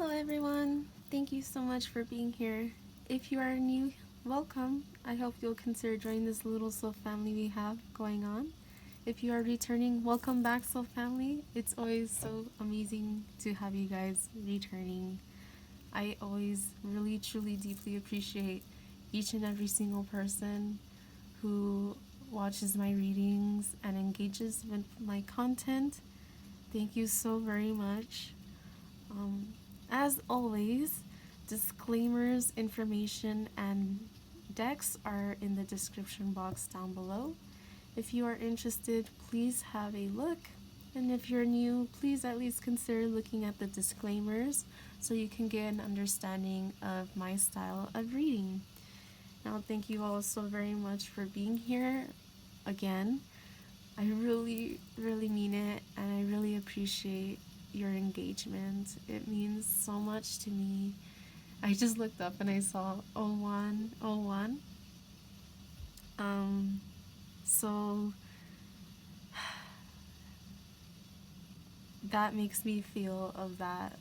Hello everyone, thank you so much for being here. If you are new, welcome. I hope you'll consider joining this little soul family we have going on. If you are returning, welcome back soul family. It's always so amazing to have you guys returning. I always really truly deeply appreciate each and every single person who watches my readings and engages with my content. Thank you so very much. As always, disclaimers, information, and decks are in the description box down below. If you are interested, please have a look. And if you're new, please at least consider looking at the disclaimers so you can get an understanding of my style of reading. Now, thank you all so very much for being here again. I really, really mean it, and I really appreciate your engagement. It means so much to me. I just looked up and I saw 0101. So that makes me feel of that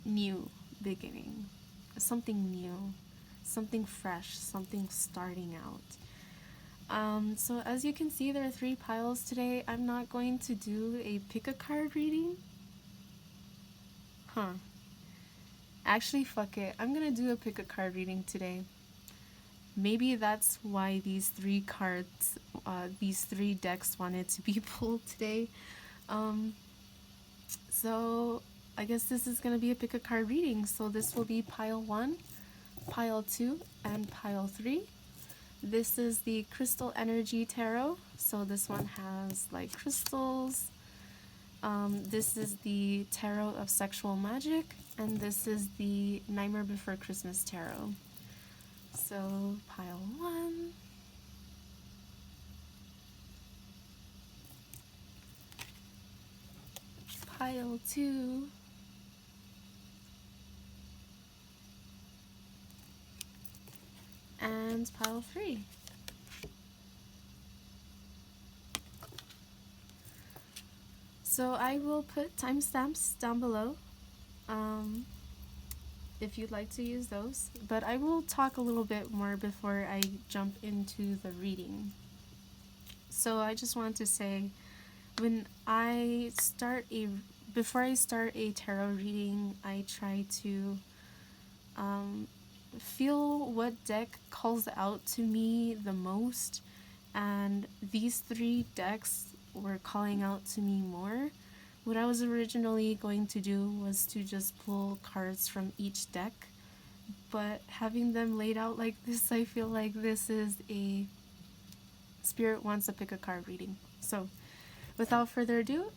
new beginning, something new, something fresh, something starting out. So as you can see, there are 3 piles today. I'm not going to do a pick a card reading. Actually, fuck it. I'm gonna do a pick a card reading today. Maybe that's why these 3 cards, these 3 decks wanted to be pulled today. So I guess this is gonna be a pick a card reading. So this will be pile 1, pile 2, and pile 3. This is the Crystal Energy Tarot. So this one has like crystals. This is the Tarot of Sexual Magic, and this is the Nightmare Before Christmas Tarot. So, pile 1. Pile 2. And pile 3. So I will put timestamps down below if you'd like to use those, but I will talk a little bit more before I jump into the reading. So I just want to say, before I start a tarot reading, I try to feel what deck calls out to me the most, and these 3 decks were calling out to me more. What I was originally going to do was to just pull cards from each deck, but having them laid out like this, I feel like this is a Spirit wants to pick a card reading. So without further ado,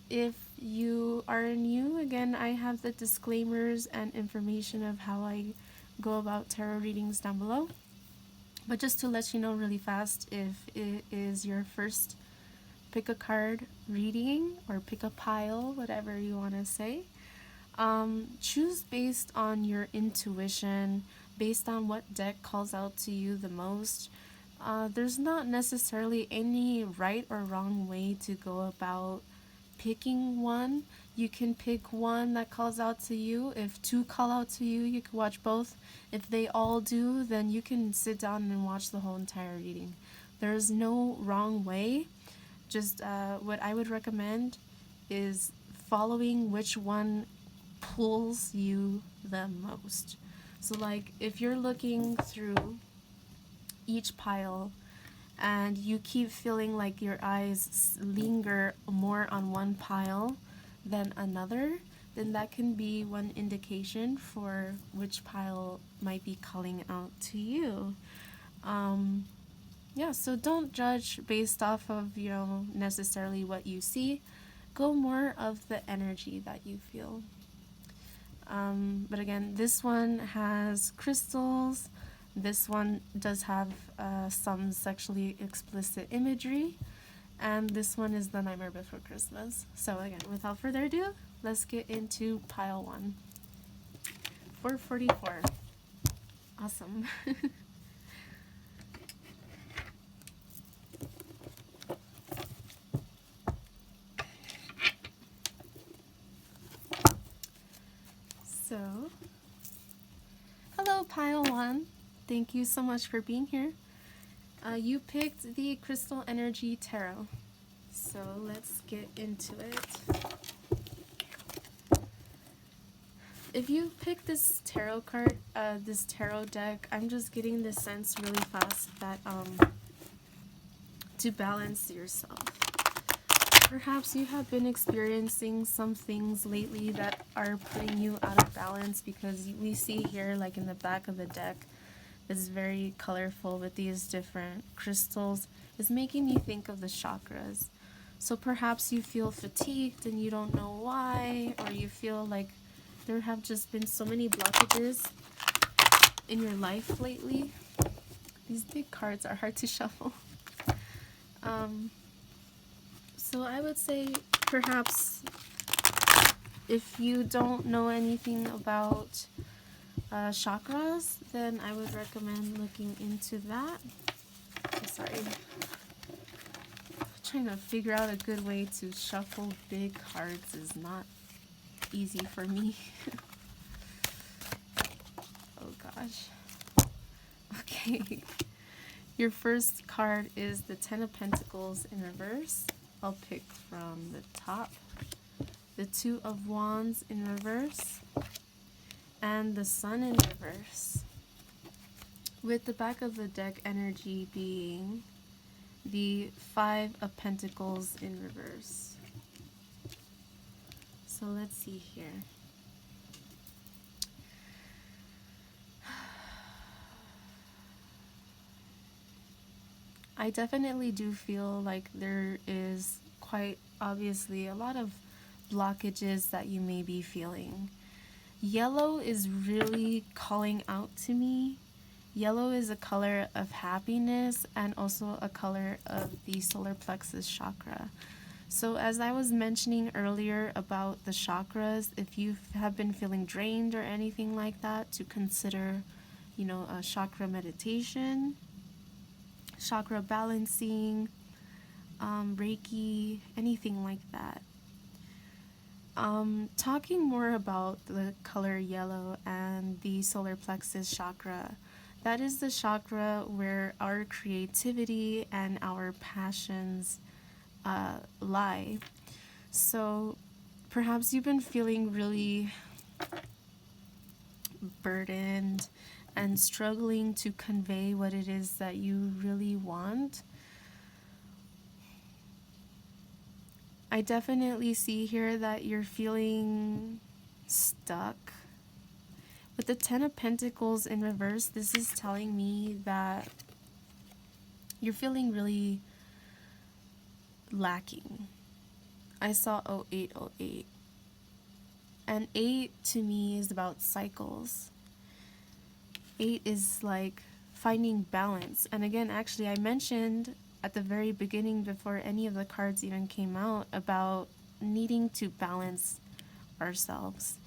if you are new, again, I have the disclaimers and information of how I go about tarot readings down below. But just to let you know really fast, if it is your first pick a card reading or pick a pile, whatever you want to say, choose based on your intuition, based on what deck calls out to you the most. There's not necessarily any right or wrong way to go about picking one. You can pick one that calls out to you. If 2 call out to you, you can watch both. If they all do, then you can sit down and watch the whole entire reading. There's no wrong way. Just what I would recommend is following which one pulls you the most. So like if you're looking through each pile and you keep feeling like your eyes linger more on one pile than another, then that can be one indication for which pile might be calling out to you. Yeah, so don't judge based off of, necessarily what you see. Go more of the energy that you feel. But again, this one has crystals. This one does have some sexually explicit imagery. And this one is the Nightmare Before Christmas. So again, without further ado, let's get into pile 1. 444. Awesome. So, hello Pile One. Thank you so much for being here. You picked the Crystal Energy Tarot. So let's get into it. If you pick this tarot card, this tarot deck, I'm just getting the sense really fast that to balance yourself. Perhaps you have been experiencing some things lately that are putting you out of balance, because we see here, like in the back of the deck, is very colorful with these different crystals. It's making me think of the chakras. So perhaps you feel fatigued and you don't know why, or you feel like there have just been so many blockages in your life lately. These big cards are hard to shuffle. So I would say perhaps if you don't know anything about chakras, then I would recommend looking into that. I'm sorry. Trying to figure out a good way to shuffle big cards is not easy for me. Oh gosh. Okay. Your first card is the Ten of Pentacles in reverse. I'll pick from the top. The Two of Wands in reverse. And the Sun in reverse. With the back of the deck energy being the Five of Pentacles in reverse. So let's see here. I definitely do feel like there is quite obviously a lot of blockages that you may be feeling. Yellow is really calling out to me. Yellow is a color of happiness and also a color of the solar plexus chakra. So as I was mentioning earlier about the chakras, if you have been feeling drained or anything like that, to consider, a chakra meditation, chakra balancing, Reiki, anything like that. Talking more about the color yellow and the solar plexus chakra, that is the chakra where our creativity and our passions lie. So perhaps you've been feeling really burdened and struggling to convey what it is that you really want. I definitely see here that you're feeling stuck. With the Ten of Pentacles in reverse, this is telling me that you're feeling really lacking. I saw 0808. And 8 to me is about cycles. 8 is like finding balance. And again, actually, I mentioned at the very beginning, before any of the cards even came out, about needing to balance ourselves.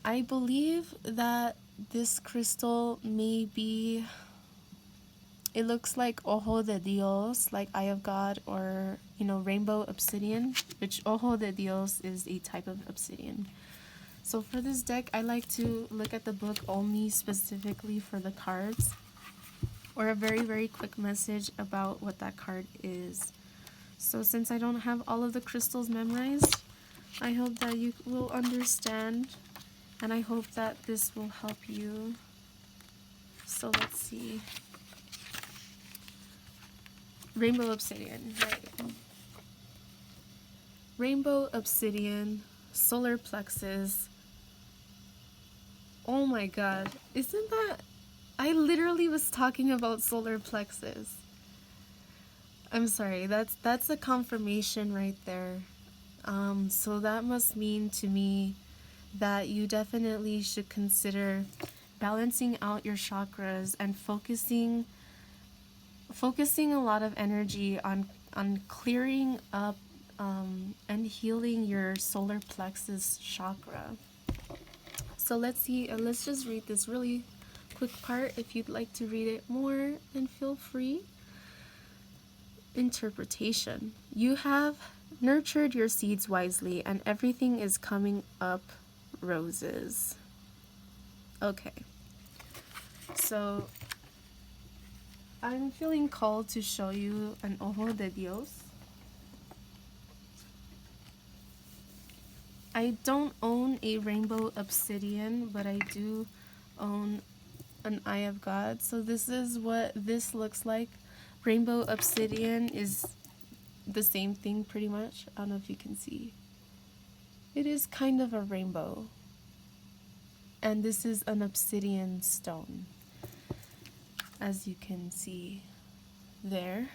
I believe that this crystal may be, it looks like Ojo de Dios, like Eye of God, or rainbow obsidian, which Ojo de Dios is a type of obsidian. So for this deck, I like to look at the book only specifically for the cards, or a very, very quick message about what that card is. So since I don't have all of the crystals memorized, I hope that you will understand, and I hope that this will help you. So let's see. Rainbow obsidian, right? Rainbow obsidian, solar plexus. Oh my god, isn't that... I literally was talking about solar plexus. I'm sorry, that's a confirmation right there. So that must mean to me that you definitely should consider balancing out your chakras and focusing a lot of energy on clearing up and healing your solar plexus chakra. So let's see, let's just read this really quick part. If you'd like to read it more, then feel free. Interpretation. You have nurtured your seeds wisely, and everything is coming up roses. Okay, so I'm feeling called to show you an ojo de Dios. I don't own a rainbow obsidian, but I do own an eye of God. So this is what this looks like. Rainbow obsidian is the same thing pretty much. I don't know if you can see. It is kind of a rainbow. And this is an obsidian stone, as you can see there.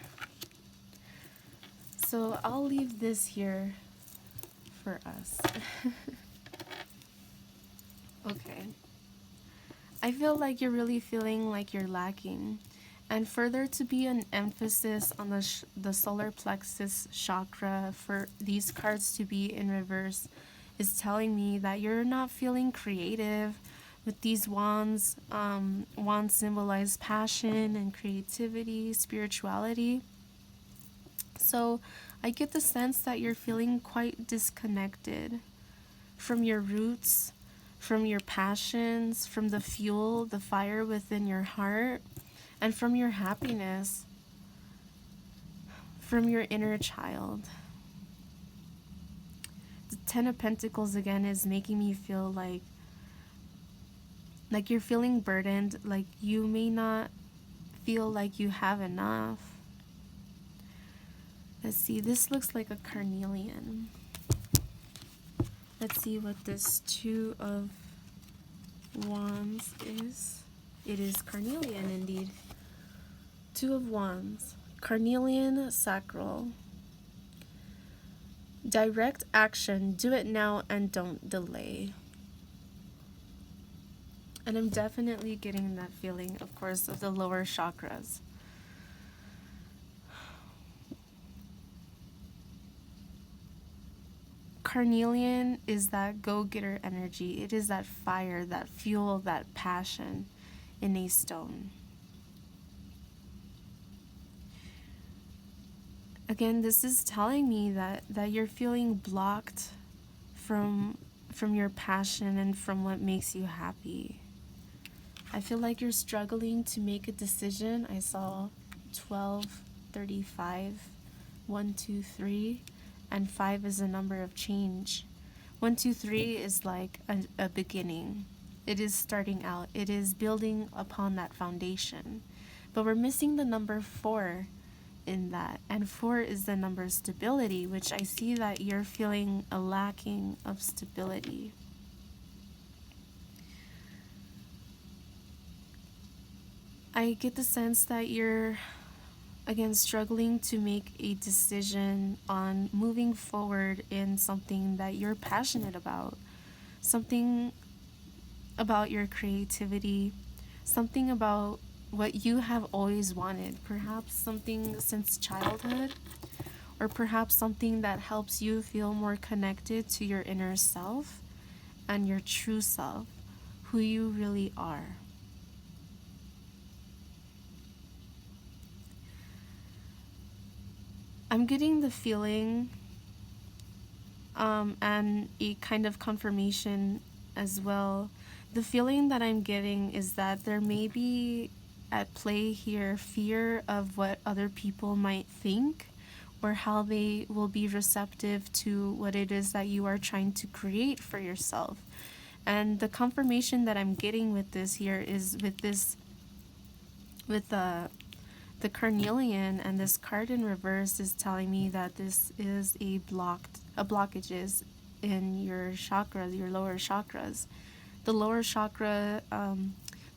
So I'll leave this here for us. Okay. I feel like you're really feeling like you're lacking. And further to be an emphasis on the solar plexus chakra, for these cards to be in reverse is telling me that you're not feeling creative with these wands. Wands symbolize passion and creativity, spirituality. So I get the sense that you're feeling quite disconnected from your roots, from your passions, from the fuel, the fire within your heart, and from your happiness, from your inner child. The Ten of Pentacles again is making me feel like you're feeling burdened, like you may not feel like you have enough. Let's see, this looks like a carnelian. Let's see what this Two of Wands is. It is carnelian indeed. Two of Wands. Carnelian sacral. Direct action. Do it now and don't delay. And I'm definitely getting that feeling, of course, of the lower chakras. Carnelian is that go-getter energy. It is that fire, that fuel, that passion in a stone. Again, this is telling me that you're feeling blocked from your passion and from what makes you happy. I feel like you're struggling to make a decision. I saw 12, 35, 1, 2, 3, and 5 is a number of change. 1, 2, 3 is like a beginning. It is starting out. It is building upon that foundation. But we're missing the number 4 in that. And 4 is the number stability, which I see that you're feeling a lacking of stability. I get the sense that you're, again, struggling to make a decision on moving forward in something that you're passionate about. Something about your creativity. Something about what you have always wanted. Perhaps something since childhood. Or perhaps something that helps you feel more connected to your inner self and your true self, who you really are. I'm getting the feeling and a kind of confirmation as well. The feeling that I'm getting is that there may be at play here fear of what other people might think or how they will be receptive to what it is that you are trying to create for yourself. And the confirmation that I'm getting with this here is with the carnelian, and this card in reverse is telling me that this is a blockages in your chakras, your lower chakras. The lower chakra,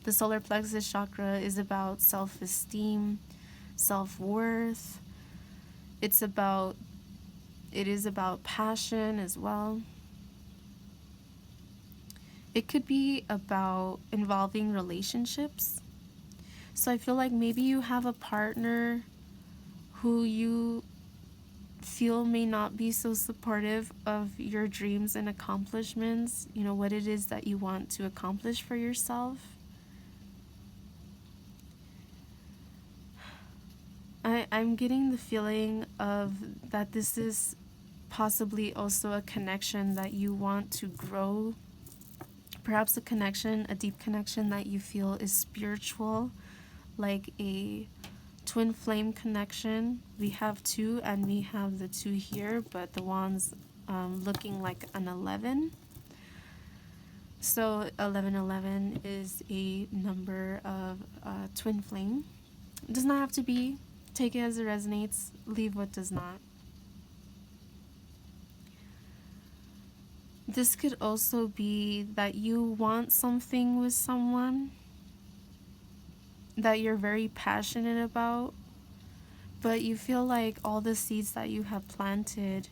the solar plexus chakra, is about self-esteem, self-worth. It is about passion as well. It could be about involving relationships. So I feel like maybe you have a partner who you feel may not be so supportive of your dreams and accomplishments, you know, what it is that you want to accomplish for yourself. I'm getting the feeling of that this is possibly also a connection that you want to grow Perhaps a deep connection that you feel is spiritual, like a twin flame connection. We have two, and we have the two here, but the wands looking like an 11. So 1111 is a number of twin flame. It does not have to be. Take it as it resonates. Leave what does not. This could also be that you want something with someone that you're very passionate about, but you feel like all the seeds that you have planted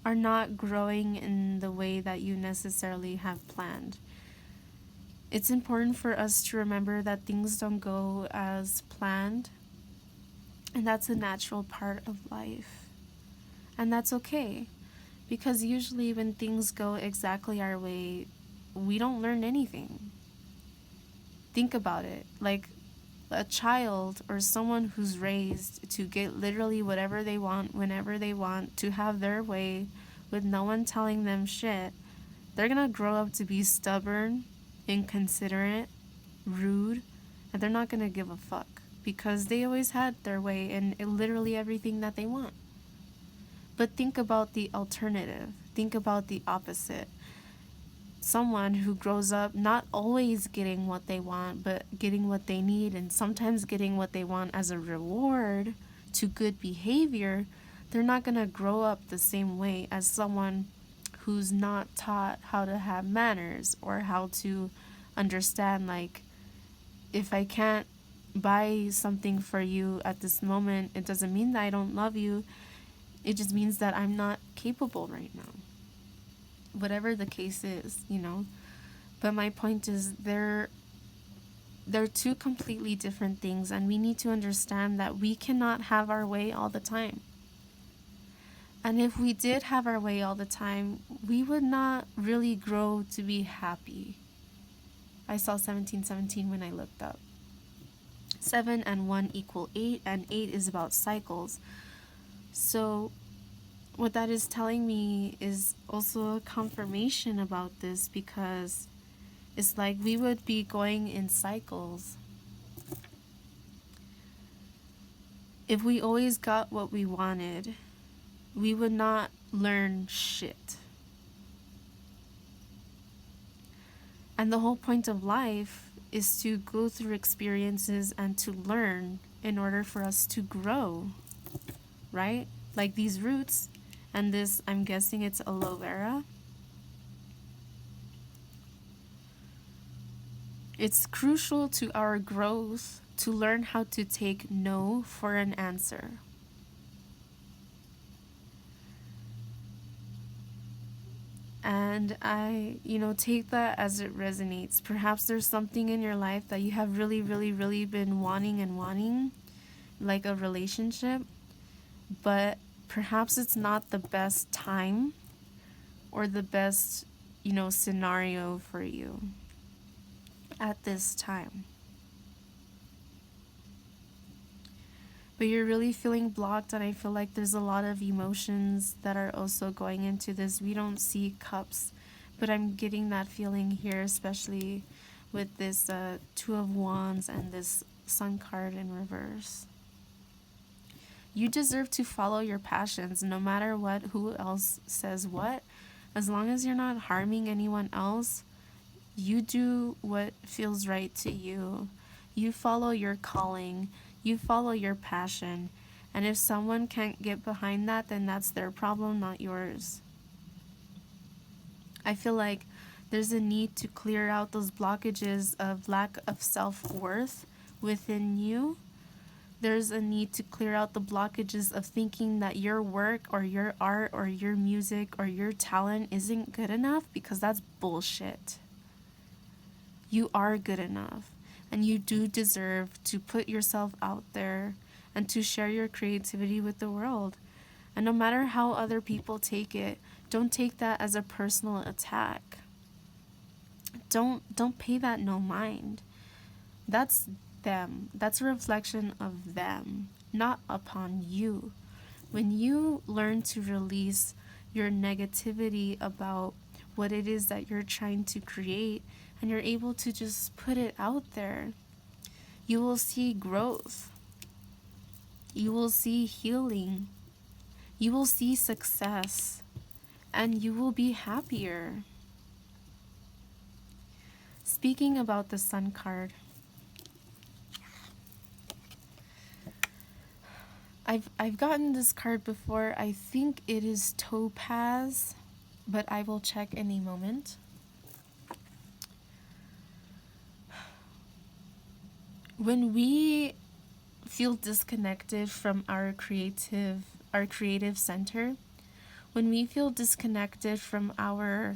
are not growing in the way that you necessarily have planned. It's important for us to remember that things don't go as planned, and that's a natural part of life. And that's okay, because usually when things go exactly our way, we don't learn anything. Think about it. Like a child or someone who's raised to get literally whatever they want, whenever they want, to have their way with no one telling them shit, they're gonna grow up to be stubborn, inconsiderate, rude, and they're not gonna give a fuck because they always had their way in literally everything that they want. But think about the alternative. Think about the opposite. Someone who grows up not always getting what they want, but getting what they need, and sometimes getting what they want as a reward to good behavior, they're not going to grow up the same way as someone who's not taught how to have manners or how to understand, like, if I can't buy something for you at this moment, it doesn't mean that I don't love you. It just means that I'm not capable right now. Whatever the case is, you know. But my point is they're two completely different things, and we need to understand that we cannot have our way all the time. And if we did have our way all the time, we would not really grow to be happy. I saw 1717 when I looked up. 7 and 1 equal 8, and 8 is about cycles. So what that is telling me is also a confirmation about this, because it's like we would be going in cycles. If we always got what we wanted, we would not learn shit. And the whole point of life is to go through experiences and to learn in order for us to grow, right? Like these roots. And this, I'm guessing it's aloe vera. It's crucial to our growth to learn how to take no for an answer. And I, take that as it resonates. Perhaps there's something in your life that you have really, really, really been wanting, like a relationship, but perhaps it's not the best time or the best, scenario for you at this time. But you're really feeling blocked, and I feel like there's a lot of emotions that are also going into this. We don't see cups, but I'm getting that feeling here, especially with this Two of Wands and this Sun card in reverse. You deserve to follow your passions, no matter who else says what. As long as you're not harming anyone else, you do what feels right to you. You follow your calling. You follow your passion. And if someone can't get behind that, then that's their problem, not yours. I feel like there's a need to clear out those blockages of lack of self-worth within you. There's a need to clear out the blockages of thinking that your work or your art or your music or your talent isn't good enough, because that's bullshit. You are good enough, and you do deserve to put yourself out there and to share your creativity with the world. And no matter how other people take it, don't take that as a personal attack. Don't pay that no mind. That's them. That's a reflection of them, not upon you. When you learn to release your negativity about what it is that you're trying to create, and you're able to just put it out there, you will see growth. You will see healing. You will see success. And you will be happier. Speaking about the Sun card, I've gotten this card before. I think it is topaz, but I will check any moment. When we feel disconnected from our creative center, when we feel disconnected from our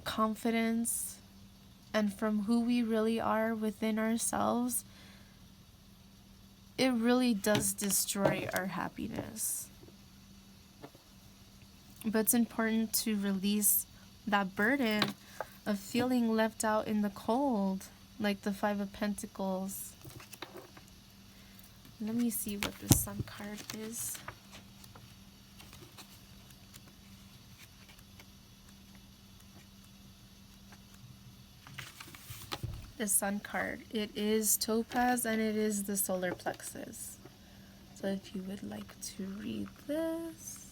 confidence and from who we really are within ourselves, it really does destroy our happiness. But it's important to release that burden of feeling left out in the cold, like the Five of Pentacles. Let me see what the Sun card is. The Sun card. It is topaz and it is the solar plexus. So if you would like to read this.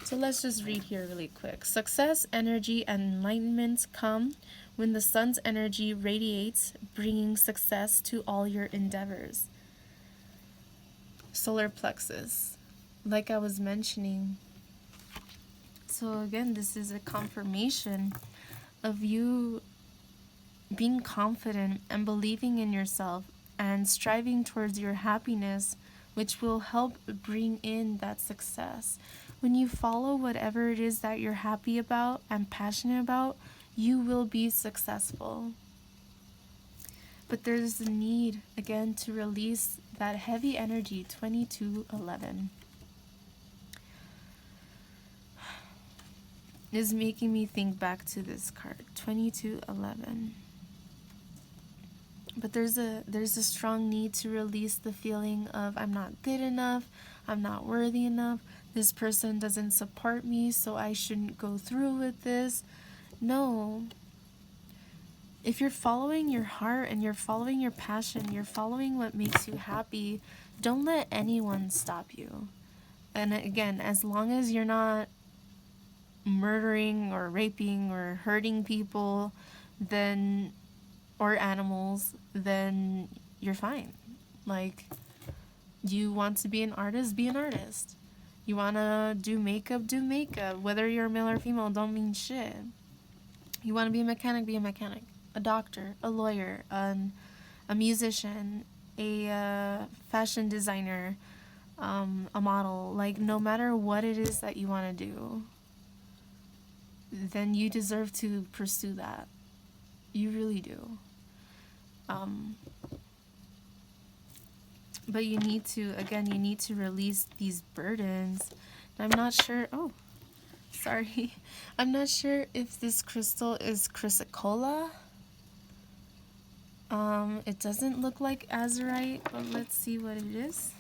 So let's just read here really quick. Success, energy, and enlightenment come when the sun's energy radiates, bringing success to all your endeavors. Solar plexus, like I was mentioning. So again, this is a confirmation of you being confident and believing in yourself and striving towards your happiness, which will help bring in that success. When you follow whatever it is that you're happy about and passionate about, you will be successful. But there's a need, again, to release that heavy energy. 2211 is making me think back to this card, 2211. But there's a strong need to release the feeling of I'm not good enough, I'm not worthy enough, this person doesn't support me, so I shouldn't go through with this. No. If you're following your heart and you're following your passion, you're following what makes you happy, don't let anyone stop you. And again, as long as you're not murdering or raping or hurting people, then, or animals, then you're fine. Like, you want to be an artist, be an artist. You want to do makeup, do makeup. Whether you're male or female, don't mean shit. You want to be a mechanic, be a mechanic. A doctor, a lawyer, a musician, a fashion designer, a model. Like, no matter what it is that you want to do, then you deserve to pursue that. You really do. But you need to, again, you need to release these burdens. I'm not sure, I'm not sure if this crystal is chrysocolla. It doesn't look like azurite, but let's see what it is.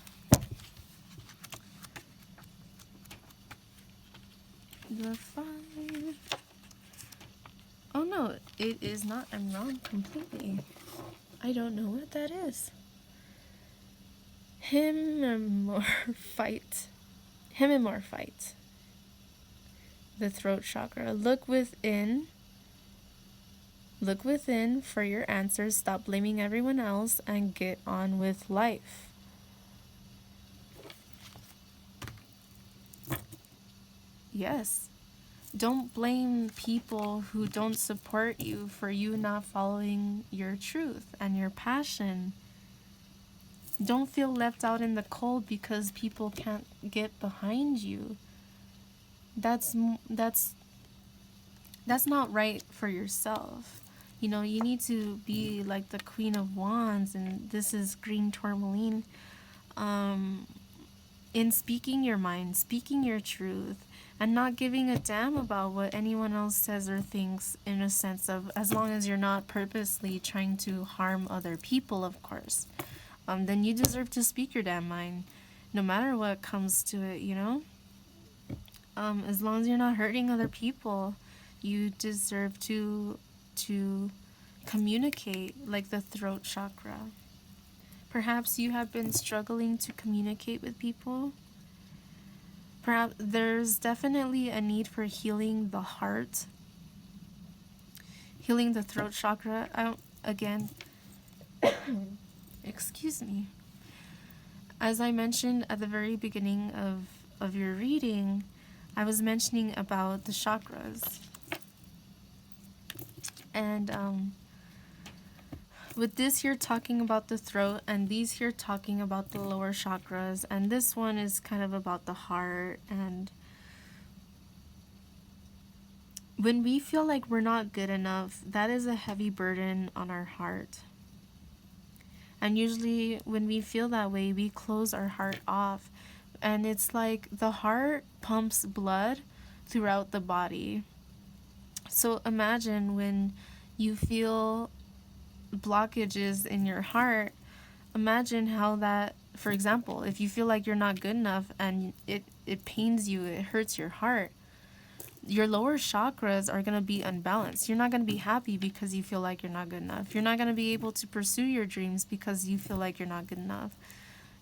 The 5. Oh no, it is not. I'm wrong completely. I don't know what that is. Hemimorphite. The throat chakra. Look within for your answers. Stop blaming everyone else and get on with life. Yes. Don't blame people who don't support you for you not following your truth and your passion. Don't feel left out in the cold because people can't get behind you. That's not right for yourself. You know, you need to be like the Queen of Wands, and this is green tourmaline. In speaking your mind, speaking your truth, and not giving a damn about what anyone else says or thinks, in a sense of, as long as you're not purposely trying to harm other people, of course. Then you deserve to speak your damn mind. no matter what comes to it, you know? As long as you're not hurting other people, you deserve to communicate, like the throat chakra. Perhaps you have been struggling to communicate with people. Perhaps there's definitely a need for healing the heart, healing the throat chakra. Again, excuse me. As I mentioned at the very beginning of your reading, I was mentioning about the chakras. And with this here talking about the throat, and these here talking about the lower chakras, and this one is kind of about the heart. And when we feel like we're not good enough, that is a heavy burden on our heart. And usually when we feel that way, we close our heart off. And it's like the heart pumps blood throughout the body. So imagine when you feel blockages in your heart, imagine how that, for example, if you feel like you're not good enough and it pains you, it hurts your heart, your lower chakras are going to be unbalanced. You're not going to be happy because you feel like you're not good enough. You're not going to be able to pursue your dreams because you feel like you're not good enough.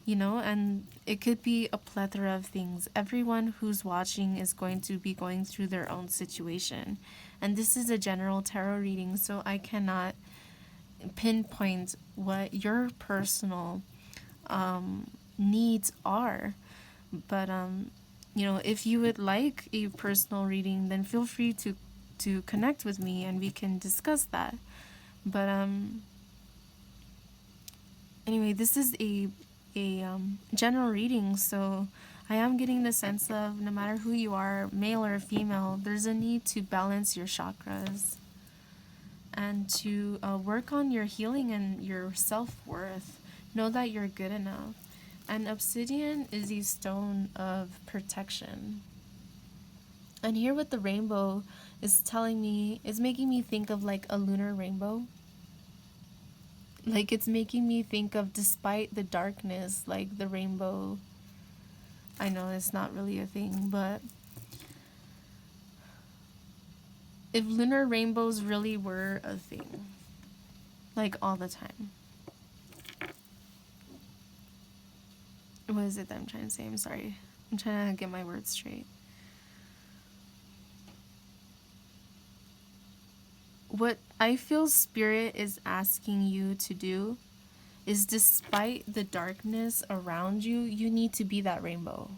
You know, and it could be a plethora of things. Everyone who's watching is going to be going through their own situation. And this is a general tarot reading, so I cannot pinpoint what your personal needs are. But, you know, if you would like a personal reading, then feel free to connect with me and we can discuss that. But, anyway, this is a general reading, so I am getting the sense of no matter who you are, male or female, there's a need to balance your chakras and to work on your healing and your self-worth. Know that you're good enough. And obsidian is a stone of protection. And here with the rainbow is telling me, is making me think of like a lunar rainbow. Like it's making me think of, despite the darkness, like the rainbow. I know it's not really a thing, but if lunar rainbows really were a thing, like all the time. What is it that I'm trying to say? I'm sorry. I'm trying to get my words straight. What I feel Spirit is asking you to do is, despite the darkness around you, you need to be that rainbow.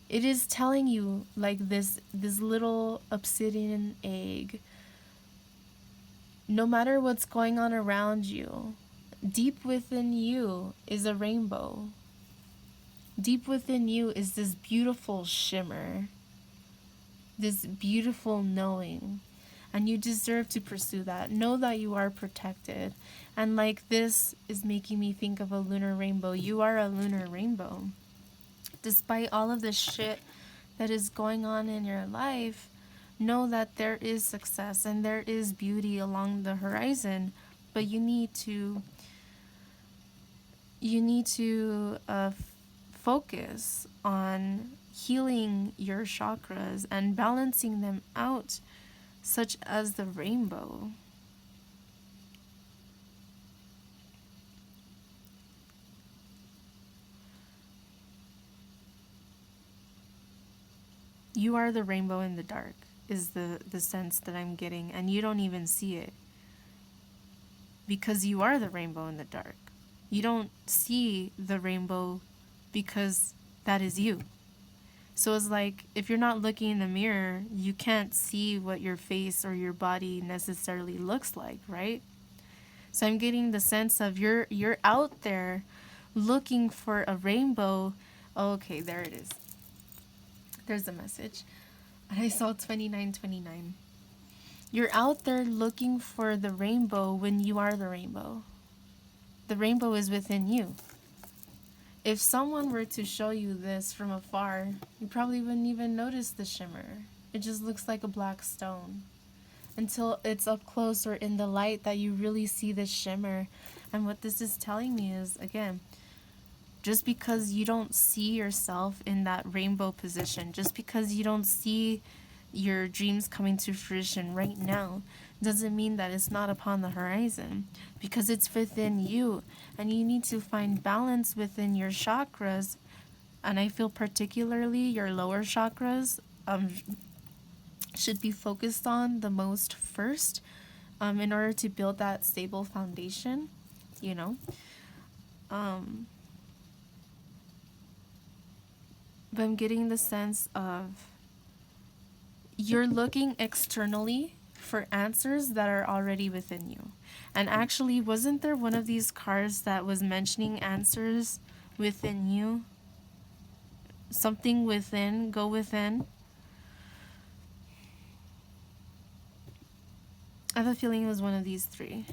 It is telling you, like this little obsidian egg, no matter what's going on around you, deep within you is a rainbow. Deep within you is this beautiful shimmer, this beautiful knowing. And you deserve to pursue that. Know that you are protected. And like this is making me think of a lunar rainbow. You are a lunar rainbow. Despite all of the shit that is going on in your life, know that there is success and there is beauty along the horizon. But you need to focus on healing your chakras and balancing them out, such as the rainbow. You are the rainbow in the dark, is the sense that I'm getting, and you don't even see it. Because you are the rainbow in the dark. You don't see the rainbow because that is you. So it's like, if you're not looking in the mirror, you can't see what your face or your body necessarily looks like, right? So I'm getting the sense of you're out there looking for a rainbow. Oh, okay, there it is. There's the message. I saw 2929. You're out there looking for the rainbow when you are the rainbow. The rainbow is within you. If someone were to show you this from afar, you probably wouldn't even notice the shimmer. It just looks like a black stone. Until it's up close or in the light that you really see the shimmer. And what this is telling me is, again, Just because you don't see yourself in that rainbow position, just because you don't see your dreams coming to fruition right now, doesn't mean that it's not upon the horizon, because it's within you, and you need to find balance within your chakras. And I feel particularly your lower chakras should be focused on the most first, in order to build that stable foundation, you know. But I'm getting the sense of you're looking externally for answers that are already within you. And actually, wasn't there one of these cards that was mentioning answers within you? Something within, go within. I have a feeling it was one of these three.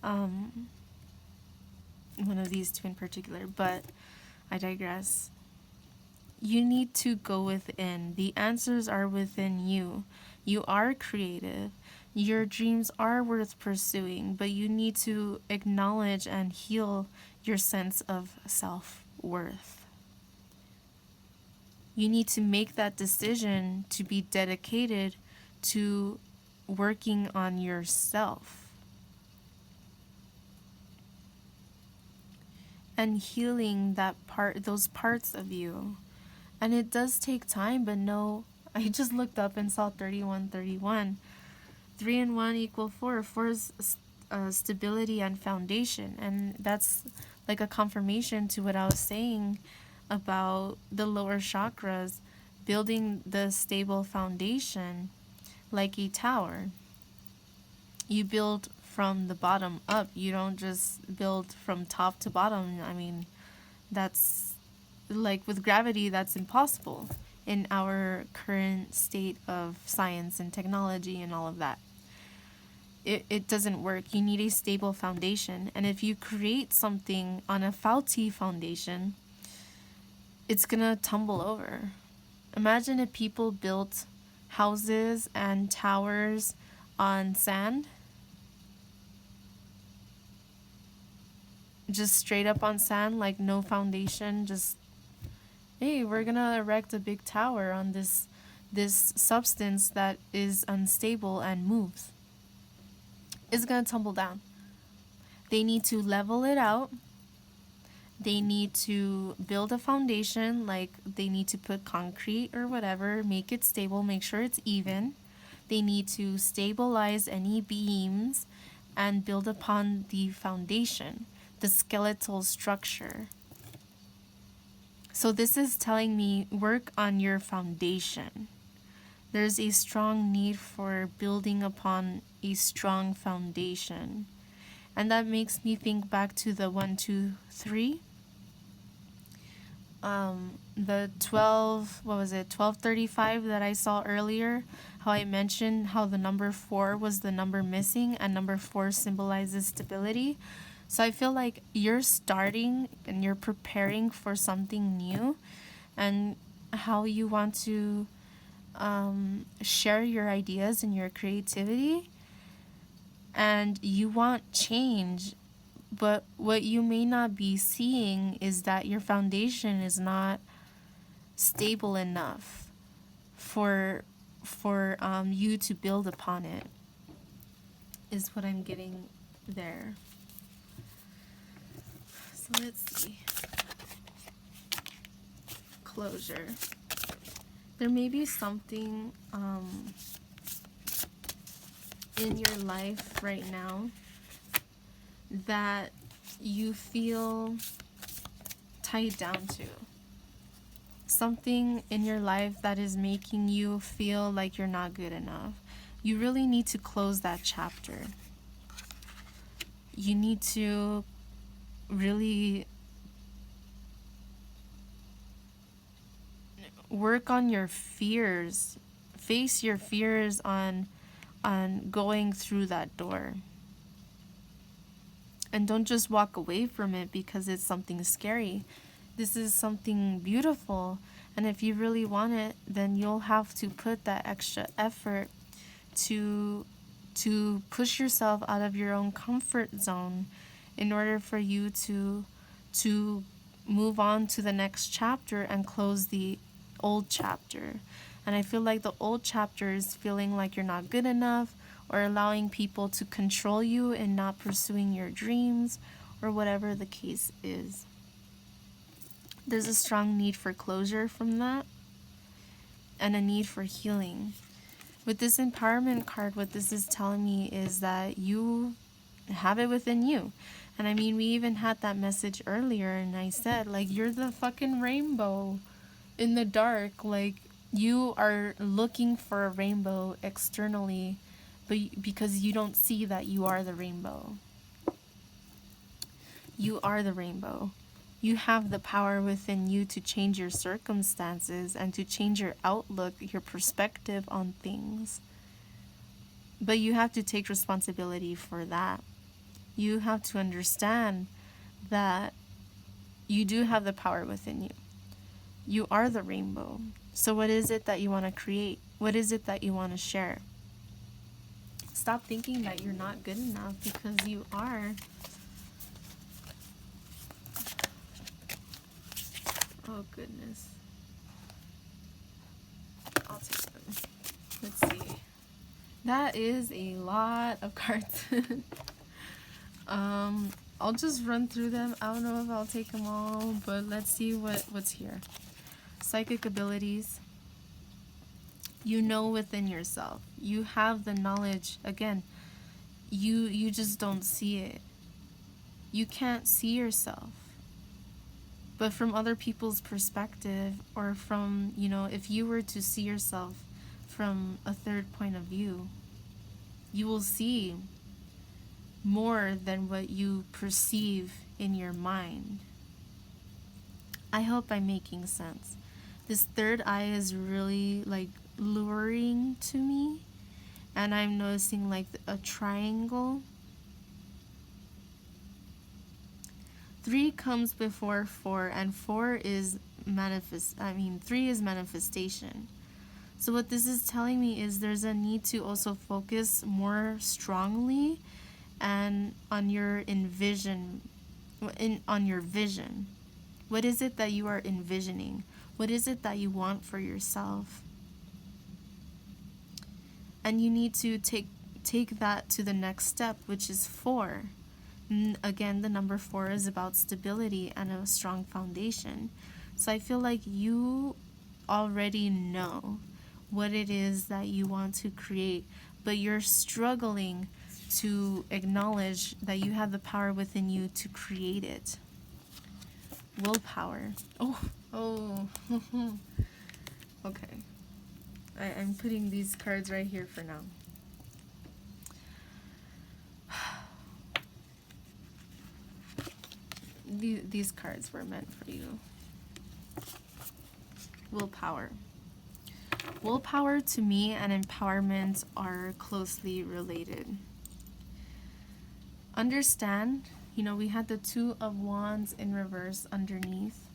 One of these two in particular, but I digress. You need to go within. The answers are within you. You are creative. Your dreams are worth pursuing, but you need to acknowledge and heal your sense of self-worth. You need to make that decision to be dedicated to working on yourself and healing those parts of you. And it does take time, but no, I just looked up and saw 3131. 3 and 1 equal 4. 4 is stability and foundation. And that's like a confirmation to what I was saying about the lower chakras building the stable foundation like a tower. You build from the bottom up. You don't just build from top to bottom. I mean, that's like with gravity, that's impossible in our current state of science and technology and all of that. It doesn't work. You need a stable foundation. And if you create something on a faulty foundation, it's gonna tumble over. Imagine if people built houses and towers on sand. Just straight up on sand, like no foundation, just, hey, we're gonna erect a big tower on this substance that is unstable and moves. It's gonna tumble down. They need to level it out. They need to build a foundation, like they need to put concrete or whatever, make it stable, make sure it's even. They need to stabilize any beams and build upon the foundation, the skeletal structure. So this is telling me work on your foundation. There's a strong need for building upon a strong foundation. And that makes me think back to the 1, 2, 3. The 1235 that I saw earlier, how I mentioned how the number 4 was the number missing and number 4 symbolizes stability. So I feel like you're starting and you're preparing for something new, and how you want to share your ideas and your creativity, and you want change. But what you may not be seeing is that your foundation is not stable enough for you to build upon it, is what I'm getting there. So let's see. Closure. There may be something in your life right now that you feel tied down to. Something in your life that is making you feel like you're not good enough. You really need to close that chapter. You need to really work on your fears. Face your fears on going through that door. And don't just walk away from it because it's something scary. This is something beautiful. And if you really want it, then you'll have to put that extra effort to push yourself out of your own comfort zone in order for you to move on to the next chapter and close the old chapter. And I feel like the old chapter is feeling like you're not good enough, or allowing people to control you and not pursuing your dreams, or whatever the case is. There's a strong need for closure from that, and a need for healing. With this empowerment card, what this is telling me is that you have it within you. And I mean, we even had that message earlier, and I said, like, you're the fucking rainbow in the dark. Like, you are looking for a rainbow externally, but because you don't see that you are the rainbow. You are the rainbow. You have the power within you to change your circumstances and to change your outlook, your perspective on things. But you have to take responsibility for that. You have to understand that you do have the power within you. You are the rainbow. So what is it that you want to create? What is it that you want to share? Stop thinking that you're not good enough, because you are. Oh, goodness. I'll take them. Let's see. That is a lot of cards. I'll just run through them. I don't know if I'll take them all, but let's see what's here. Psychic abilities. You know within yourself. You have the knowledge. Again, you just don't see it. You can't see yourself. But from other people's perspective, or from, if you were to see yourself from a third point of view, you will see more than what you perceive in your mind. I hope I'm making sense. This third eye is really like luring to me, and I'm noticing like a triangle. 3 comes before 4, and 4 is 3 is manifestation. So what this is telling me is there's a need to also focus more strongly and on your vision. What is it that you are envisioning? What is it that you want for yourself? And you need to take that to the next step, which is 4. Again, the number 4 is about stability and a strong foundation. So I feel like you already know what it is that you want to create, but you're struggling to acknowledge that you have the power within you to create it. Willpower. Oh. Okay. I'm putting these cards right here for now. These cards were meant for you. Willpower. Willpower to me and empowerment are closely related. Understand, we had the 2 of Wands in reverse underneath.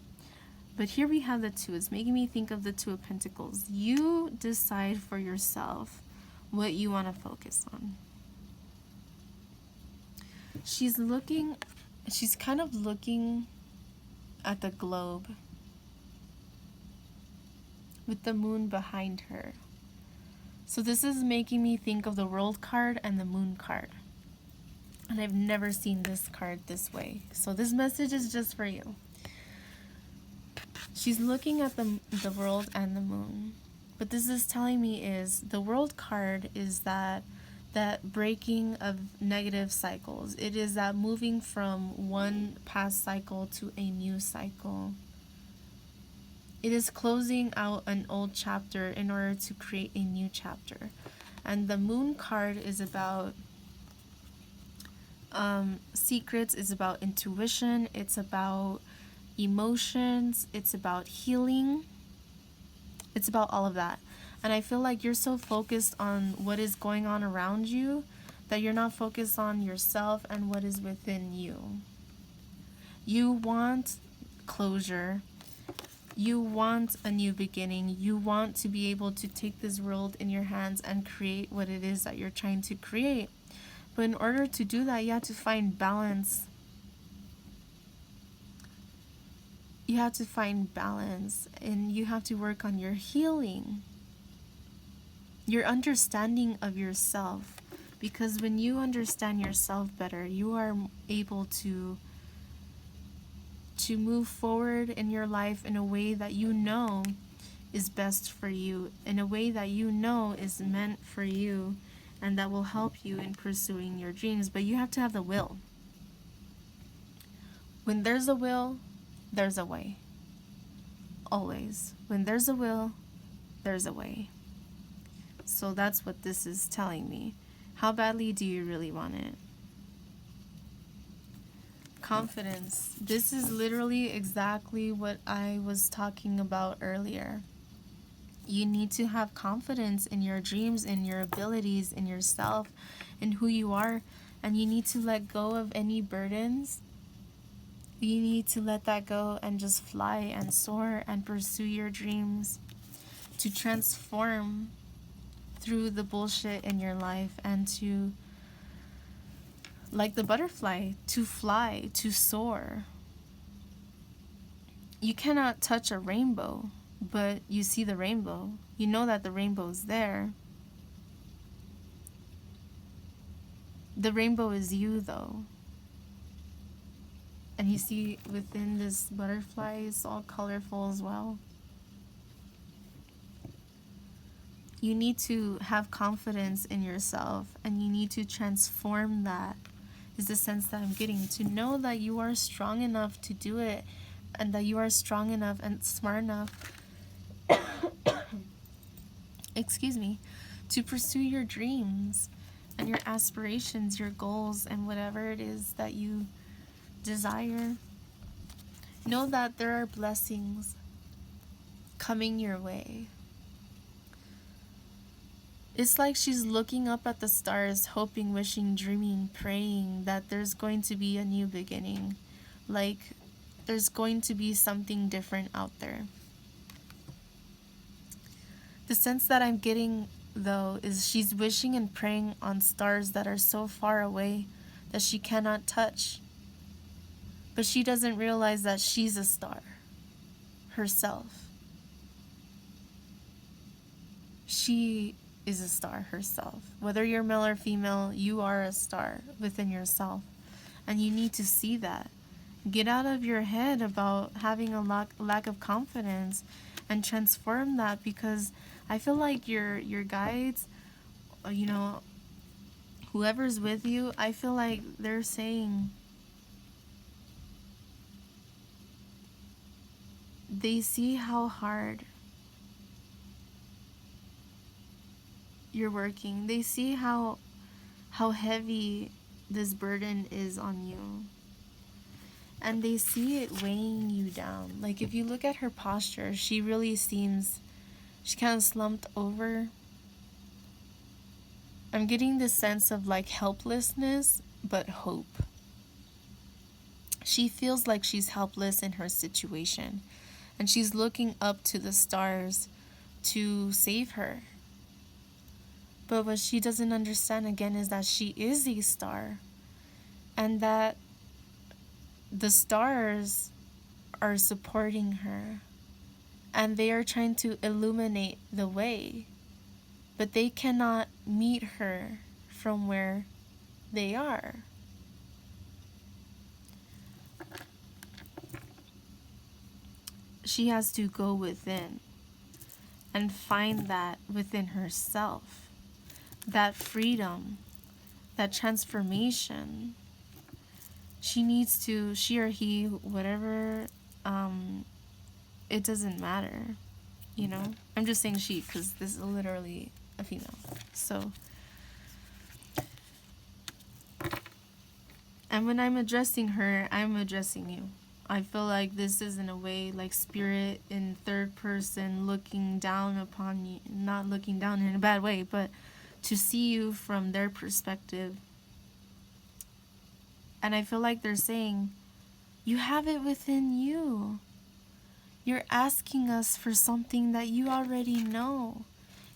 But here we have the 2. It's making me think of the 2 of Pentacles. You decide for yourself what you want to focus on. She's kind of looking at the globe with the moon behind her. So this is making me think of the World card and the Moon card. And I've never seen this card this way. So this message is just for you. She's looking at the World and the Moon. But this is telling me is the World card is that breaking of negative cycles. It is that moving from one past cycle to a new cycle. It is closing out an old chapter in order to create a new chapter. And the Moon card is about secrets, is about intuition, it's about emotions, it's about healing. It's about all of that. And I feel like you're so focused on what is going on around you that you're not focused on yourself and what is within you. You want closure. You want a new beginning. You want to be able to take this world in your hands and create what it is that you're trying to create. But in order to do that, you have to find balance. You have to find balance, and you have to work on your healing, your understanding of yourself. Because when you understand yourself better, you are able to move forward in your life in a way that you know is best for you, in a way that you know is meant for you, and that will help you in pursuing your dreams. But you have to have the will. When there's a will, there's a way. Always. When there's a will, there's a way. So that's what this is telling me. How badly do you really want it? Confidence. This is literally exactly what I was talking about earlier. You need to have confidence in your dreams, in your abilities, in yourself, in who you are. And you need to let go of any burdens. You need to let that go and just fly and soar and pursue your dreams, to transform through the bullshit in your life, and to, like the butterfly, to fly, to soar. You cannot touch a rainbow, but you see the rainbow. You know that the rainbow is there. The rainbow is you, though. And you see within this butterfly, it's all colorful as well. You need to have confidence in yourself, and you need to transform that, is the sense that I'm getting. To know that you are strong enough to do it, and that you are strong enough and smart enough excuse me, to pursue your dreams and your aspirations, your goals, and whatever it is that you desire. Know that there are blessings coming your way. It's like she's looking up at the stars, hoping, wishing, dreaming, praying that there's going to be a new beginning. Like there's going to be something different out there. The sense that I'm getting, though, is she's wishing and praying on stars that are so far away that she cannot touch. But she doesn't realize that she's a star herself. She is a star herself. Whether you're male or female, you are a star within yourself. And you need to see that. Get out of your head about having a lack of confidence and transform that, because I feel like your guides, you know, whoever's with you, I feel like they're saying they see how hard you're working. They see how heavy this burden is on you. And they see it weighing you down. Like if you look at her posture, she really seems, she kind of slumped over. I'm getting this sense of like helplessness, but hope. She feels like she's helpless in her situation, and she's looking up to the stars to save her. But what she doesn't understand again is that she is a star, and that the stars are supporting her, and they are trying to illuminate the way, but they cannot meet her from where they are. She has to go within and find that within herself, that freedom, that transformation. She needs to, she or he, whatever, it doesn't matter, you know? I'm just saying she, because this is literally a female. So, and when I'm addressing her, I'm addressing you. I feel like this is in a way like spirit in third person looking down upon you, not looking down in a bad way, but to see you from their perspective. And I feel like they're saying, you have it within you. You're asking us for something that you already know.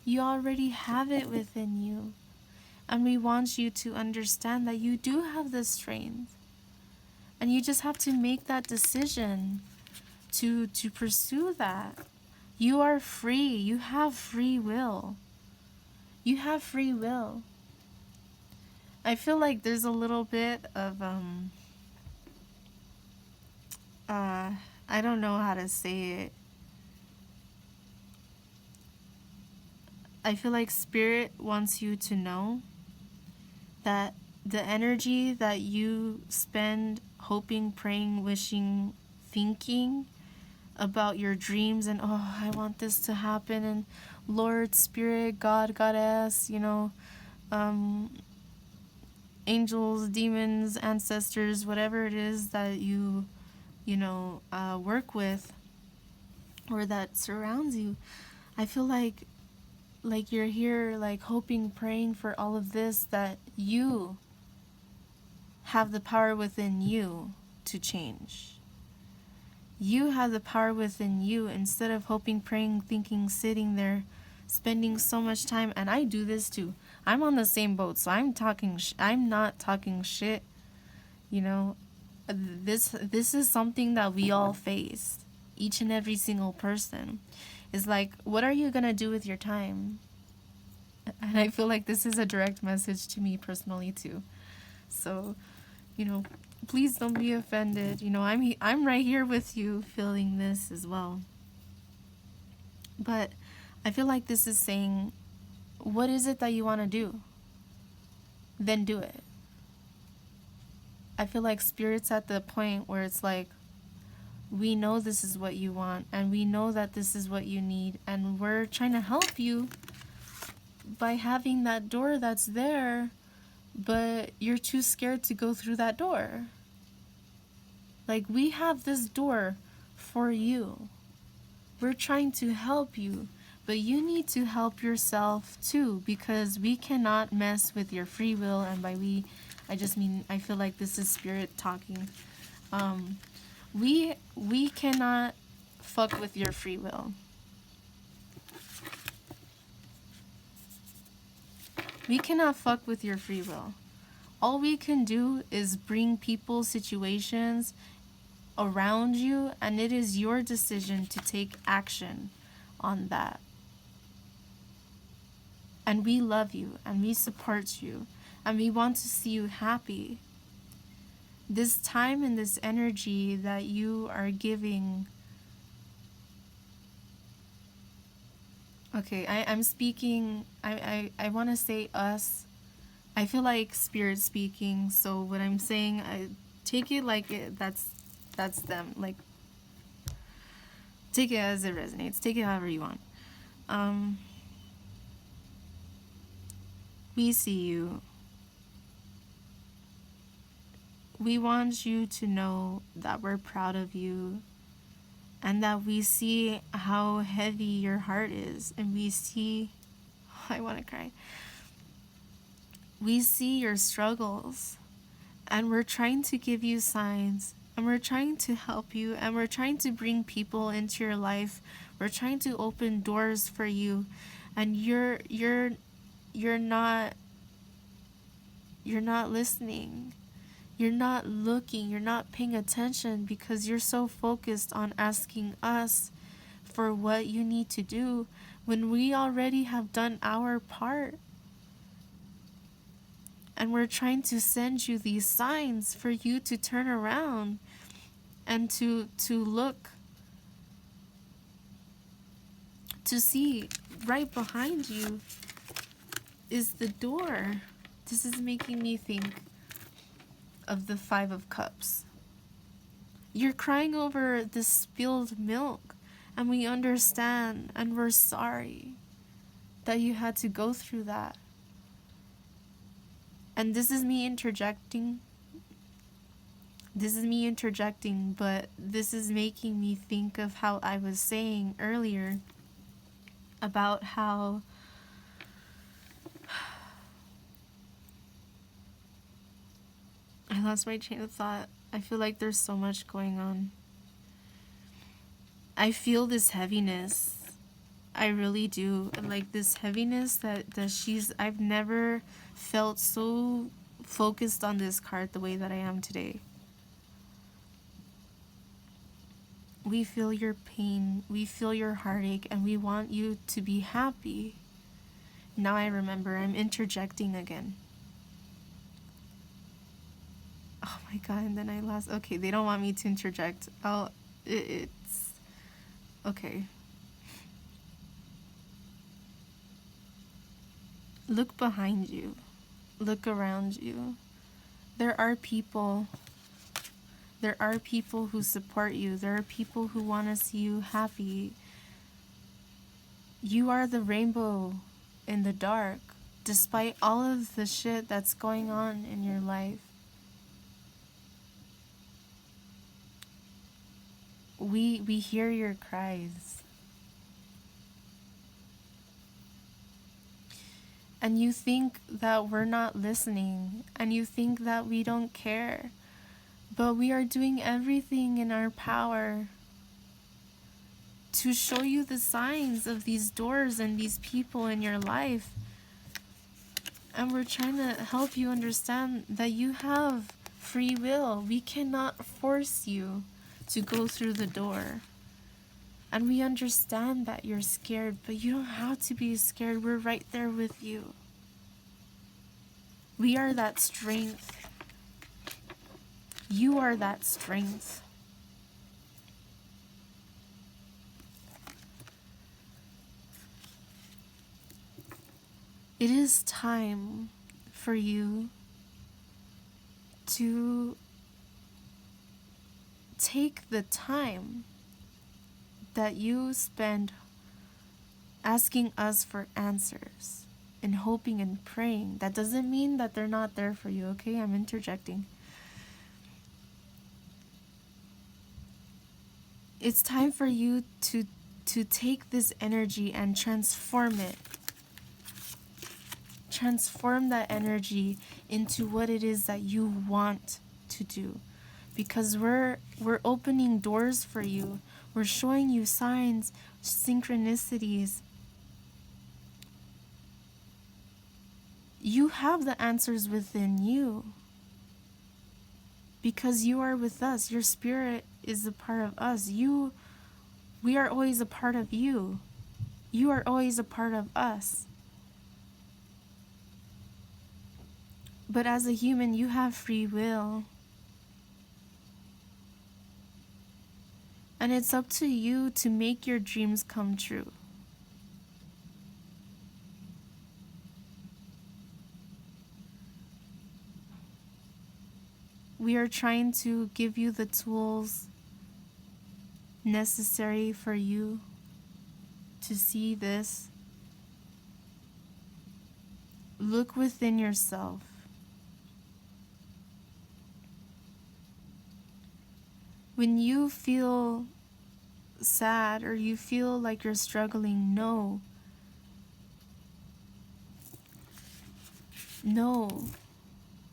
You already have it within you. And we want you to understand that you do have the strength. And you just have to make that decision. to pursue that. You are free. You have free will. You have free will. I feel like there's a little bit of I don't know how to say it. I feel like Spirit wants you to know that the energy that you spend hoping, praying, wishing, thinking about your dreams and, oh, I want this to happen, and Lord, Spirit, God, Goddess, angels, demons, ancestors, whatever it is that you work with or that surrounds you. I feel like you're here, like hoping, praying for all of this, that you have the power within you to change. You have the power within you, instead of hoping, praying, thinking, sitting there, spending so much time. And I do this too. I'm on the same boat, so I'm not talking shit. This is something that we all face. Each and every single person is like, what are you gonna do with your time? And I feel like this is a direct message to me personally too. So, please don't be offended. I'm right here with you feeling this as well. But I feel like this is saying, what is it that you want to do? Then do it. I feel like Spirit's at the point where it's like, we know this is what you want, and we know that this is what you need, and we're trying to help you by having that door that's there, but you're too scared to go through that door. Like, we have this door for you. We're trying to help you, but you need to help yourself too, because we cannot mess with your free will. And by we, I just mean, I feel like this is Spirit talking. We cannot fuck with your free will. We cannot fuck with your free will. All we can do is bring people, situations around you, and it is your decision to take action on that. And we love you, and we support you, and we want to see you happy. This time and this energy that you are giving. Okay, I'm speaking, I want to say us. I feel like Spirit speaking, so what I'm saying, I take it like that's them. Like, take it as it resonates. Take it however you want. We see you. We want you to know that we're proud of you, and that we see how heavy your heart is, and we see, I want to cry. We see your struggles, and we're trying to give you signs, and we're trying to help you, and we're trying to bring people into your life. We're trying to open doors for you, and you're not listening. You're not looking, you're not paying attention, because you're so focused on asking us for what you need to do, when we already have done our part. And we're trying to send you these signs for you to turn around and to look, to see right behind you is the door. This is making me think of the 5 of Cups. You're crying over the spilled milk, and we understand, and we're sorry that you had to go through that. And this is me interjecting. But this is making me think of how I was saying earlier about how I lost my train of thought. I feel like there's so much going on. I feel this heaviness. I really do. Like, this heaviness that I've never felt so focused on this card the way that I am today. We feel your pain, we feel your heartache, and we want you to be happy. Now I remember, I'm interjecting again. Oh my god, and then I lost. Okay, they don't want me to interject. It's okay. Look behind you. Look around you. There are people. There are people who support you. There are people who want to see you happy. You are the rainbow in the dark, despite all of the shit that's going on in your life. We hear your cries. And you think that we're not listening, and you think that we don't care. But we are doing everything in our power to show you the signs of these doors and these people in your life. And we're trying to help you understand that you have free will. We cannot force you to go through the door. And we understand that you're scared, but you don't have to be scared. We're right there with you. We are that strength. You are that strength. It is time for you to take the time that you spend asking us for answers and hoping and praying. That doesn't mean that they're not there for you, okay? I'm interjecting. It's time for you to take this energy and transform it. Transform that energy into what it is that you want to do. Because we're opening doors for you. We're showing you signs, synchronicities. You have the answers within you. Because you are with us. Your spirit is a part of us. We are always a part of you. You are always a part of us. But as a human, you have free will. And it's up to you to make your dreams come true. We are trying to give you the tools necessary for you to see this. Look within yourself. When you feel sad or you feel like you're struggling, know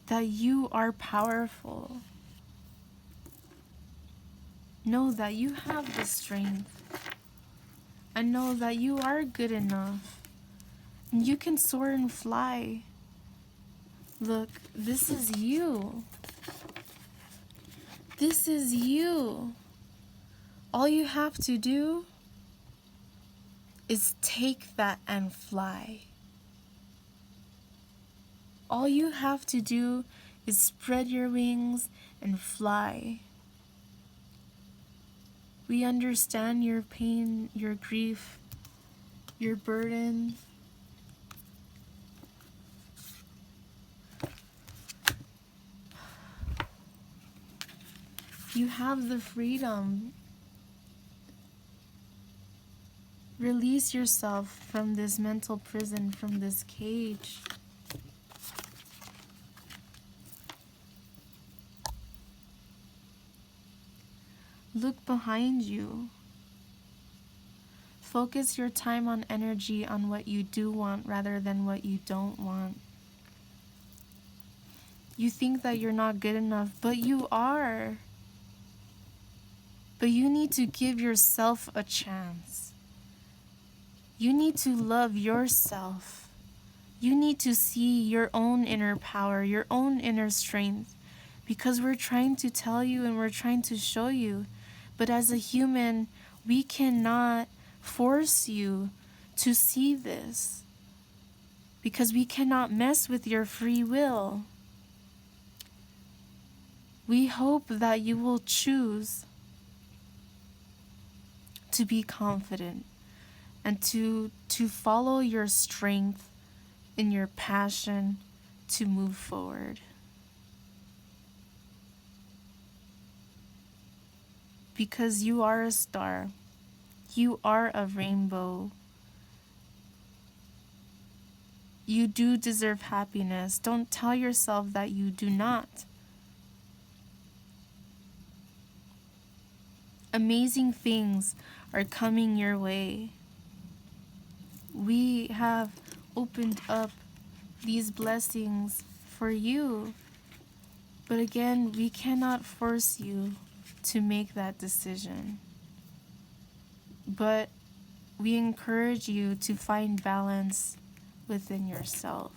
that you are powerful. Know that you have the strength. And know that you are good enough. And you can soar and fly. Look, this is you. This is you. All you have to do is take that and fly. All you have to do is spread your wings and fly. We understand your pain, your grief, your burden. You have the freedom. Release yourself from this mental prison, from this cage. Look behind you. Focus your time on energy on what you do want rather than what you don't want. You think that you're not good enough, but you are. But you need to give yourself a chance. You need to love yourself. You need to see your own inner power, your own inner strength. Because we're trying to tell you and we're trying to show you But as a human, we cannot force you to see this, because we cannot mess with your free will. We hope that you will choose to be confident and to follow your strength in your passion to move forward. Because you are a star. You are a rainbow. You do deserve happiness. Don't tell yourself that you do not. Amazing things are coming your way. We have opened up these blessings for you. But again, we cannot force you to make that decision. But we encourage you to find balance within yourself.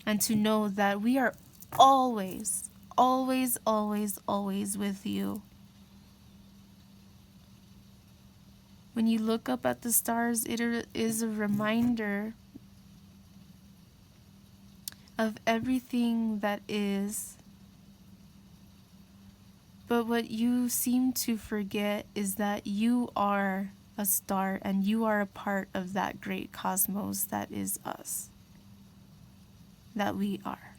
And to know that we are always, always, always, always with you. When you look up at the stars, it is a reminder of everything that is. But what you seem to forget is that you are a star and you are a part of that great cosmos that is us. That we are.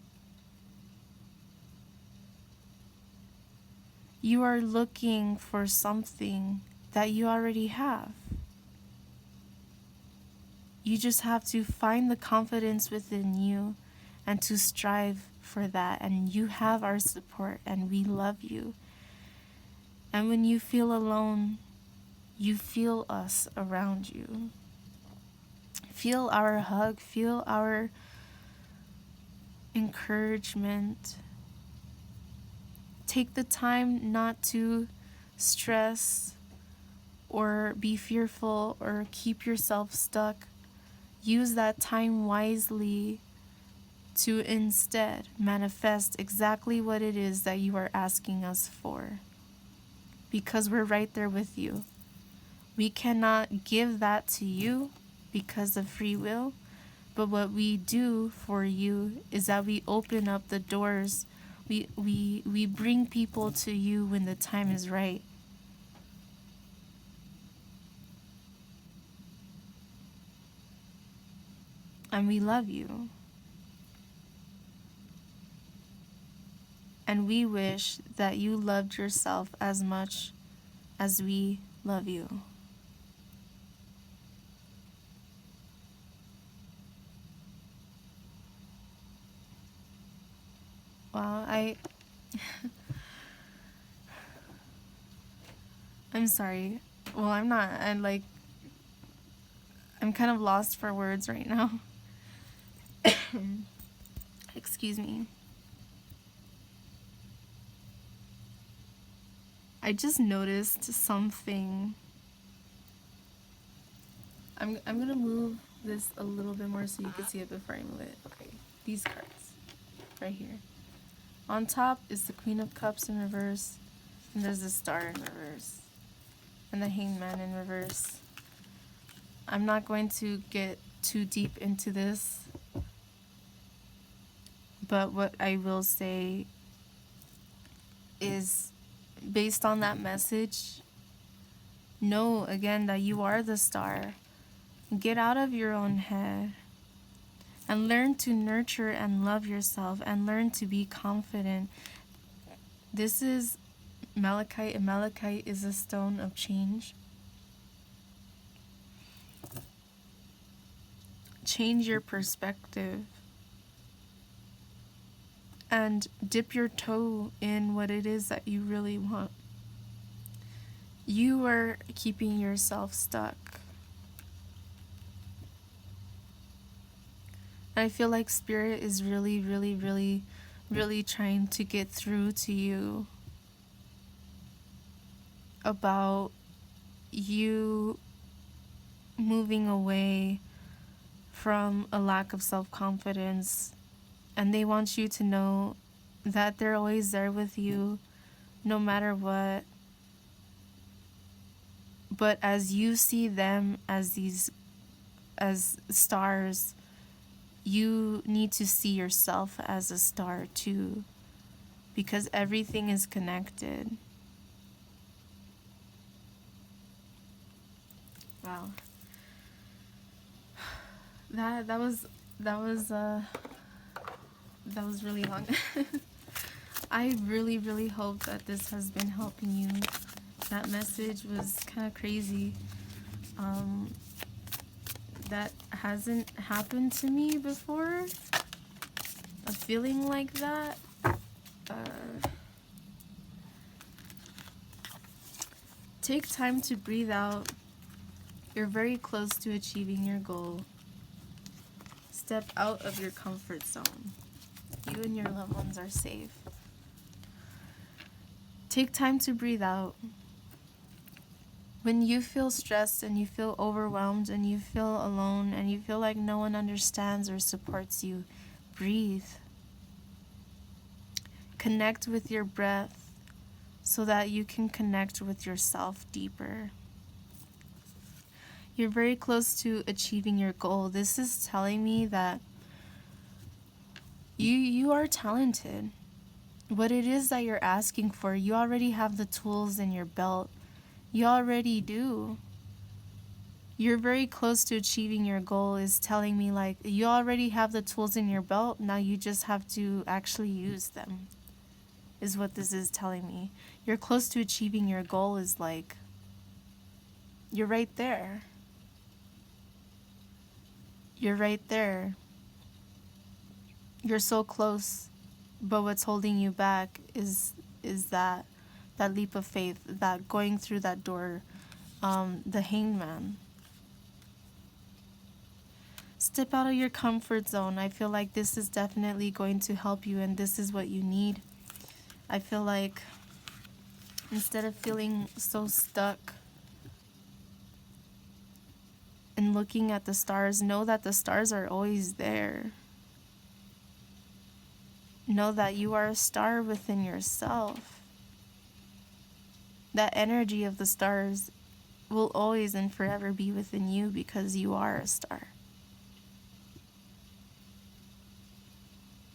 You are looking for something that you already have. You just have to find the confidence within you and to strive for that. And you have our support and we love you. And when you feel alone, you feel us around you. Feel our hug, feel our encouragement. Take the time not to stress or be fearful or keep yourself stuck. Use that time wisely to instead manifest exactly what it is that you are asking us for. Because we're right there with you. We cannot give that to you because of free will, but what we do for you is that we open up the doors. We bring people to you when the time is right. And we love you. And we wish that you loved yourself as much as we love you. Wow, I'm sorry. Well, I'm not. I'm kind of lost for words right now. Excuse me. I just noticed something. I'm gonna move this a little bit more so you can see it before I move it. Okay, these cards right here. On top is the Queen of Cups in reverse, and there's the Star in reverse, and the Hanged Man in reverse. I'm not going to get too deep into this, but what I will say is, based on that message, know again that you are the star. Get out of your own head and learn to nurture and love yourself and learn to be confident. This is malachite, and malachite is a stone of change. Change your perspective and dip your toe in what it is that you really want. You are keeping yourself stuck. I feel like Spirit is really, really, really, really trying to get through to you about you moving away from a lack of self-confidence. And they want you to know that they're always there with you, no matter what. But as you see them as stars, you need to see yourself as a star too, because everything is connected. Wow. That was that was uh that was really long. I really hope that this has been helping you. That message was kind of crazy. That hasn't happened to me before. A feeling like that. Take time to breathe out. You're very close to achieving your goal. Step out of your comfort zone. You and your loved ones are safe. Take time to breathe out. When you feel stressed and you feel overwhelmed and you feel alone and you feel like no one understands or supports you, breathe. Connect with your breath so that you can connect with yourself deeper. You're very close to achieving your goal. This is telling me that you are talented. What it is that you're asking for, you already have the tools in your belt. You already do. You're very close to achieving your goal is telling me like you already have the tools in your belt. Now you just have to actually use them, is what this is telling me. You're close to achieving your goal is like you're right there. You're right there. You're so close. But what's holding you back is that leap of faith, that going through that door, the hangman. Step out of your comfort zone. I feel like this is definitely going to help you, and this is what you need. I feel like instead of feeling so stuck and looking at the stars, know that the stars are always there. Know that you are a star within yourself. That energy of the stars will always and forever be within you because you are a star.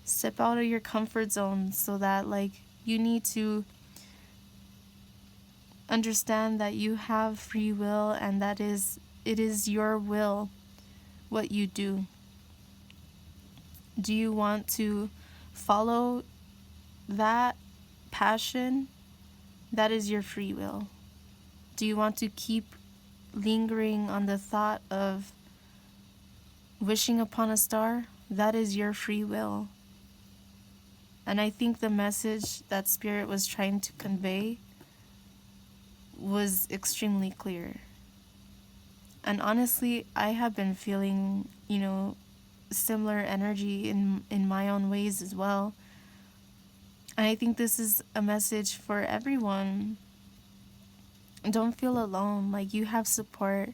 Step out of your comfort zone so that you need to understand that you have free will and that it is your will what you do. Do you want to follow that passion? That is your free will. Do you want to keep lingering on the thought of wishing upon a star? That is your free will. And I think the message that Spirit was trying to convey was extremely clear. And honestly, I have been feeling, similar energy in my own ways as well. And I think this is a message for everyone. Don't feel alone. You have support.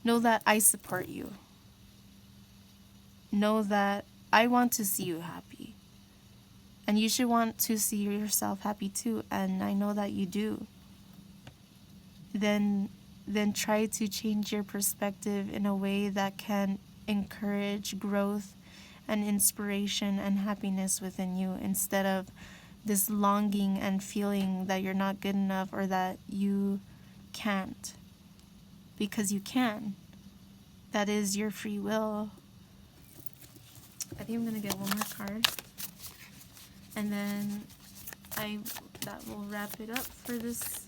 Know that I support you. Know that I want to see you happy. And you should want to see yourself happy too. And I know that you do. Then try to change your perspective in a way that can encourage growth and inspiration and happiness within you, instead of this longing and feeling that you're not good enough or that you can't. Because you can. That is your free will. I think I'm going to get one more card. And then that will wrap it up for this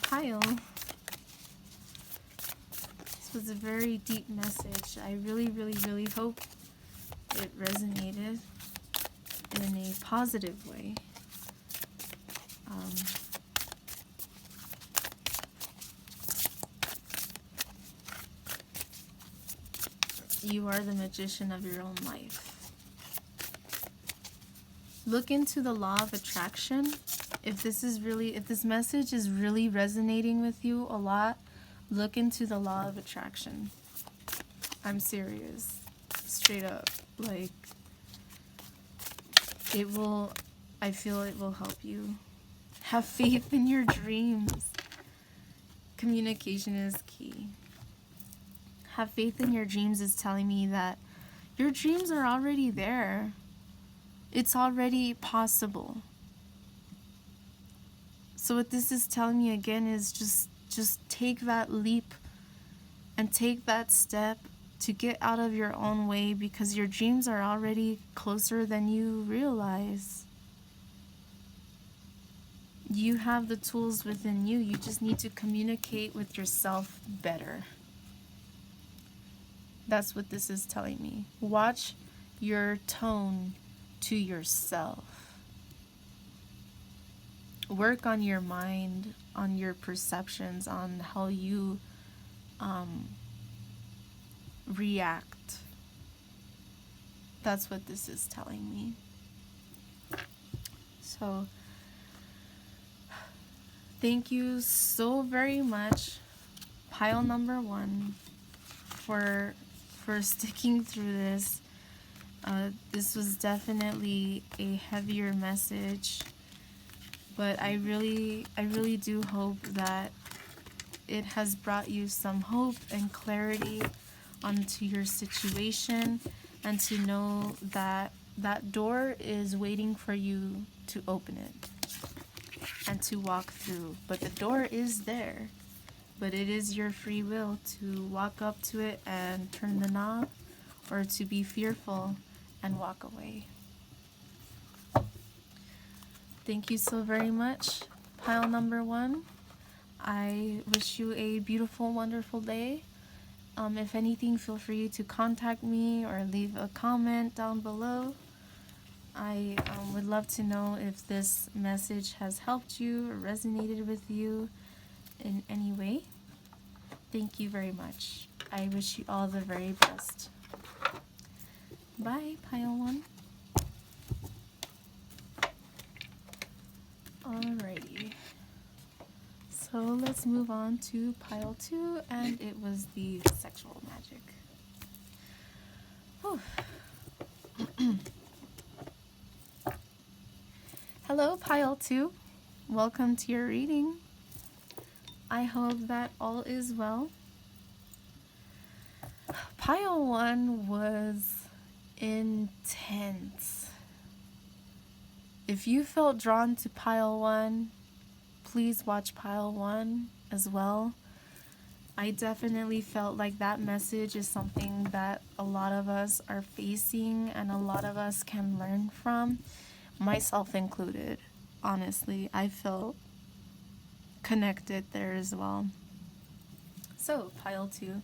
pile. This was a very deep message. I really hope it resonated in a positive way. You are the magician of your own life. Look into the law of attraction. If this message is really resonating with you a lot, look into the law of attraction. I'm serious. Straight up. I feel it will help you. Have faith in your dreams. Communication is key. Have faith in your dreams is telling me that your dreams are already there. It's already possible. So what this is telling me again is just take that leap and take that step to get out of your own way, because your dreams are already closer than you realize. You have the tools within you. You just need to communicate with yourself better. That's what this is telling me. Watch your tone to yourself. Work on your mind, on your perceptions, on how you react. That's what this is telling me. So, thank you so very much, pile number 1, for sticking through this. This was definitely a heavier message, but I really do hope that it has brought you some hope and clarity onto your situation, and to know that that door is waiting for you to open it and to walk through. But the door is there, but it is your free will to walk up to it and turn the knob, or to be fearful and walk away. Thank you so very much, pile number 1. I wish you a beautiful, wonderful day. If anything, feel free to contact me or leave a comment down below. I would love to know if this message has helped you or resonated with you in any way. Thank you very much. I wish you all the very best. Bye, pile 1. Alrighty. So let's move on to pile 2, and it was the sexual magic. Hello, pile 2. Welcome to your reading. I hope that all is well. Pile 1 was intense. If you felt drawn to pile 1, please watch pile 1 as well. I definitely felt like that message is something that a lot of us are facing and a lot of us can learn from, myself included. Honestly, I felt connected there as well. So, pile 2,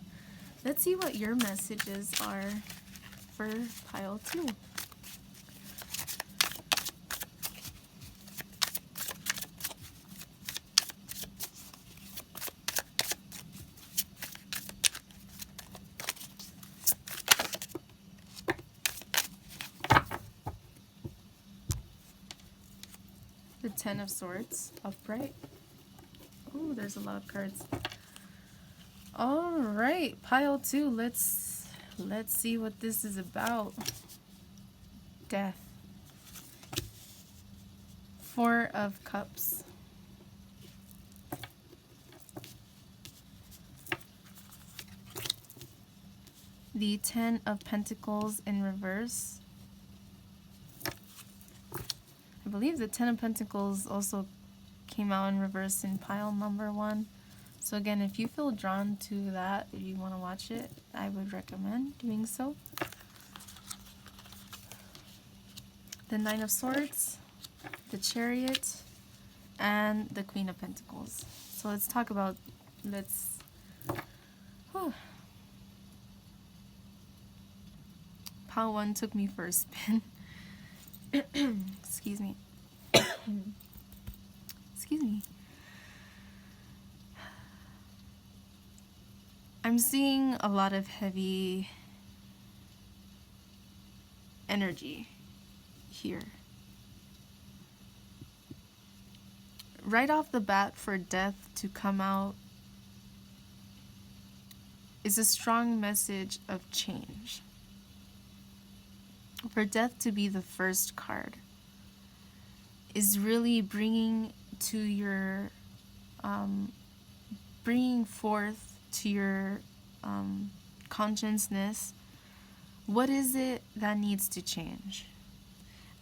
let's see what your messages are for pile 2. The 10 of Swords, upright. Oh, there's a lot of cards. All right, pile 2. Let's see what this is about. Death. 4 of Cups. The 10 of Pentacles in reverse. I believe the 10 of Pentacles also came out in reverse in pile number 1. So again, if you feel drawn to that, if you want to watch it, I would recommend doing so. The 9 of Swords, the Chariot, and the Queen of Pentacles. So let's talk about, Pile 1 took me for a spin. Excuse me. Excuse me. I'm seeing a lot of heavy energy here. Right off the bat, for death to come out is a strong message of change. For death to be the first card is really bringing to your bringing forth to your consciousness, what is it that needs to change?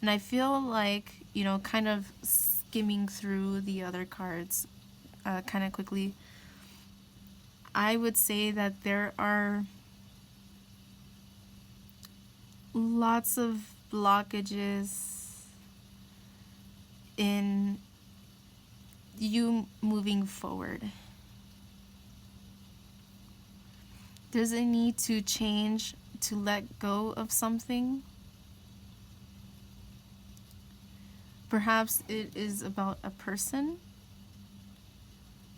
And I feel like, kind of skimming through the other cards kind of quickly, I would say that there are lots of blockages in you moving forward. There's a need to change, to let go of something. Perhaps it is about a person.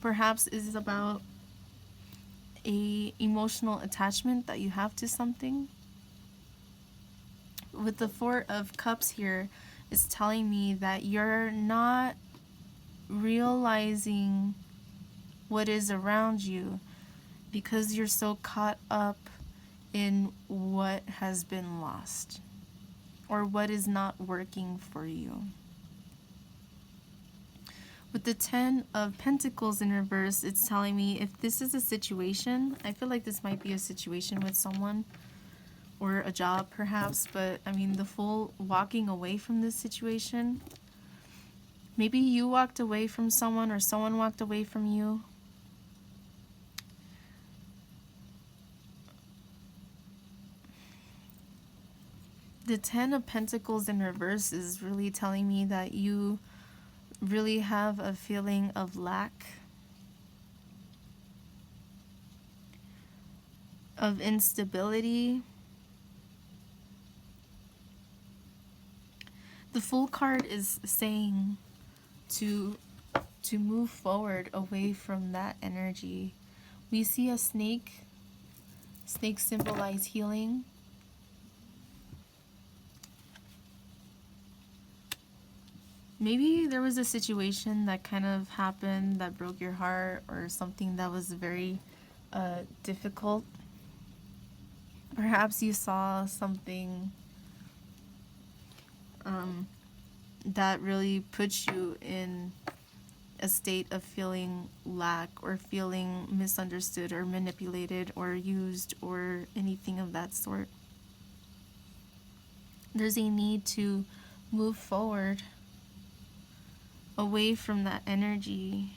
Perhaps it is about a emotional attachment that you have to something. With the Four of Cups here, it's telling me that you're not realizing what is around you because you're so caught up in what has been lost or what is not working for you. With the Ten of Pentacles in reverse, it's telling me if this is a situation, I feel like this might be a situation with someone or a job perhaps, but I mean the full walking away from this situation. Maybe you walked away from someone or someone walked away from you. The Ten of Pentacles in reverse is really telling me that you really have a feeling of lack, of instability. The Fool card is saying to move forward away from that energy. We see a snake. Snakes symbolize healing. Maybe there was a situation that kind of happened that broke your heart, or something that was very difficult. Perhaps you saw something that really puts you in a state of feeling lack or feeling misunderstood or manipulated or used or anything of that sort. There's a need to move forward away from that energy,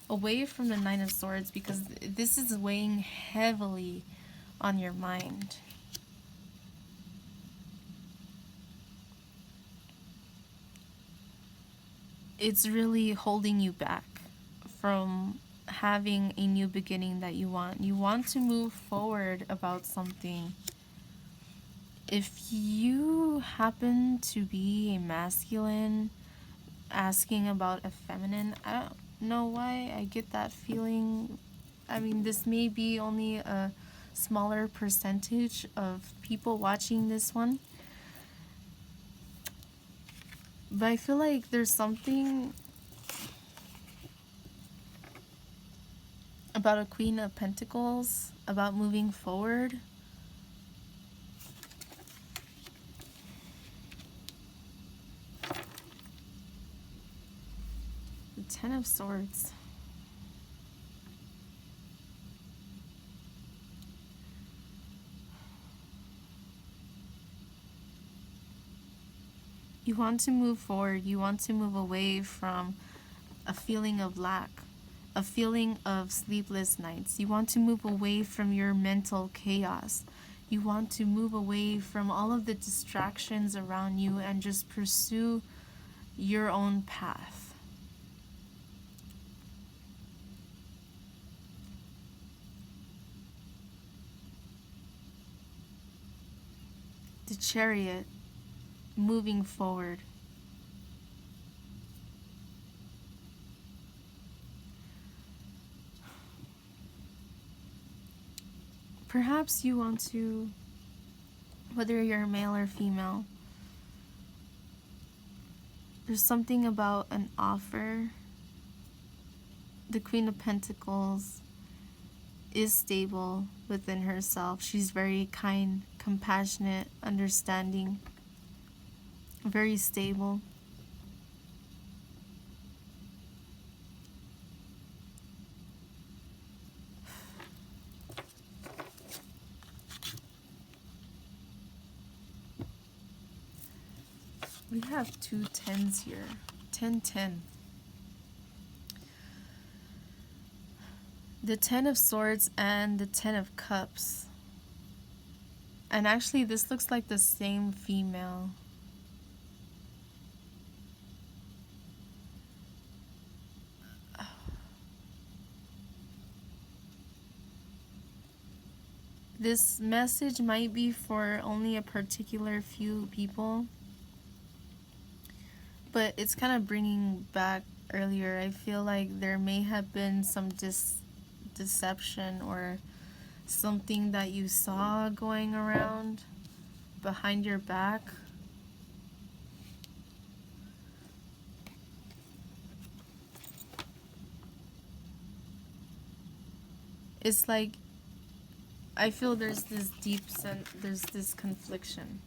away from the Nine of Swords, because this is weighing heavily on your mind. It's really holding you back from having a new beginning that you want. You want to move forward about something. If you happen to be a masculine asking about a feminine, I don't know why I get that feeling. I mean, this may be only a smaller percentage of people watching this one, but I feel like there's something about a Queen of Pentacles, about moving forward. The Ten of Swords. You want to move forward. You want to move away from a feeling of lack, a feeling of sleepless nights. You want to move away from your mental chaos. You want to move away from all of the distractions around you and just pursue your own path. The Chariot, moving forward. Perhaps you want to, whether you're male or female, there's something about an offer. The Queen of Pentacles is stable within herself. She's very kind, compassionate, understanding, very stable. We have 2 10s here. 10 10. The 10 of Swords and the 10 of Cups. And actually, this looks like the same female. This message might be for only a particular few people, but it's kind of bringing back earlier. I feel like there may have been some deception or something that you saw going around behind your back. It's like I feel there's this deep sense, there's this confliction.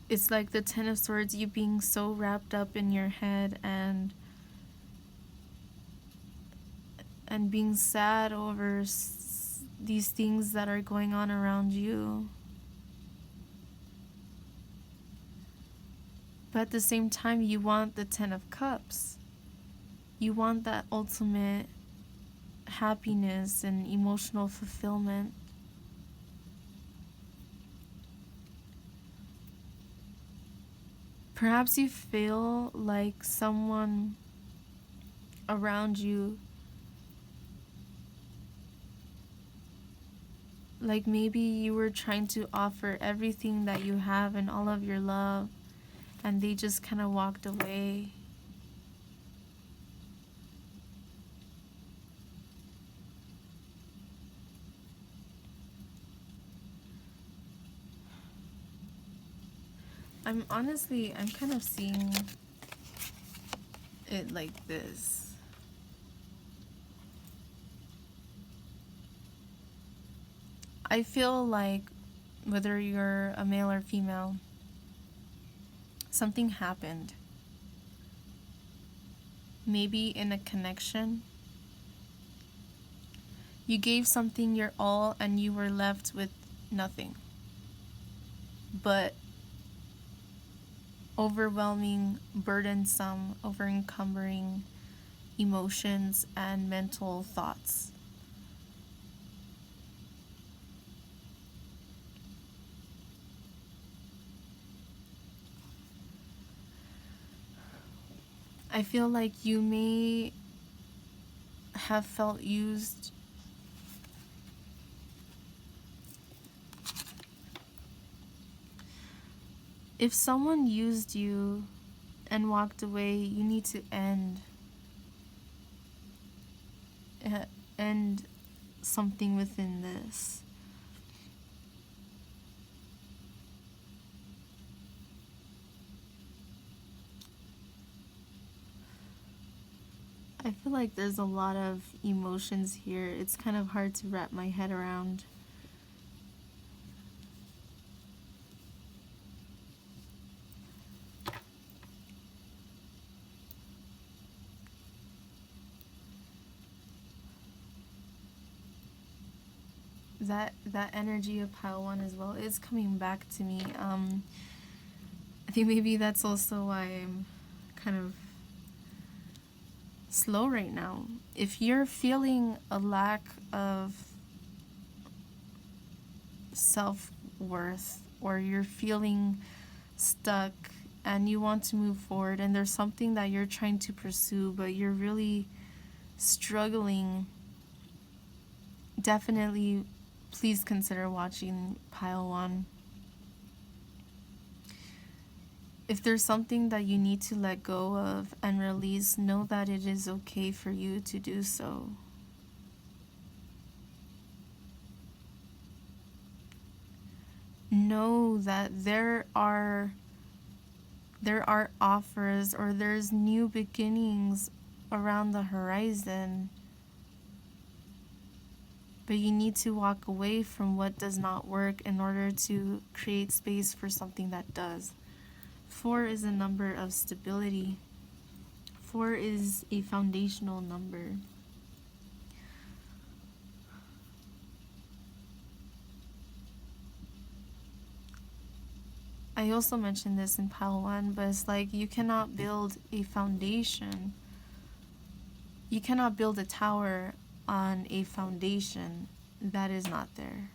It's like the 10 of Swords, you being so wrapped up in your head and being sad over these things that are going on around you. But at the same time, you want the 10 of Cups. You want that ultimate happiness and emotional fulfillment. Perhaps you feel like someone around you, like maybe you were trying to offer everything that you have and all of your love, and they just kind of walked away. I'm kind of seeing it like this. I feel like whether you're a male or female, something happened. Maybe in a connection. You gave something your all and you were left with nothing but overwhelming, burdensome, over-encumbering emotions and mental thoughts. I feel like you may have felt used. If someone used you and walked away, you need to end something within this. I feel like there's a lot of emotions here. It's kind of hard to wrap my head around. That energy of pile 1 as well is coming back to me. I think maybe that's also why I'm kind of slow right now. If you're feeling a lack of self-worth, or you're feeling stuck and you want to move forward and there's something that you're trying to pursue but you're really struggling, definitely please consider watching pile 1. If there's something that you need to let go of and release, know that it is okay for you to do so. Know that there are offers, or there's new beginnings around the horizon. But you need to walk away from what does not work in order to create space for something that does. 4 is a number of stability. 4 is a foundational number. I also mentioned this in Pile 1, but it's like you cannot build a foundation. You cannot build a tower on a foundation that is not there.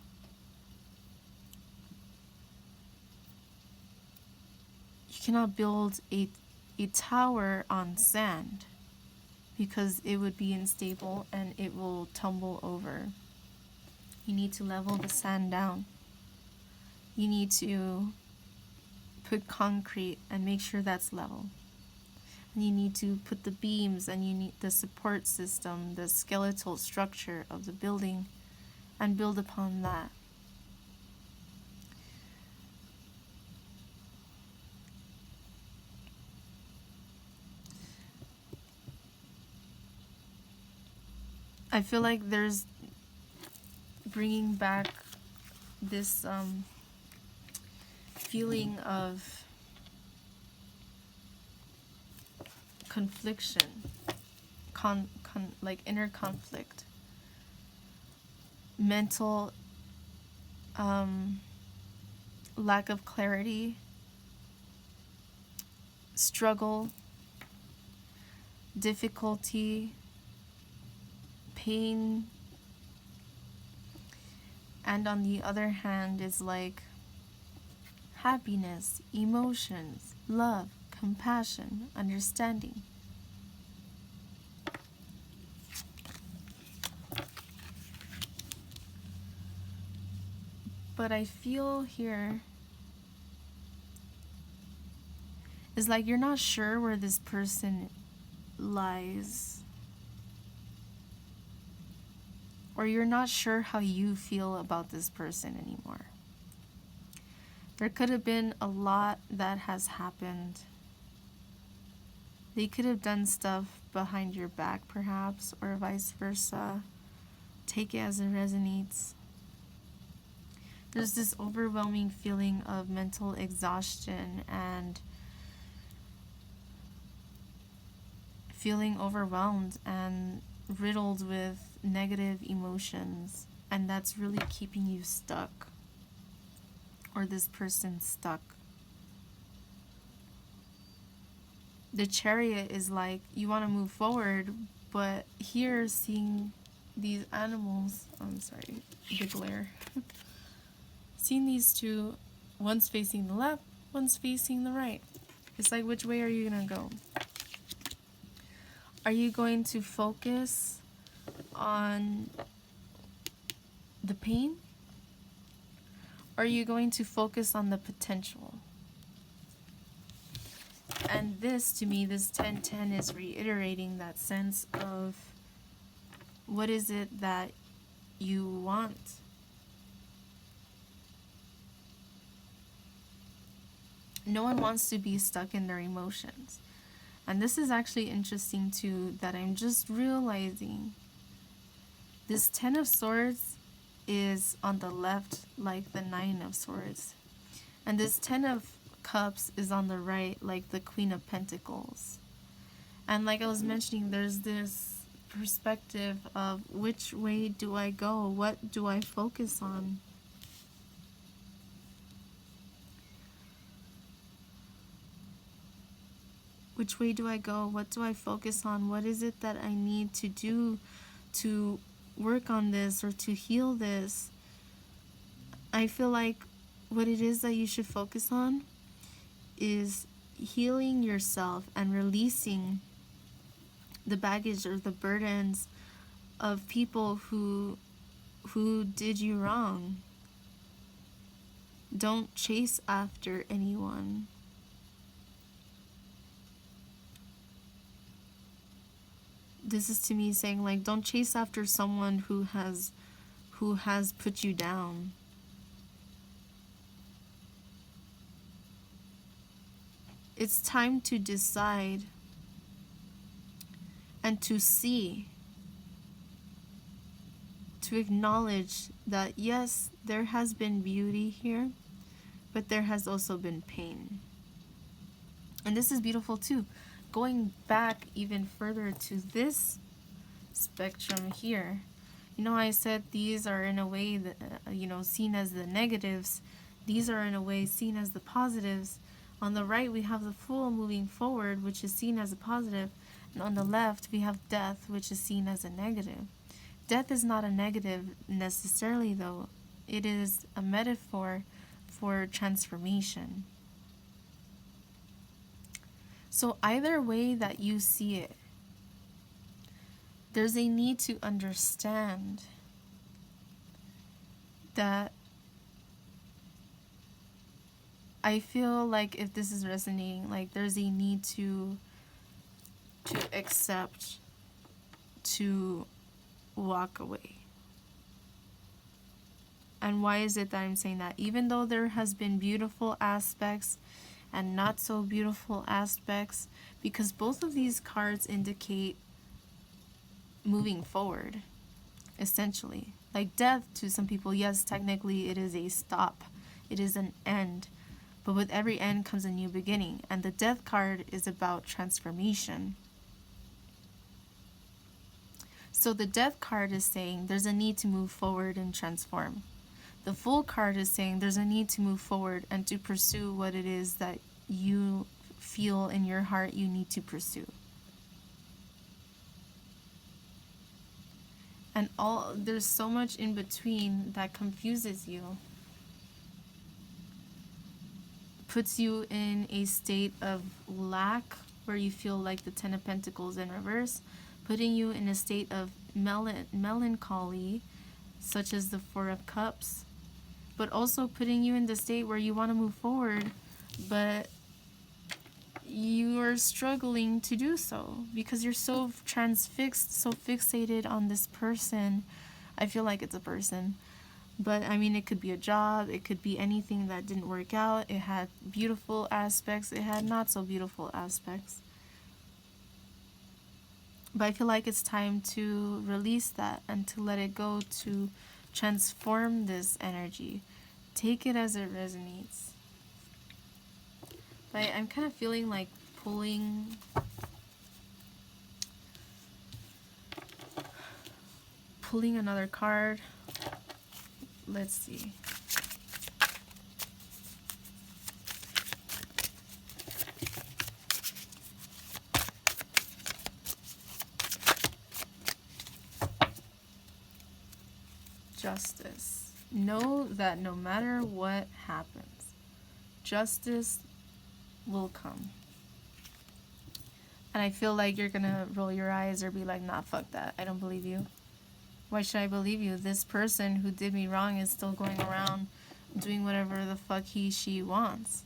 You cannot build a tower on sand because it would be unstable and it will tumble over. You need to level the sand down. You need to put concrete and make sure that's level. And you need to put the beams, and you need the support system, the skeletal structure of the building, and build upon that. I feel like there's bringing back this feeling of confliction, like inner conflict, mental lack of clarity, struggle, difficulty, pain. And on the other hand is like happiness, emotions, love, compassion, understanding. But I feel here is like you're not sure where this person lies, or you're not sure how you feel about this person anymore. There could have been a lot that has happened. They could have done stuff behind your back, perhaps, or vice versa. Take it as it resonates. There's this overwhelming feeling of mental exhaustion and feeling overwhelmed and riddled with negative emotions, and that's really keeping you stuck, or this person stuck. The Chariot is like you want to move forward, but here seeing these animals, I'm sorry, the glare. Seeing these two, one's facing the left, one's facing the right. It's like, which way are you gonna go? Are you going to focus on the pain? Or are you going to focus on the potential? And this, to me, this 10-10 is reiterating that sense of what is it that you want? No one wants to be stuck in their emotions. And this is actually interesting too, that I'm just realizing this 10 of Swords is on the left like the 9 of Swords. And this 10 of Cups is on the right like the Queen of Pentacles. And like I was mentioning, there's this perspective of which way do I go? What do I focus on? Which way do I go? What do I focus on? What is it that I need to do to work on this or to heal this? I feel like what it is that you should focus on is healing yourself and releasing the baggage or the burdens of people who did you wrong. Don't chase after anyone. This is to me saying, like, don't chase after someone who has put you down. It's time to decide and to see, to acknowledge that yes, there has been beauty here, but there has also been pain. And this is beautiful too. Going back even further to this spectrum here, you know, I said these are in a way that, seen as the negatives. These are in a way seen as the positives. On the right, we have the Fool moving forward, which is seen as a positive, and on the left, we have Death, which is seen as a negative. Death is not a negative necessarily, though. It is a metaphor for transformation. So either way that you see it, there's a need to understand that I feel like if this is resonating, like there's a need to accept, to walk away. And why is it that I'm saying that? Even though there has been beautiful aspects and not so beautiful aspects, because both of these cards indicate moving forward, essentially. Like death, to some people, yes, technically it is a stop, it is an end, but with every end comes a new beginning, and the death card is about transformation. So the death card is saying there's a need to move forward and transform. The Fool card is saying there's a need to move forward and to pursue what it is that you feel in your heart you need to pursue. And there's so much in between that confuses you, puts you in a state of lack where you feel like the Ten of Pentacles in reverse, putting you in a state of melancholy, such as the Four of Cups, but also putting you in the state where you want to move forward, but you are struggling to do so because you're so transfixed, so fixated on this person. I feel like it's a person, but I mean, it could be a job, it could be anything that didn't work out. It had beautiful aspects, it had not so beautiful aspects. But I feel like it's time to release that and to let it go, to transform this energy. Take it as it resonates. But I'm kind of feeling like pulling another card. Let's see. Justice. Know that no matter what happens, justice will come. And I feel like you're gonna roll your eyes or be like, nah, fuck that, I don't believe you. Why should I believe you? This person who did me wrong is still going around doing whatever the fuck she wants.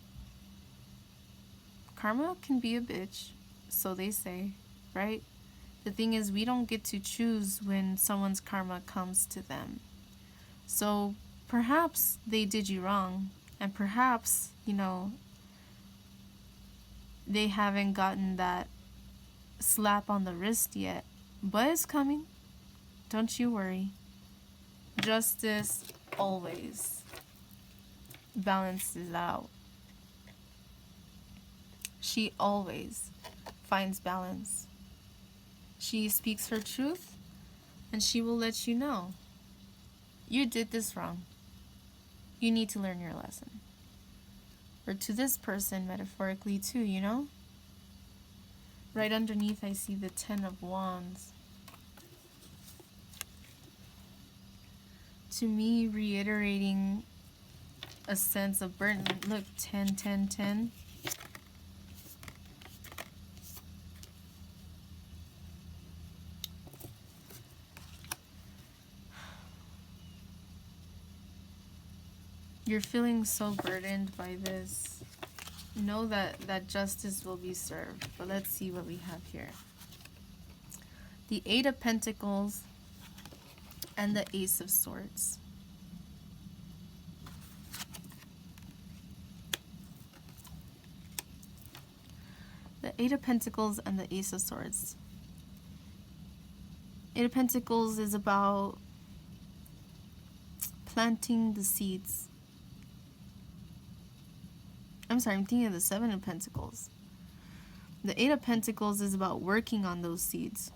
Karma can be a bitch, so they say, right? The thing is, we don't get to choose when someone's karma comes to them. So perhaps they did you wrong, and perhaps, they haven't gotten that slap on the wrist yet, but it's coming. Don't you worry. Justice always balances out. She always finds balance. She speaks her truth, and she will let you know. You did this wrong. You need to learn your lesson. Or to this person, metaphorically too, Right underneath, I see the 10 of Wands. To me, reiterating a sense of burden. Look, 10, 10, 10. You're feeling so burdened by this. Know that justice will be served. But let's see what we have here. The 8 of Pentacles and the Ace of Swords. The 8 of Pentacles and the Ace of Swords. 8 of Pentacles is about planting the seeds. I'm sorry, I'm thinking of the 7 of Pentacles. The 8 of Pentacles is about working on those seeds.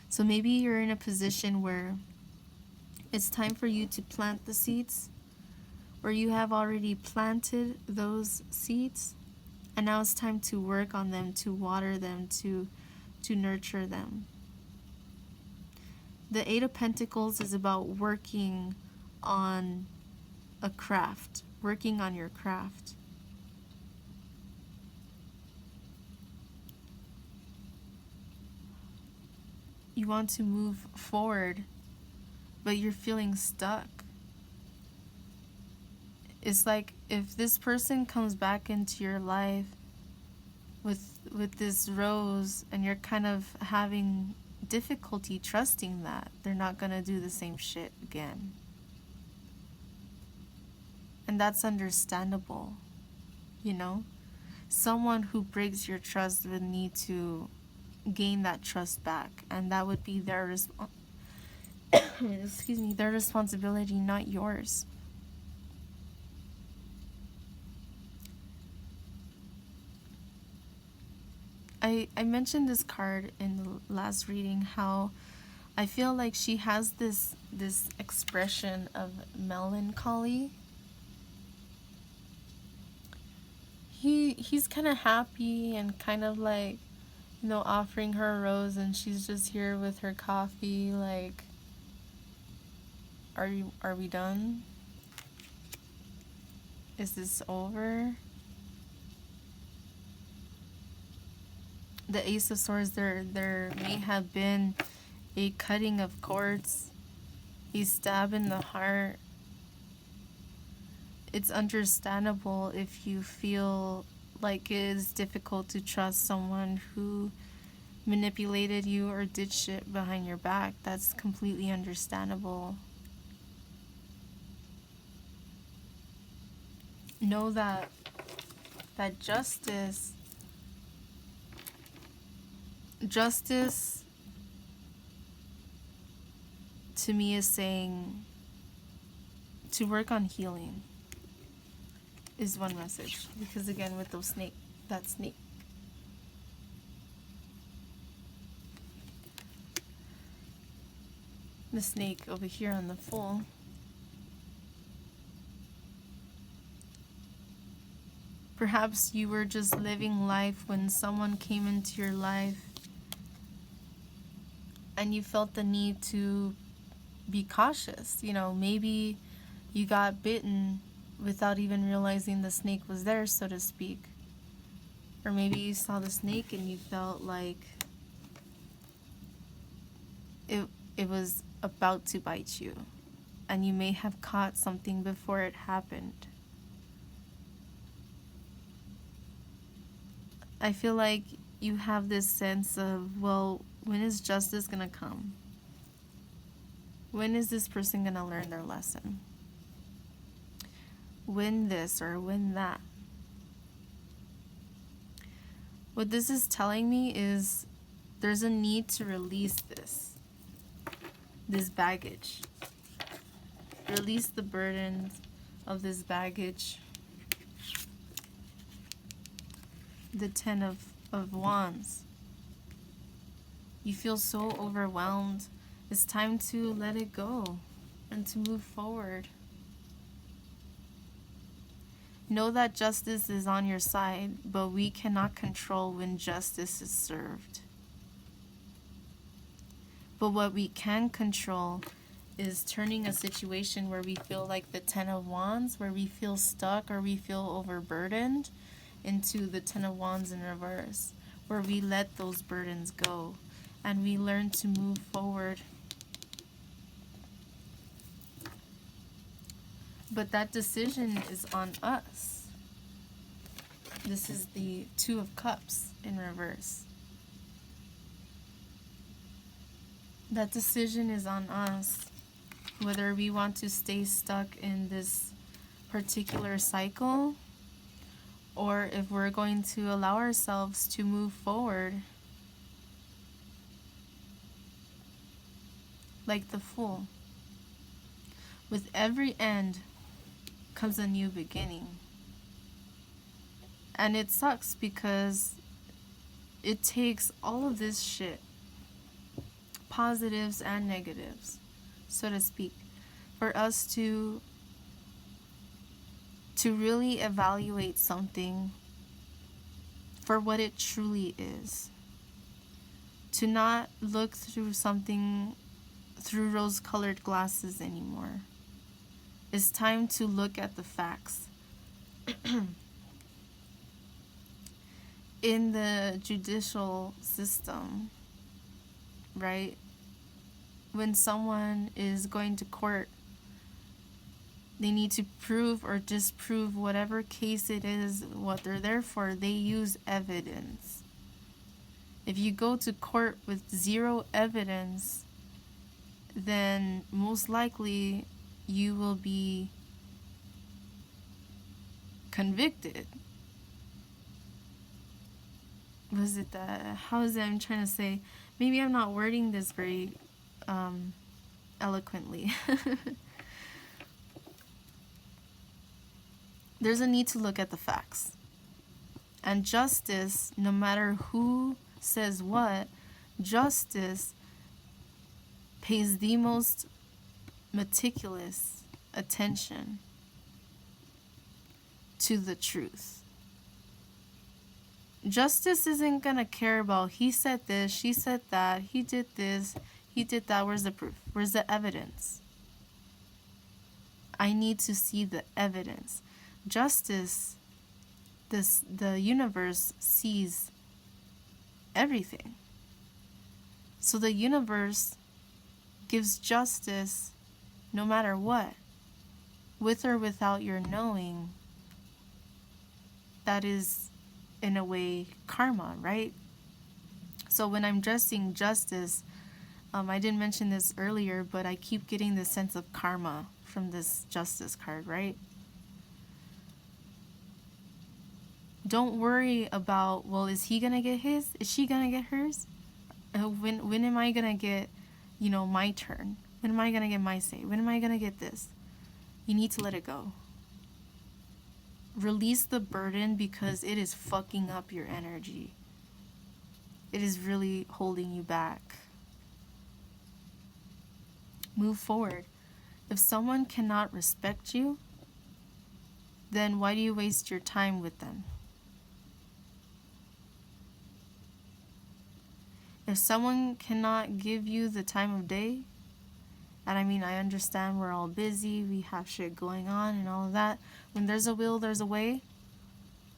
So maybe you're in a position where It's time for you to plant the seeds, or you have already planted those seeds, and now it's time to work on them, to water them, to nurture them. The Eight of Pentacles is about working on a craft, working on your craft. You want to move forward, but you're feeling stuck. It's like if this person comes back into your life with this rose, and you're kind of having difficulty trusting that they're not going to do the same shit again. And that's understandable, you know? Someone who breaks your trust would need to gain that trust back, and that would be their their responsibility, not yours. I mentioned this card in the last reading, how I feel like she has this expression of melancholy. He's kind of happy and kind of like, you know, offering her a rose, and she's just here with her coffee like, are we done? Is this over? The Ace of Swords, there may have been a cutting of cords, a stab in the heart. It's understandable if you feel like it is difficult to trust someone who manipulated you or did shit behind your back. That's completely understandable. Know that justice to me is saying to work on healing is one message. Because again, with those that snake. The snake over here on the Fool. Perhaps you were just living life when someone came into your life and you felt the need to be cautious. You know, maybe you got bitten without even realizing the snake was there, so to speak. Or maybe you saw the snake and you felt like it was about to bite you, and you may have caught something before it happened. I feel like you have this sense of, well, when is justice gonna come? When is this person gonna learn their lesson? When this or when that? What this is telling me is there's a need to release this baggage. Release the burdens of this baggage. The Ten of Wands. You feel so overwhelmed. It's time to let it go and to move forward. Know that justice is on your side, but we cannot control when justice is served. But what we can control is turning a situation where we feel like the Ten of Wands, where we feel stuck or we feel overburdened, into the Ten of Wands in reverse, where we let those burdens go and we learn to move forward. But that decision is on us. This is the Two of Cups in reverse. That decision is on us, whether we want to stay stuck in this particular cycle, or if we're going to allow ourselves to move forward. Like the Fool. With every end comes a new beginning. And it sucks because it takes all of this shit, positives and negatives, so to speak, for us to really evaluate something for what it truly is. To not look through something through rose-colored glasses anymore. It's time to look at the facts. In the judicial system, right? When someone is going to court, they need to prove or disprove whatever case it is, what they're there for. They use evidence. If you go to court with zero evidence, then most likely you will be convicted. Was it that? How is it? I'm trying to say. Maybe I'm not wording this very eloquently. There's a need to look at the facts. And justice, no matter who says what, justice pays the most meticulous attention to the truth. Justice isn't gonna care about he said this, she said that, he did this, he did that. Where's the proof? Where's the evidence? I need to see the evidence. Justice, the universe sees everything. So the universe gives justice no matter what, with or without your knowing. That is, in a way, karma, right? So when I'm addressing justice, I didn't mention this earlier, but I keep getting this sense of karma from this justice card, right? Don't worry about, well, is he gonna get his? Is she gonna get hers? When am I gonna get, my turn? When am I gonna get my say? When am I gonna get this? You need to let it go. Release the burden because it is fucking up your energy. It is really holding you back. Move forward. If someone cannot respect you, then why do you waste your time with them? If someone cannot give you the time of day, and I understand we're all busy, we have shit going on and all of that. When there's a will, there's a way.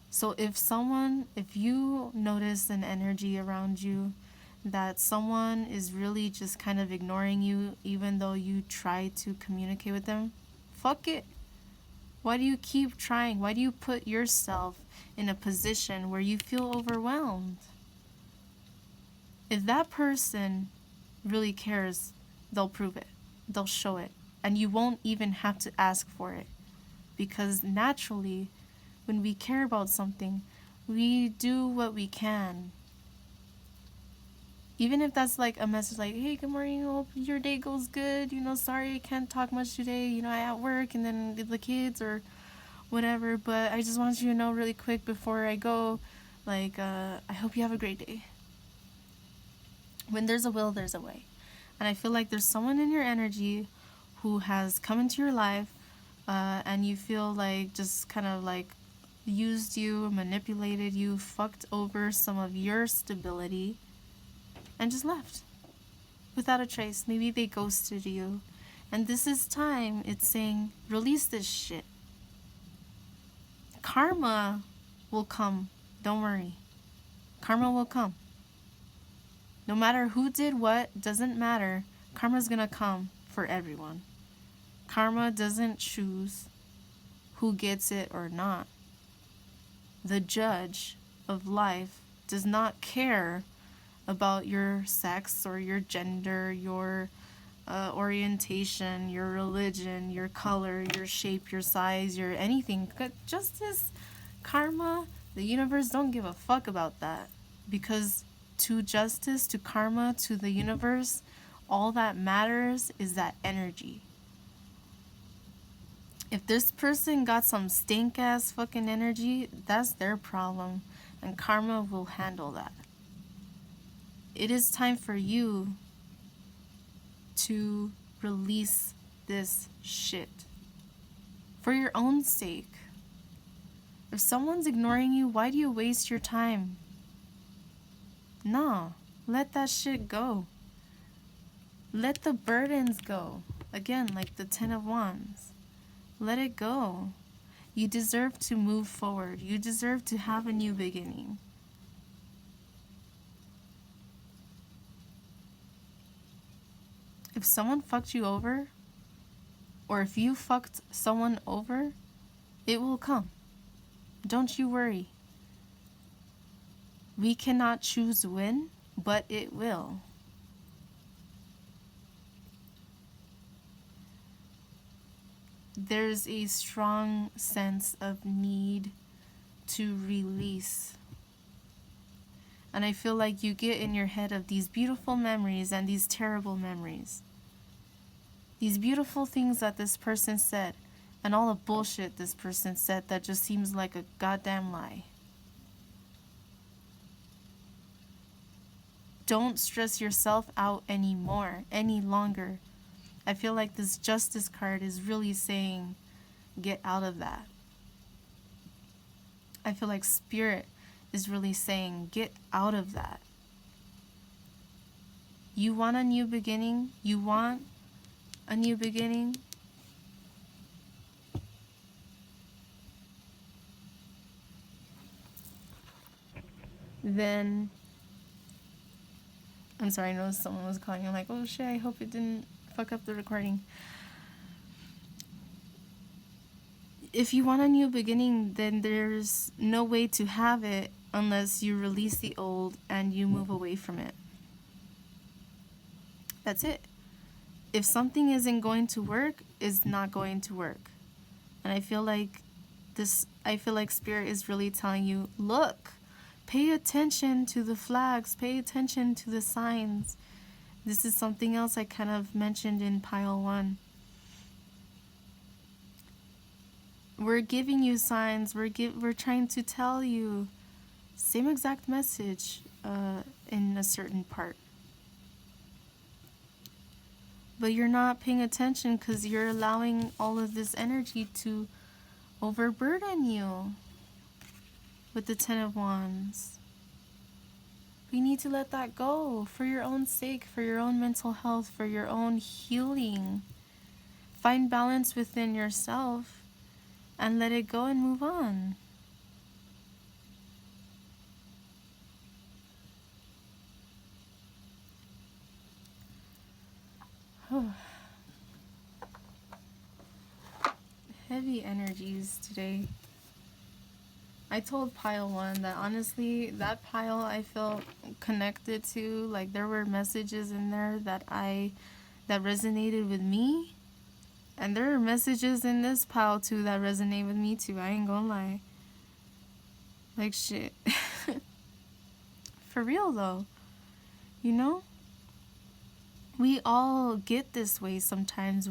So if you notice an energy around you that someone is really just kind of ignoring you, even though you try to communicate with them, fuck it. Why do you keep trying? Why do you put yourself in a position where you feel overwhelmed? If that person really cares, they'll prove it. They'll show it. And you won't even have to ask for it. Because naturally, when we care about something, we do what we can. Even if that's like a message like, hey, good morning, hope your day goes good. Sorry I can't talk much today. I at work and then the kids or whatever. But I just want you to know really quick before I go, I hope you have a great day. When there's a will, there's a way. And I feel like there's someone in your energy who has come into your life and you feel like just kind of like used you, manipulated you, fucked over some of your stability and just left without a trace. Maybe they ghosted you. And this is time. It's saying, release this shit. Karma will come. Don't worry. Karma will come. No matter who did what, doesn't matter. Karma's gonna come for everyone. Karma doesn't choose who gets it or not. The judge of life does not care about your sex or your gender, your orientation, your religion, your color, your shape, your size, your anything. Justice, karma, the universe don't give a fuck about that. Because to justice, to karma, to the universe, all that matters is that energy. If this person got some stink ass fucking energy, that's their problem, and karma will handle that. It is time for you to release this shit. For your own sake. If someone's ignoring you, why do you waste your time? No, let that shit go. Let the burdens go. Again, like the Ten of Wands. Let it go. You deserve to move forward. You deserve to have a new beginning. If someone fucked you over, or if you fucked someone over, it will come. Don't you worry. We cannot choose when, but it will. There's a strong sense of need to release. And I feel like you get in your head of these beautiful memories and these terrible memories. These beautiful things that this person said, and all the bullshit this person said that just seems like a goddamn lie. Don't stress yourself out anymore, any longer. I feel like this Justice card is really saying, get out of that. I feel like Spirit is really saying, get out of that. You want a new beginning? You want a new beginning? Then, I'm sorry, I noticed someone was calling. I'm like, oh shit, I hope it didn't fuck up the recording. If you want a new beginning, then there's no way to have it unless you release the old and you move away from it. That's it. If something isn't going to work, it's not going to work. And I feel like Spirit is really telling you, look, pay attention to the flags, pay attention to the signs. This is something else I kind of mentioned in pile 1. We're giving you signs. We're trying to tell you same exact message in a certain part. But you're not paying attention because you're allowing all of this energy to overburden you with the Ten of Wands. We need to let that go for your own sake, for your own mental health, for your own healing. Find balance within yourself and let it go and move on. Heavy energies today. I told pile 1 that honestly, that pile I felt connected to. Like there were messages in there that resonated with me. And there are messages in this pile too that resonate with me too. I ain't gonna lie. Like shit. For real though. You know? We all get this way sometimes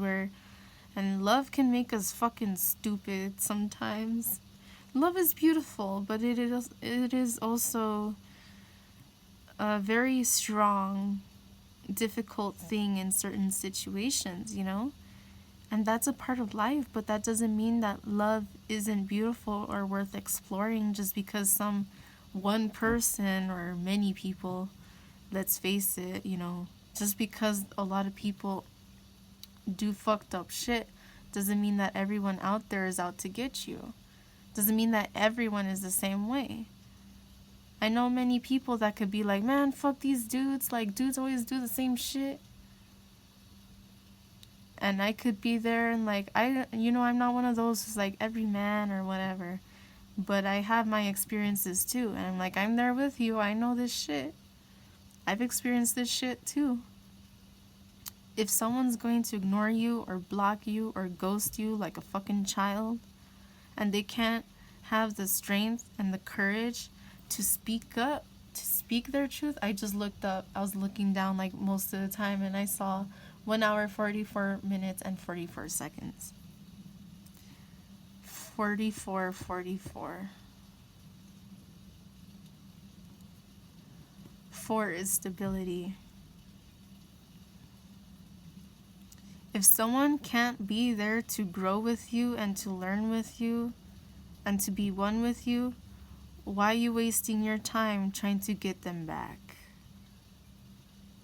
and love can make us fucking stupid sometimes. Love is beautiful, but it is also a very strong, difficult thing in certain situations, you know? And that's a part of life, but that doesn't mean that love isn't beautiful or worth exploring just because some one person or many people, let's face it, you know, just because a lot of people do fucked up shit doesn't mean that everyone out there is out to get you. Doesn't mean that everyone is the same way. I know many people that could be like, man, fuck these dudes. Like, dudes always do the same shit. And I could be there and like, I'm not one of those who's like every man or whatever. But I have my experiences too. And I'm like, I'm there with you. I know this shit. I've experienced this shit too. If someone's going to ignore you or block you or ghost you like a fucking child, and they can't have the strength and the courage to speak up, to speak their truth. I just looked up. I was looking down like most of the time and I saw 1 hour, 44 minutes and 44 seconds. 44. 4 is stability. If someone can't be there to grow with you and to learn with you and to be one with you, why are you wasting your time trying to get them back?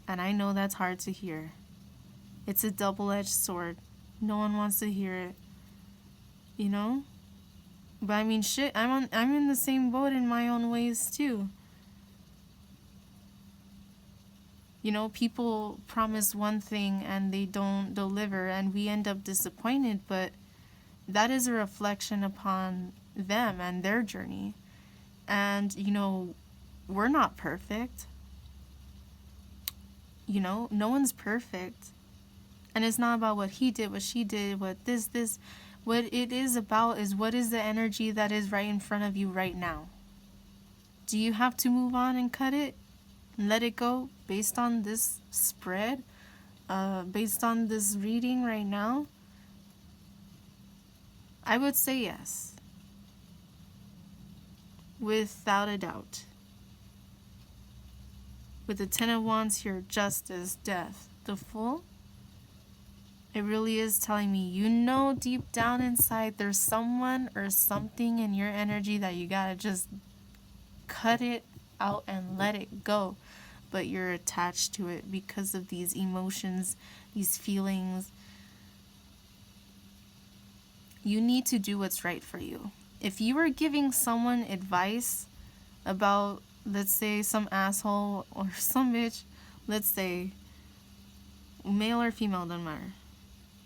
And I know that's hard to hear. It's a double-edged sword. No one wants to hear it. You know? But I mean, shit, I'm in the same boat in my own ways too. You know, people promise one thing and they don't deliver, and we end up disappointed, but that is a reflection upon them and their journey. And, you know, we're not perfect. You know, no one's perfect. And it's not about what he did, what she did, what this. What it is about is what is the energy that is right in front of you right now. Do you have to move on and cut it? And let it go based on this spread? Based on this reading right now? I would say yes. Without a doubt. With the Ten of Wands here, justice, death, the Fool, it really is telling me, you know, deep down inside there's someone or something in your energy that you gotta just cut it out and let it go. But you're attached to it because of these emotions, these feelings. You need to do what's right for you. If you were giving someone advice about, let's say, some asshole or some bitch, let's say, male or female, doesn't matter.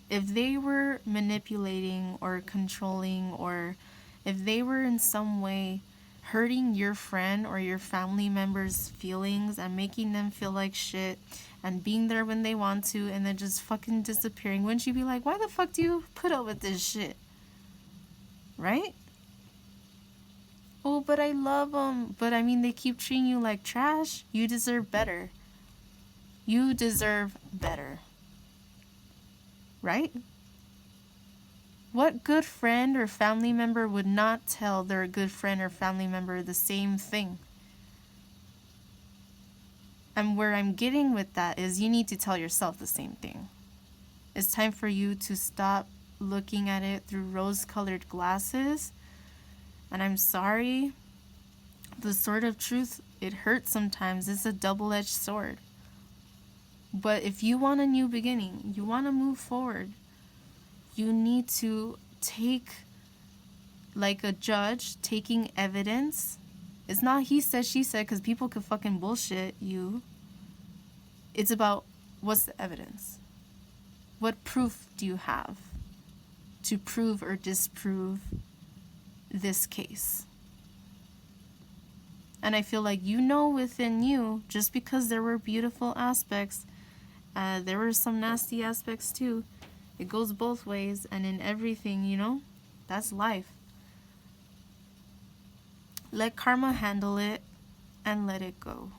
If they were manipulating or controlling, or if they were in some way hurting your friend or your family member's feelings and making them feel like shit and being there when they want to and then just fucking disappearing, wouldn't you be like, why the fuck do you put up with this shit? Right? Oh, but I love them. But I mean, they keep treating you like trash. You deserve better. You deserve better. Right? What good friend or family member would not tell their good friend or family member the same thing? And where I'm getting with that is you need to tell yourself the same thing. It's time for you to stop looking at it through rose-colored glasses. And I'm sorry, the sword of truth, it hurts sometimes. It's a double-edged sword. But if you want a new beginning, you want to move forward, you need to take, like a judge, taking evidence. It's not he said, she said, because people could fucking bullshit you. It's about, what's the evidence? What proof do you have to prove or disprove this case? And I feel like you know within you, just because there were beautiful aspects, there were some nasty aspects too. It goes both ways, and in everything, you know, that's life. Let karma handle it and let it go.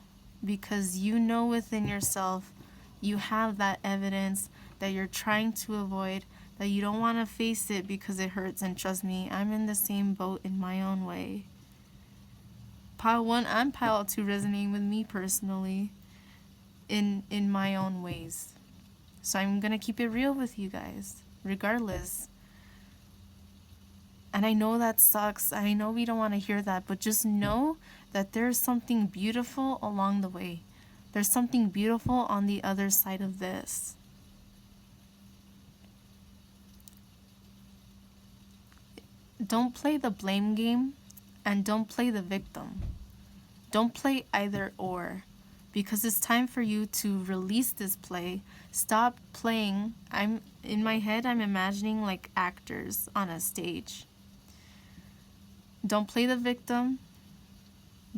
Because you know within yourself, you have that evidence that you're trying to avoid, that you don't want to face it because it hurts. And trust me, I'm in the same boat in my own way. Pile 1 and Pile 2 resonating with me personally in my own ways. So I'm going to keep it real with you guys, regardless. And I know that sucks. I know we don't want to hear that, but just know that there's something beautiful along the way. There's something beautiful on the other side of this. Don't play the blame game and don't play the victim. Don't play either or, because it's time for you to release this play. Stop playing. In my head, I'm imagining like actors on a stage. Don't play the victim.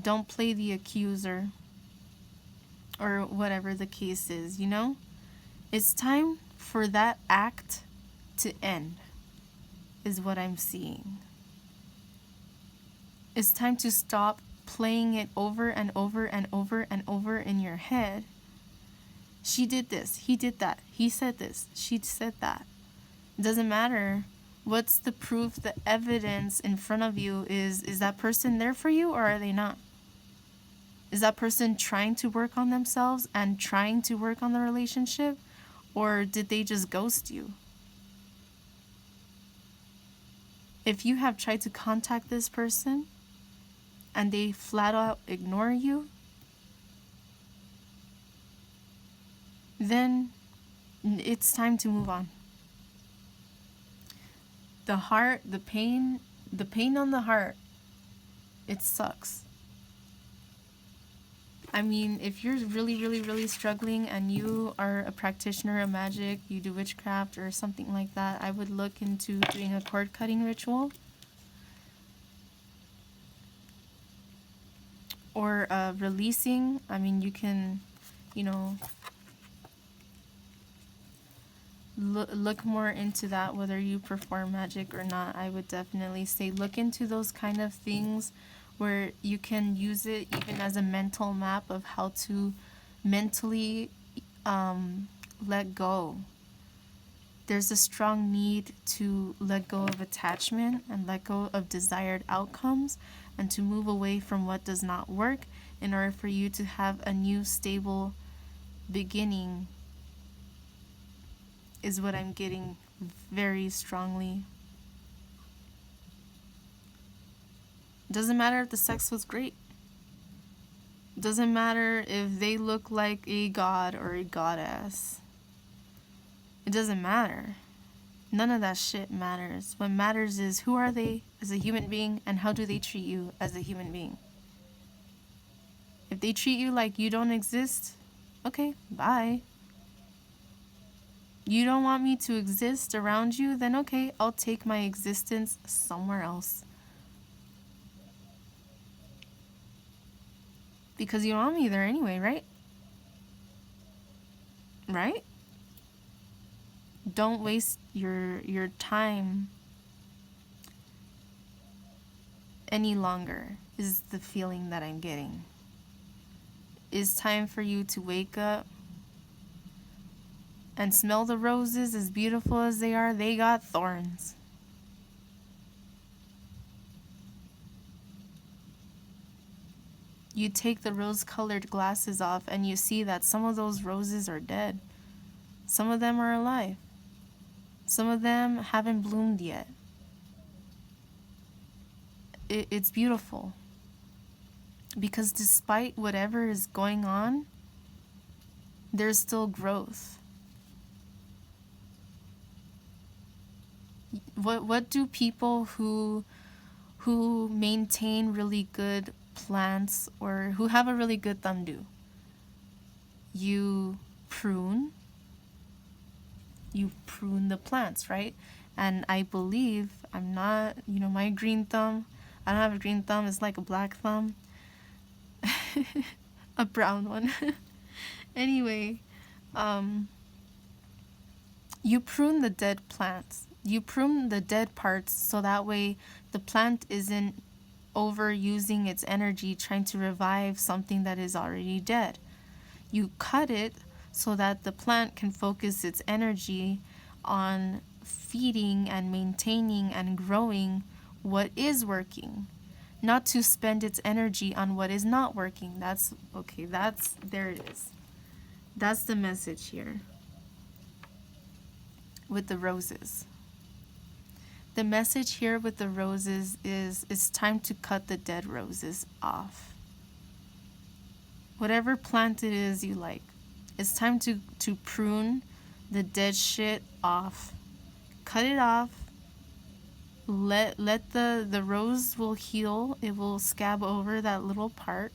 Don't play the accuser. Or whatever the case is, you know? It's time for that act to end, is what I'm seeing. It's time to stop playing it over and over and over and over in your head. She did this, he did that, he said this, she said that. It doesn't matter. What's the proof, the evidence in front of you? Is that person there for you, or are they not? Is that person trying to work on themselves and trying to work on the relationship? Or did they just ghost you? If you have tried to contact this person and they flat out ignore you, then it's time to move on. The heart, the pain on the heart, it sucks. I mean, if you're really, really, really struggling and you are a practitioner of magic, you do witchcraft or something like that, I would look into doing a cord cutting ritual. Or releasing. I mean, you can, look more into that, whether you perform magic or not. I would definitely say look into those kind of things where you can use it even as a mental map of how to mentally let go. There's a strong need to let go of attachment and let go of desired outcomes and to move away from what does not work in order for you to have a new stable beginning, is what I'm getting very strongly. Doesn't matter if the sex was great. Doesn't matter if they look like a god or a goddess. It doesn't matter. None of that shit matters. What matters is who are they as a human being and how do they treat you as a human being. If they treat you like you don't exist, okay, bye. You don't want me to exist around you, then okay, I'll take my existence somewhere else. Because you don't want me there anyway, right? Right? Don't waste your time any longer, is the feeling that I'm getting. It's time for you to wake up and smell the roses. As beautiful as they are, they got thorns. You take the rose-colored glasses off and you see that some of those roses are dead. Some of them are alive. Some of them haven't bloomed yet. It's beautiful. Because despite whatever is going on, there's still growth. What do people who maintain really good plants or who have a really good thumb do? You prune the plants, right? And I believe, I'm not, my green thumb, I don't have a green thumb, it's like a black thumb. A brown one. Anyway, you prune the dead plants. You prune the dead parts so that way the plant isn't overusing its energy trying to revive something that is already dead. You cut it so that the plant can focus its energy on feeding and maintaining and growing what is working, not to spend its energy on what is not working. There it is. That's the message here with the roses. The message here with the roses is it's time to cut the dead roses off. Whatever plant it is you like, it's time to prune the dead shit off. Cut it off. Let the rose will heal. It will scab over that little part.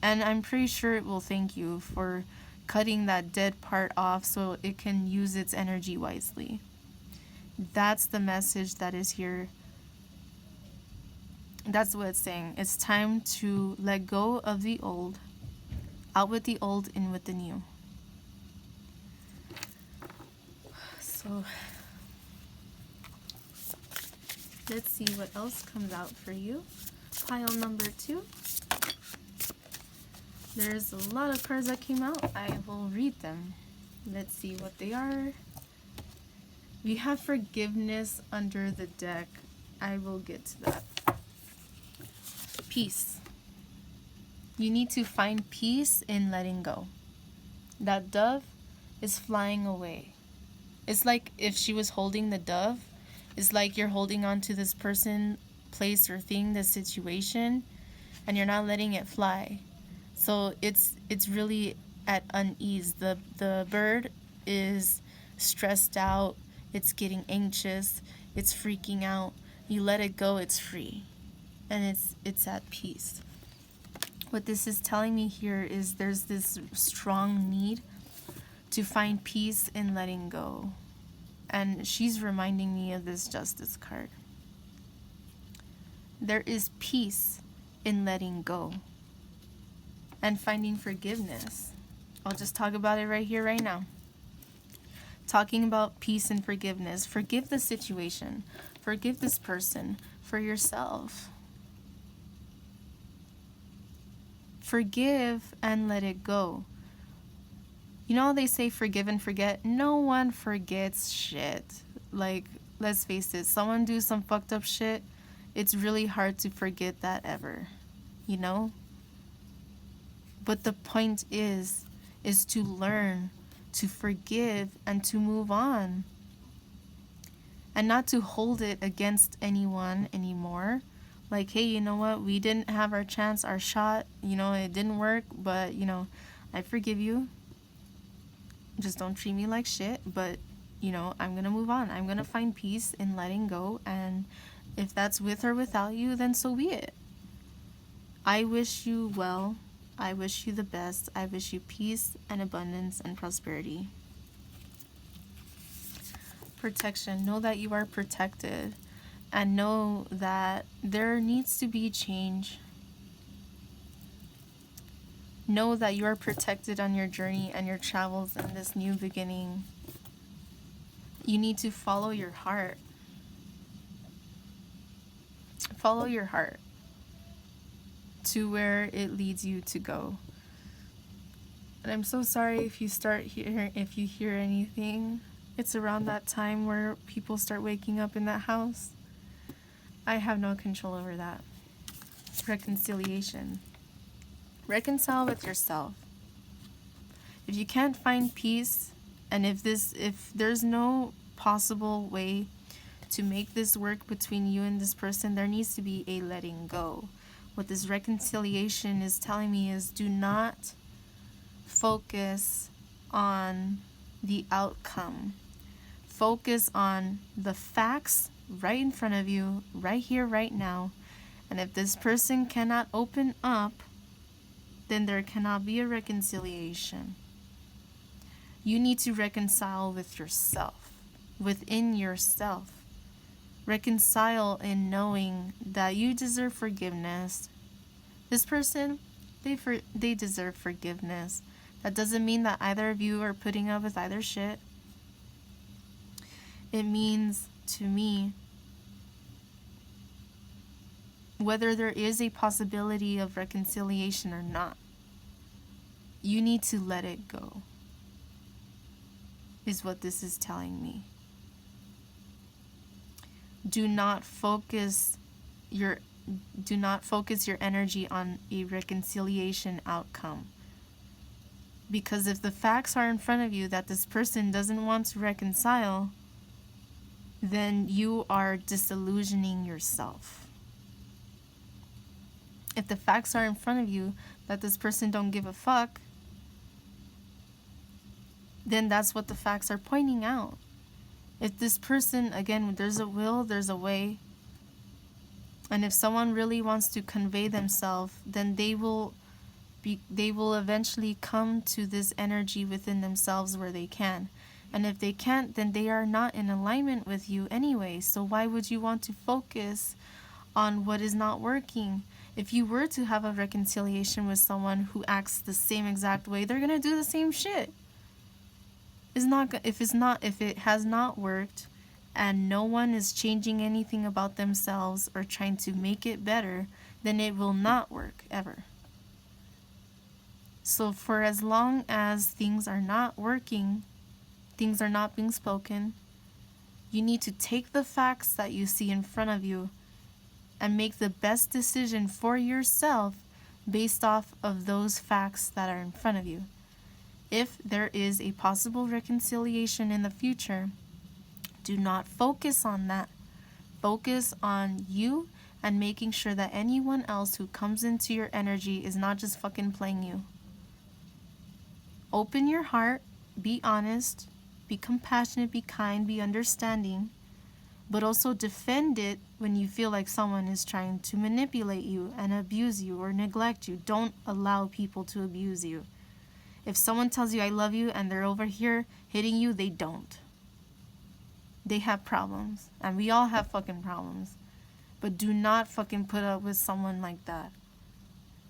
And I'm pretty sure it will thank you for cutting that dead part off so it can use its energy wisely. That's the message that is here. That's what it's saying. It's time to let go of the old. Out with the old, in with the new. So let's see what else comes out for you. Pile number 2. There's a lot of cards that came out. I will read them. Let's see what they are. We have forgiveness under the deck. I will get to that. Peace. You need to find peace in letting go. That dove is flying away. It's like if she was holding the dove. It's like you're holding on to this person, place, or thing, this situation, and you're not letting it fly. So it's really at unease. The bird is stressed out, it's getting anxious, it's freaking out. You let it go, it's free. And it's at peace. What this is telling me here is there's this strong need to find peace in letting go. And she's reminding me of this Justice card. There is peace in letting go and finding forgiveness. I'll just talk about it right here, right now. Talking about peace and forgiveness. Forgive the situation. Forgive this person for yourself. Forgive and let it go. You know how they say forgive and forget? No one forgets shit. Like, let's face it, someone do some fucked up shit, it's really hard to forget that ever. You know? But the point is to learn to forgive and to move on. And not to hold it against anyone anymore. Like, hey, you know what? We didn't have our chance, our shot. You know, it didn't work, but, you know, I forgive you. Just don't treat me like shit, but, you know, I'm going to move on. I'm going to find peace in letting go, and if that's with or without you, then so be it. I wish you well. I wish you the best. I wish you peace and abundance and prosperity. Protection. Know that you are protected, and know that there needs to be change. Know that you are protected on your journey and your travels in this new beginning. You need to follow your heart. Follow your heart to where it leads you to go. And I'm so sorry if you hear anything. It's around that time where people start waking up in that house. I have no control over that. Reconciliation. Reconcile with yourself. If you can't find peace, and if there's no possible way to make this work between you and this person, there needs to be a letting go. What this reconciliation is telling me is, do not focus on the outcome. Focus on the facts right in front of you, right here, right now. And if this person cannot open up, then there cannot be a reconciliation. You need to reconcile with yourself, within yourself. Reconcile in knowing that you deserve forgiveness. This person, they deserve forgiveness. That doesn't mean that either of you are putting up with either shit. It means, to me, whether there is a possibility of reconciliation or not, you need to let it go, is what this is telling me. Do not focus your energy on a reconciliation outcome. Because if the facts are in front of you that this person doesn't want to reconcile, then you are disillusioning yourself. If the facts are in front of you that this person don't give a fuck, then that's what the facts are pointing out. If this person, again, there's a will, there's a way. And if someone really wants to convey themselves, then they will eventually come to this energy within themselves where they can. And if they can't, then they are not in alignment with you anyway. So why would you want to focus on what is not working? If you were to have a reconciliation with someone who acts the same exact way, they're gonna do the same shit. If it has not worked, and no one is changing anything about themselves or trying to make it better, then it will not work ever. So for as long as things are not working, things are not being spoken, you need to take the facts that you see in front of you and make the best decision for yourself based off of those facts that are in front of you. If there is a possible reconciliation in the future, do not focus on that. Focus on you and making sure that anyone else who comes into your energy is not just fucking playing you. Open your heart, be honest, be compassionate, be kind, be understanding, but also defend it when you feel like someone is trying to manipulate you and abuse you or neglect you. Don't allow people to abuse you. If someone tells you I love you and they're over here hitting you, they don't. They have problems, and we all have fucking problems. But do not fucking put up with someone like that.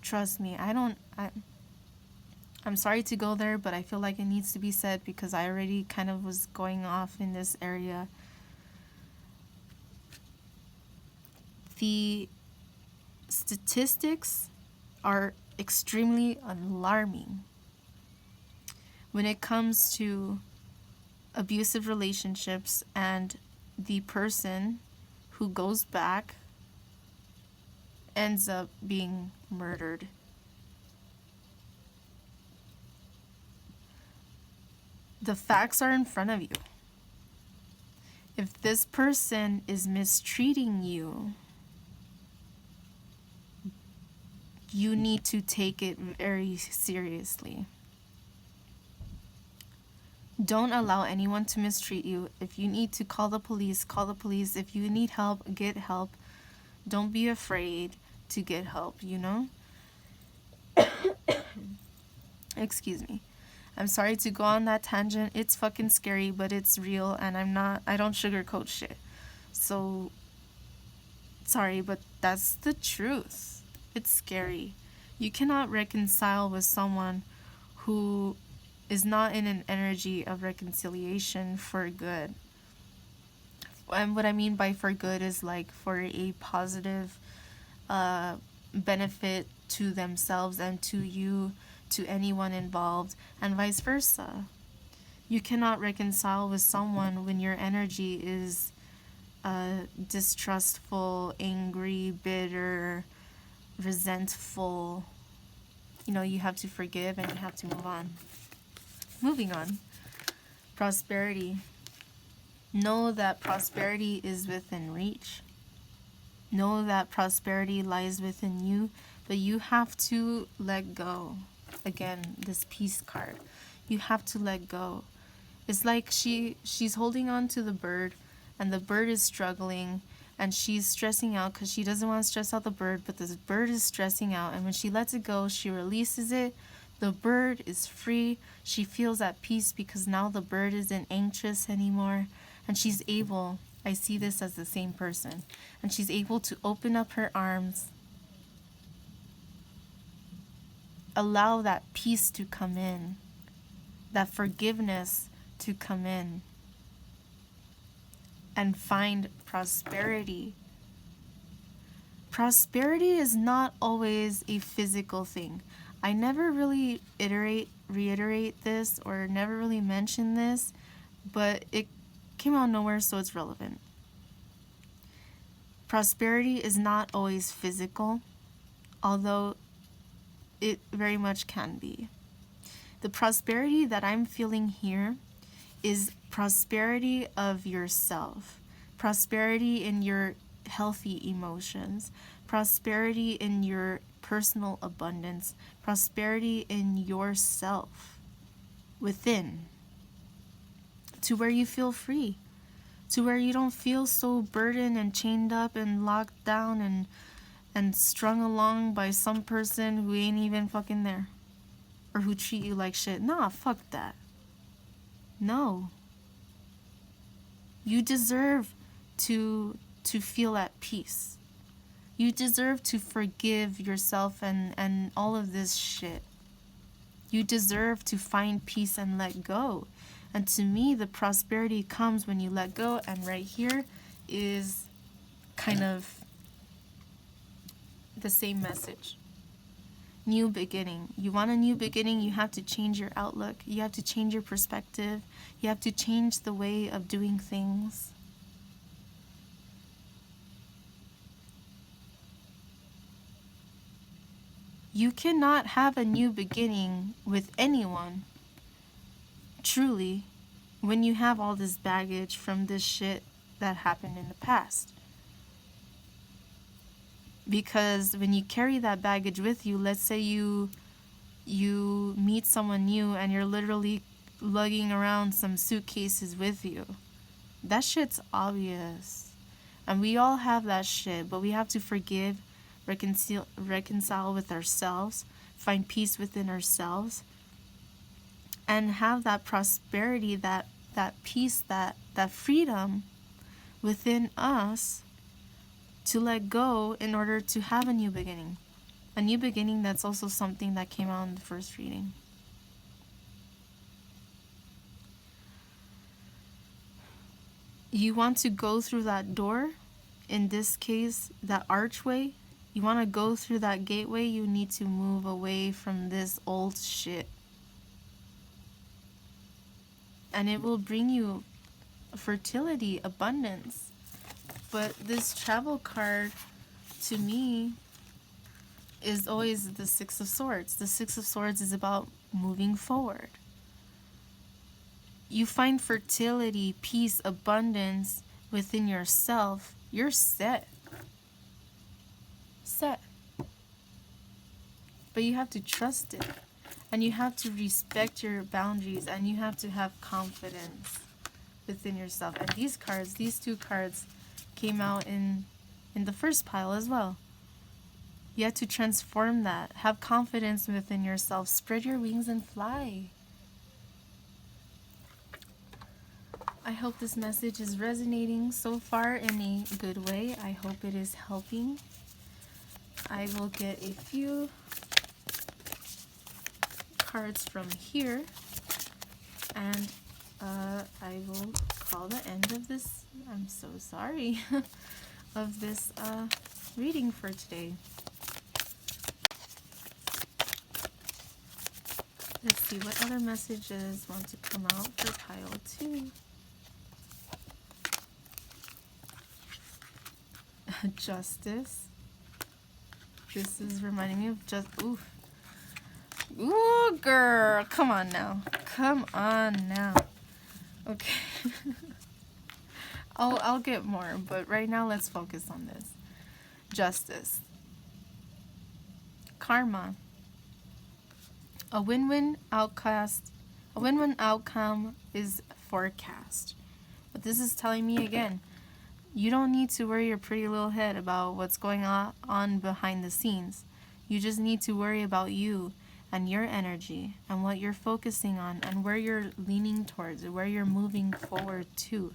Trust me, I'm sorry to go there, but I feel like it needs to be said because I already kind of was going off in this area. The statistics are extremely alarming when it comes to abusive relationships and the person who goes back ends up being murdered. The facts are in front of you. If this person is mistreating you, you need to take it very seriously. Don't allow anyone to mistreat you. If you need to call the police, call the police. If you need help, get help. Don't be afraid to get help, you know? Excuse me. I'm sorry to go on that tangent. It's fucking scary, but it's real, and I don't sugarcoat shit. So, sorry, but that's the truth. It's scary. You cannot reconcile with someone who is not in an energy of reconciliation for good. And what I mean by for good is like for a positive benefit to themselves and to you, to anyone involved, and vice versa. You cannot reconcile with someone when your energy is distrustful, angry, bitter, resentful. You know, you have to forgive and you have to move on. Moving on. Prosperity. Know that prosperity is within reach. Know that prosperity lies within you, but you have to let go. Again, this peace card. You have to let go. It's like she's holding on to the bird, and the bird is struggling, and she's stressing out because she doesn't want to stress out the bird, but this bird is stressing out, and when she lets it go, she releases it. The bird is free. She feels at peace because now the bird isn't anxious anymore, and she's able, I see this as the same person, and she's able to open up her arms, allow that peace to come in, that forgiveness to come in, and find prosperity. Prosperity is not always a physical thing. I never really reiterate this or never really mention this, but it came out of nowhere, so it's relevant. Prosperity is not always physical, although it very much can be. The prosperity that I'm feeling here is prosperity of yourself, prosperity in your healthy emotions, prosperity in your personal abundance, prosperity in yourself within, to where you feel free, to where you don't feel so burdened and chained up and locked down and strung along by some person who ain't even fucking there, or who treat you like shit. Nah, fuck that. No. You deserve to feel at peace. You deserve to forgive yourself and all of this shit. You deserve to find peace and let go. And to me, the prosperity comes when you let go. And right here is kind of the same message. New beginning. You want a new beginning, you have to change your outlook. You have to change your perspective. You have to change the way of doing things. You cannot have a new beginning with anyone truly, when you have all this baggage from this shit that happened in the past. Because when you carry that baggage with you, let's say you meet someone new and you're literally lugging around some suitcases with you. That shit's obvious. And we all have that shit, but we have to forgive, reconcile with ourselves, find peace within ourselves, and have that prosperity, that peace, that freedom within us to let go in order to have a new beginning. A new beginning, that's also something that came out in the first reading. You want to go through that door, in this case, that archway. You want to go through that gateway, you need to move away from this old shit. And it will bring you fertility, abundance. But this travel card, to me, is always the Six of Swords. The Six of Swords is about moving forward. You find fertility, peace, abundance within yourself. You're set. Set. But you have to trust it. And you have to respect your boundaries. And you have to have confidence within yourself. And these cards, these two cards, came out in the first pile as well. You have to transform that. Have confidence within yourself. Spread your wings and fly. I hope this message is resonating so far in a good way. I hope it is helping. I will get a few cards from here, and I will call the end of this, I'm so sorry, of this reading for today. Let's see, what other messages want to come out for pile 2? Justice. This is reminding me of Ooh, girl. Come on now. Come on now. Okay. I'll get more, but right now let's focus on this. Justice. Karma. A win-win outcome is forecast. But this is telling me again, you don't need to worry your pretty little head about what's going on behind the scenes. You just need to worry about you and your energy and what you're focusing on and where you're leaning towards, where you're moving forward to.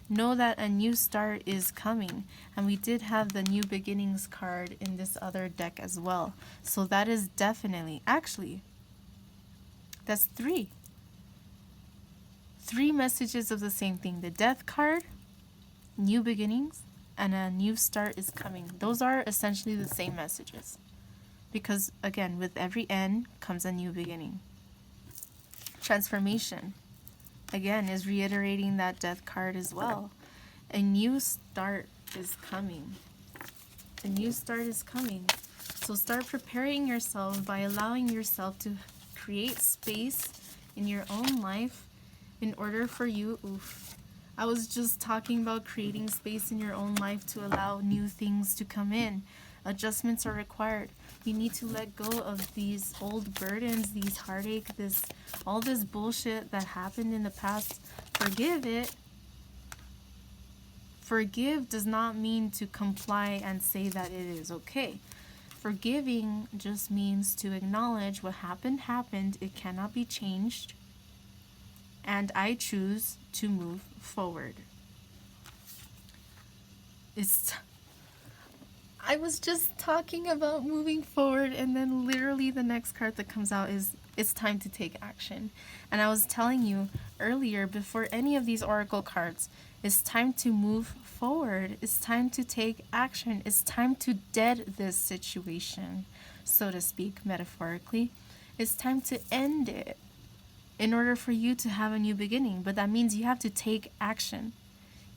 Know that a new start is coming. And we did have the New Beginnings card in this other deck as well. So that is definitely, actually, that's 3. 3 messages of the same thing. The Death card, New Beginnings, and a new start is coming. Those are essentially the same messages. Because, again, with every end comes a new beginning. Transformation, again, is reiterating that Death card as well. A new start is coming. A new start is coming. So start preparing yourself by allowing yourself to create space in your own life in order for you... I was just talking about creating space in your own life to allow new things to come in. Adjustments are required. You need to let go of these old burdens, these heartache, all this bullshit that happened in the past. Forgive it. Forgive does not mean to comply and say that it is okay. Forgiving just means to acknowledge what happened. It cannot be changed. And I choose to move forward. I was just talking about moving forward, and then literally the next card that comes out is it's time to take action. And I was telling you earlier, before any of these oracle cards, it's time to move forward. It's time to take action. It's time to dead this situation, so to speak, metaphorically. It's time to end it in order for you to have a new beginning. But that means you have to take action.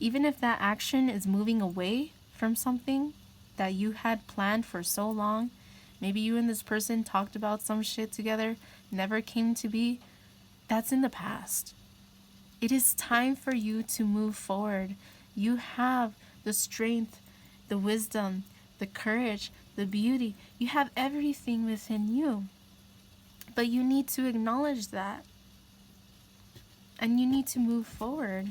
Even if that action is moving away from something that you had planned for so long. Maybe you and this person talked about some shit together, never came to be. That's in the past. It is time for you to move forward. You have the strength, the wisdom, the courage, the beauty. You have everything within you. But you need to acknowledge that. And you need to move forward.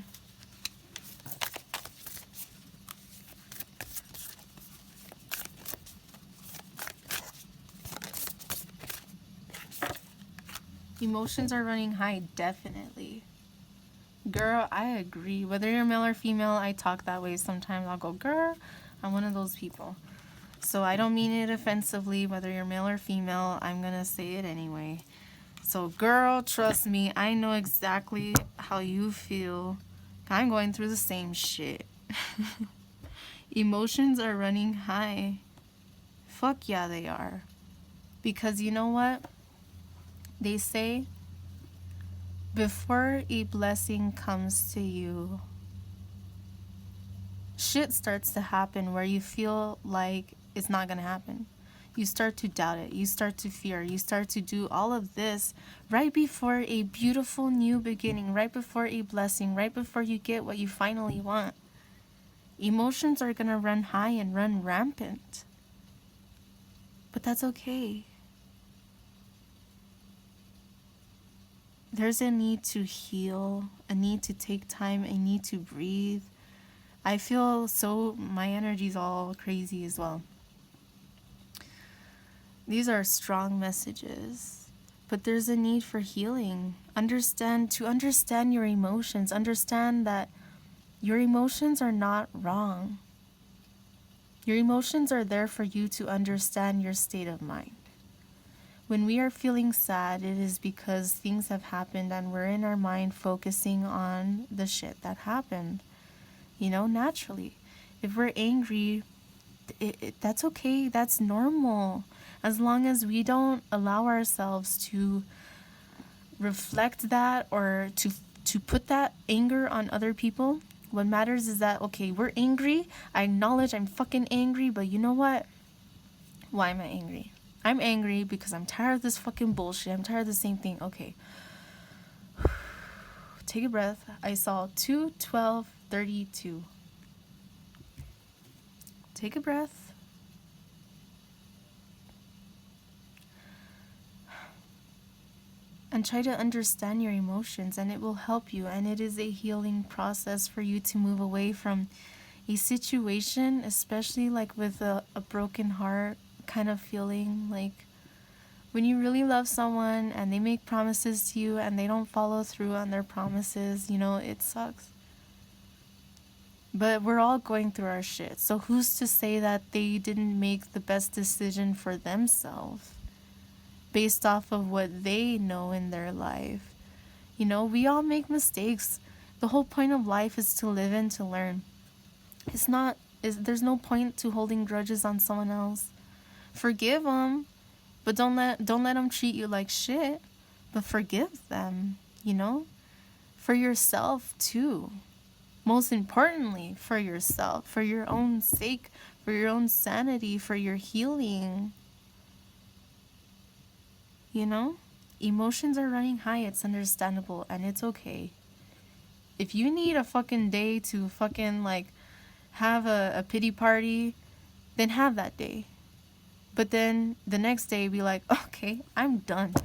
Emotions are running high, definitely. Girl, I agree. Whether you're male or female, I talk that way sometimes. I'll go, girl, I'm one of those people. So I don't mean it offensively. Whether you're male or female, I'm going to say it anyway. So girl, trust me, I know exactly how you feel. I'm going through the same shit. Emotions are running high. Fuck yeah, they are. Because you know what? They say, before a blessing comes to you, shit starts to happen where you feel like it's not going to happen. You start to doubt it. You start to fear. You start to do all of this right before a beautiful new beginning, right before a blessing, right before you get what you finally want. Emotions are going to run high and run rampant. But that's okay. There's a need to heal, a need to take time, a need to breathe. I feel so, my energy's all crazy as well. These are strong messages, but there's a need for healing. To understand your emotions, understand that your emotions are not wrong. Your emotions are there for you to understand your state of mind. When we are feeling sad, it is because things have happened and we're in our mind focusing on the shit that happened. Naturally. If we're angry, that's okay. That's normal. As long as we don't allow ourselves to reflect that or to put that anger on other people, what matters is that, okay, we're angry. I acknowledge I'm fucking angry, but you know what? Why am I angry? I'm angry because I'm tired of this fucking bullshit. I'm tired of the same thing. Okay. Take a breath. I saw 2:12:32. Take a breath. And try to understand your emotions, and it will help you. And it is a healing process for you to move away from a situation, especially like with a broken heart kind of feeling. Like when you really love someone and they make promises to you and they don't follow through on their promises, it sucks. But we're all going through our shit. So who's to say that they didn't make the best decision for themselves based off of what they know in their life? We all make mistakes. The whole point of life is to live and to learn. There's no point to holding grudges on someone else. Forgive them, but don't let them treat you like shit. But forgive them, for yourself too. Most importantly, for yourself, for your own sake, for your own sanity, for your healing. Emotions are running high. It's understandable and it's okay. If you need a fucking day to fucking have a pity party, then have that day. But then the next day be like, okay, I'm done.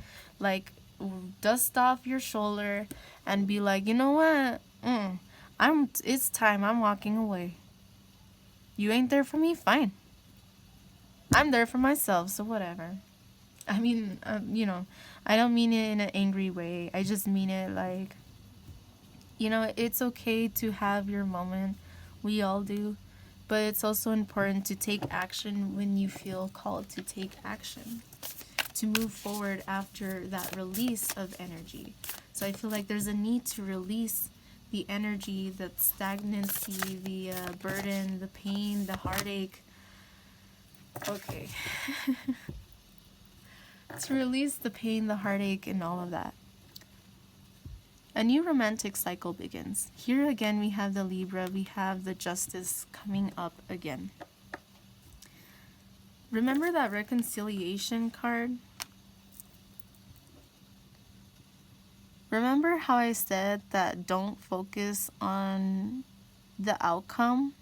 Dust off your shoulder and be like, you know what? It's time. I'm walking away. You ain't there for me? Fine. I'm there for myself, so whatever. I mean, I don't mean it in an angry way. I just mean it like, it's okay to have your moment. We all do. But it's also important to take action when you feel called to take action, to move forward after that release of energy. So I feel like there's a need to release the energy, the stagnancy, the burden, the pain, the heartache. Okay. To release the pain, the heartache, and all of that. A new romantic cycle begins. Here again we have the Libra, we have the Justice coming up again. Remember that reconciliation card? Remember how I said that don't focus on the outcome?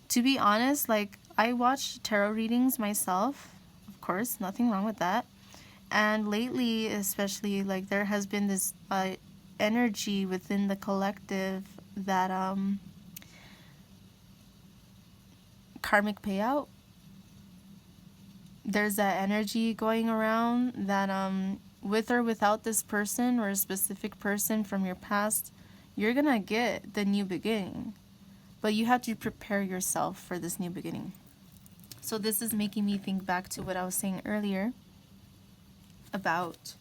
To be honest, like, I watch tarot readings myself. Of course, nothing wrong with that. And lately, especially, like, there has been this energy within the collective that karmic payout. There's that energy going around that with or without this person or a specific person from your past, you're gonna get the new beginning. But you have to prepare yourself for this new beginning. So this is making me think back to what I was saying earlier about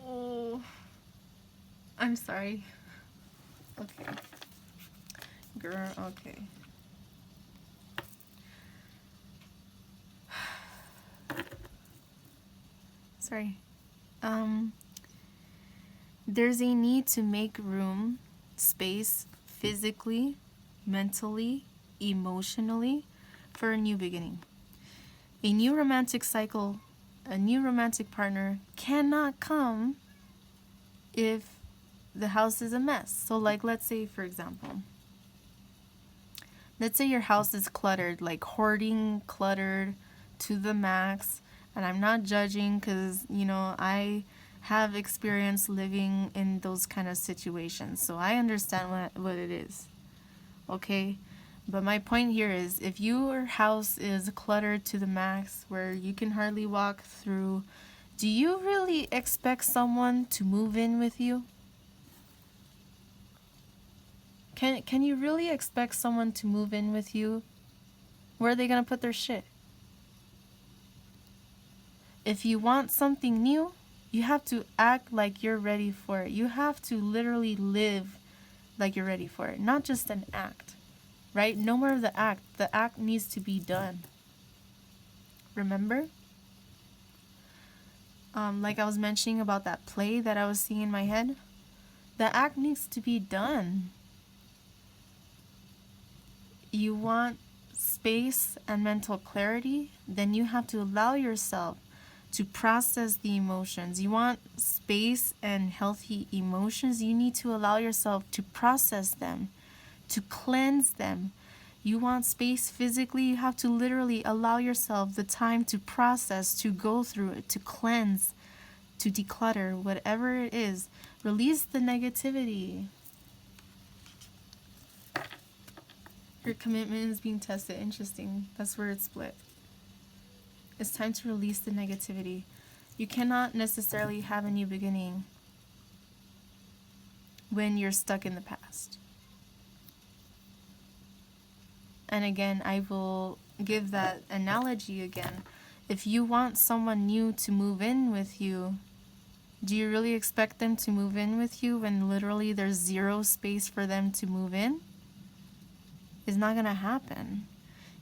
oh, I'm sorry. Okay. Girl, okay. Sorry. There's a need to make room, space, physically, mentally, emotionally, for a new beginning. A new romantic cycle, a new romantic partner cannot come if the house is a mess. So, like, let's say, for example, let's say your house is cluttered, like hoarding, cluttered to the max. And I'm not judging because, you know, I have experience living in those kind of situations. So I understand what it is. Okay? But my point here is if your house is cluttered to the max where you can hardly walk through, do you really expect someone to move in with you? Can you really expect someone to move in with you? Where are they going to put their shit? If you want something new, you have to act like you're ready for it. You have to literally live like you're ready for it, not just an act, right? No more of the act. The act needs to be done. Remember? Like I was mentioning about that play that I was seeing in my head. The act needs to be done. You want space and mental clarity, then you have to allow yourself to process the emotions. You want space and healthy emotions, you need to allow yourself to process them, to cleanse them. You want space physically, you have to literally allow yourself the time to process, to go through it, to cleanse, to declutter, whatever it is. Release the negativity. Your commitment is being tested. Interesting. That's where it's split. It's time to release the negativity. You cannot necessarily have a new beginning when you're stuck in the past. And again, I will give that analogy again. If you want someone new to move in with you, do you really expect them to move in with you when literally there's zero space for them to move in? It's not going to happen.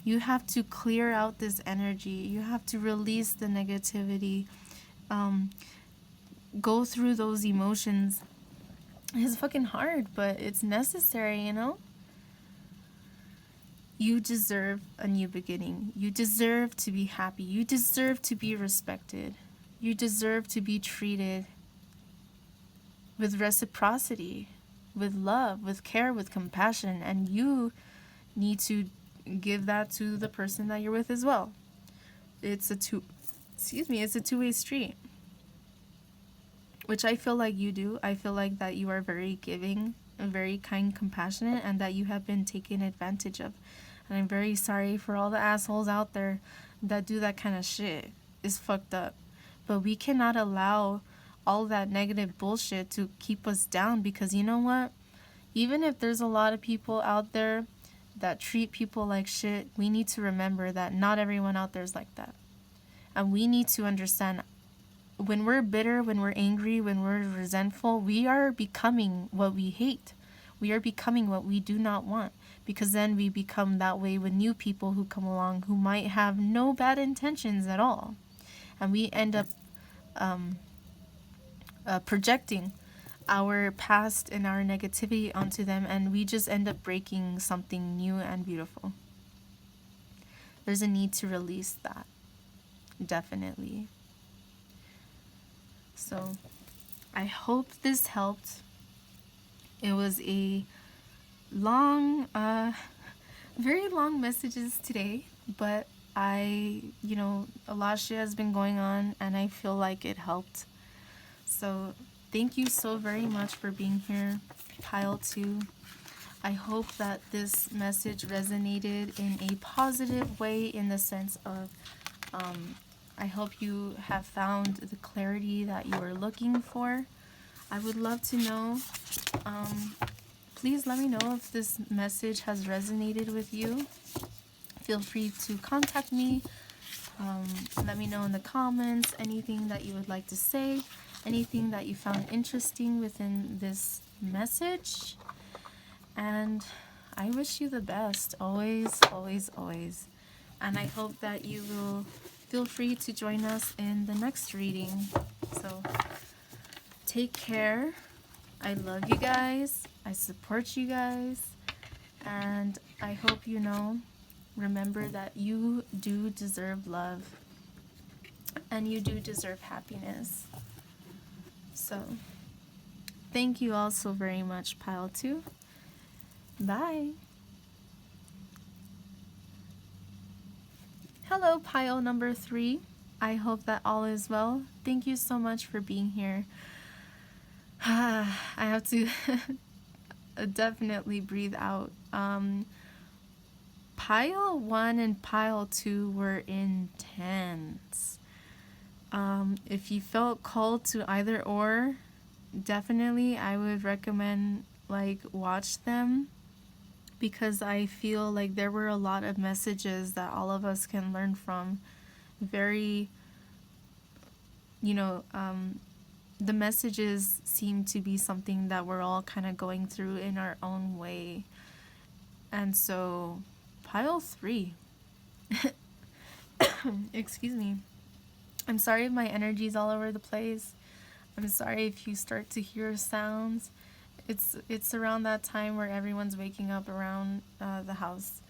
You have to clear out this energy. You have to release the negativity. Go through those emotions. It's fucking hard, but it's necessary, you know? You deserve a new beginning. You deserve to be happy. You deserve to be respected. You deserve to be treated with reciprocity, with love, with care, with compassion. And you need to give that to the person that you're with as well. It's a two-way street. Which I feel like you do. I feel like that you are very giving and very kind, compassionate, and that you have been taken advantage of. And I'm very sorry for all the assholes out there that do that kind of shit. It's fucked up. But we cannot allow all that negative bullshit to keep us down, because you know what? Even if there's a lot of people out there that treat people like shit, we need to remember that not everyone out there is like that. And we need to understand, when we're bitter, when we're angry, when we're resentful, we are becoming what we hate. We are becoming what we do not want, because then we become that way with new people who come along who might have no bad intentions at all. And we end up projecting our past and our negativity onto them, and we just end up breaking something new and beautiful. There's a need to release that. Definitely. So I hope this helped. It was a long, very long messages today, but a lot of shit has been going on and I feel like it helped. So thank you so very much for being here, Pile 2. I hope that this message resonated in a positive way, in the sense of I hope you have found the clarity that you are looking for. I would love to know. Please let me know if this message has resonated with you. Feel free to contact me. Let me know in the comments anything that you would like to say, anything that you found interesting within this message. And I wish you the best, always, always, always. And I hope that you will feel free to join us in the next reading. So take care. I love you guys. I support you guys. And I hope you remember that you do deserve love. And you do deserve happiness. So thank you all so very much, Pile 2. Bye. Hello, Pile number 3. I hope that all is well. Thank you so much for being here. I have to definitely breathe out. Pile 1 and Pile 2 were intense. If you felt called to either or, definitely I would recommend watch them, because I feel like there were a lot of messages that all of us can learn from. Very, the messages seem to be something that we're all kind of going through in our own way. And so, Pile 3. Excuse me. I'm sorry if my energy's all over the place. I'm sorry if you start to hear sounds. It's around that time where everyone's waking up around the house.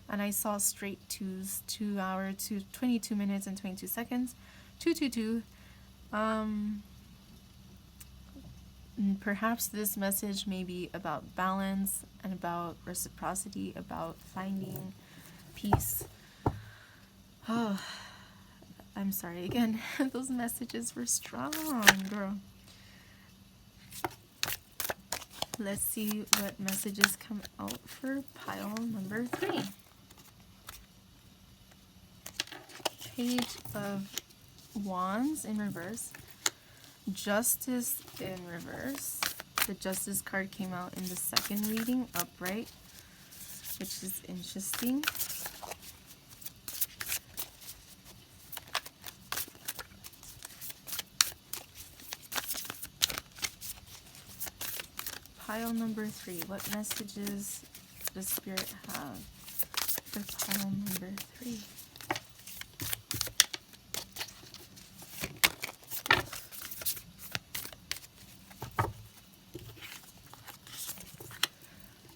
And I saw straight 2s, 2 hours, 22 minutes and 22 seconds. 222. Perhaps this message may be about balance and about reciprocity, about finding peace. Oh, I'm sorry again. Those messages were strong, girl. Let's see what messages come out for Pile number 3. Page of Wands in reverse. Justice in reverse. The Justice card came out in the second reading, upright, which is interesting. Pile number 3. What messages does Spirit have for pile number 3?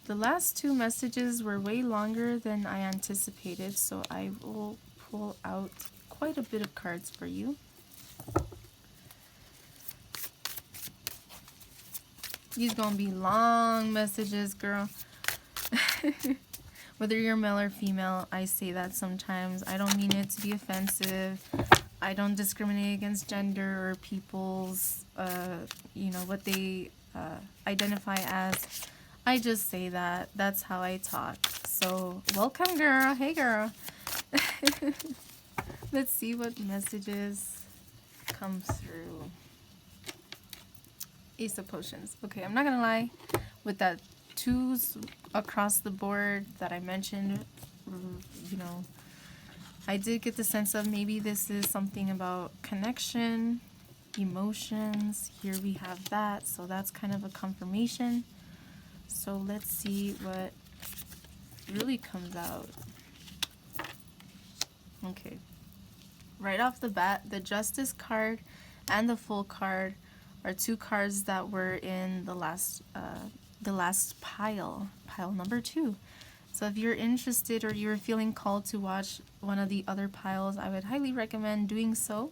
The last 2 messages were way longer than I anticipated, so I will pull out quite a bit of cards for you. These gonna be long messages, girl. Whether you're male or female, I say that sometimes. I don't mean it to be offensive. I don't discriminate against gender or people's, what they identify as. I just say that. That's how I talk. So, welcome, girl. Hey, girl. Let's see what messages come through. Ace of Potions. Okay, I'm not gonna lie. With that 2s across the board that I mentioned, I did get the sense of maybe this is something about connection, emotions. Here we have that, so that's kind of a confirmation. So let's see what really comes out. Okay. Right off the bat, the Justice card and the Fool card are 2 cards that were in the last pile number 2. So if you're interested or you're feeling called to watch one of the other piles, I would highly recommend doing so.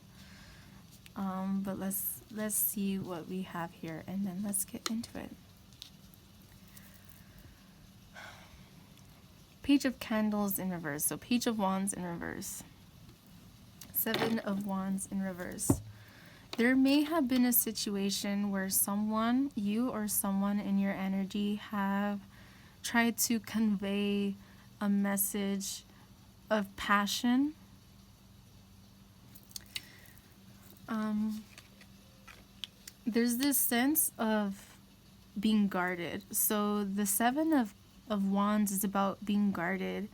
But let's see what we have here, and then let's get into it. Page of Candles in reverse. So Page of Wands in reverse. Seven of Wands in reverse. There may have been a situation where someone, you or someone in your energy, have tried to convey a message of passion. There's this sense of being guarded. So the Seven of Wands is about being guarded.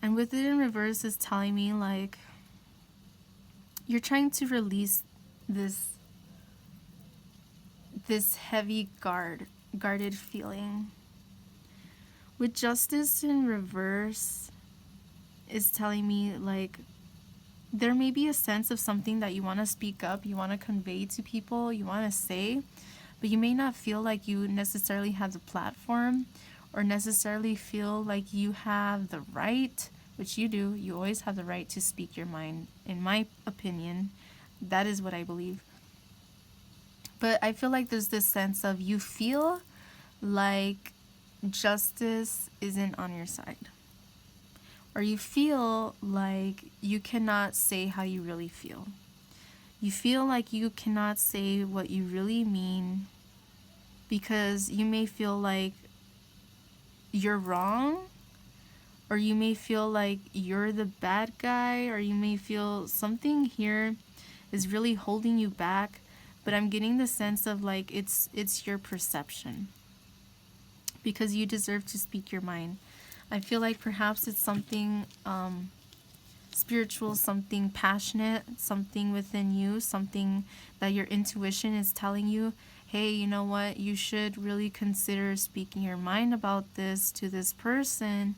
And with it in reverse is telling me, like, you're trying to release this heavy guarded feeling. With Justice in reverse is telling me, like, there may be a sense of something that you want to speak up, you want to convey to people, you want to say, but you may not feel like you necessarily have the platform or necessarily feel like you have the right, which you do. You always have the right to speak your mind, in my opinion. That is what I believe. But I feel like there's this sense of you feel like justice isn't on your side. Or you feel like you cannot say how you really feel. You feel like you cannot say what you really mean because you may feel like you're wrong, or you may feel like you're the bad guy, or you may feel something here is really holding you back. But I'm getting the sense of, like, it's your perception, because you deserve to speak your mind. I feel like perhaps it's something spiritual, something passionate, something within you, something that your intuition is telling you, hey, you know what, you should really consider speaking your mind about this to this person.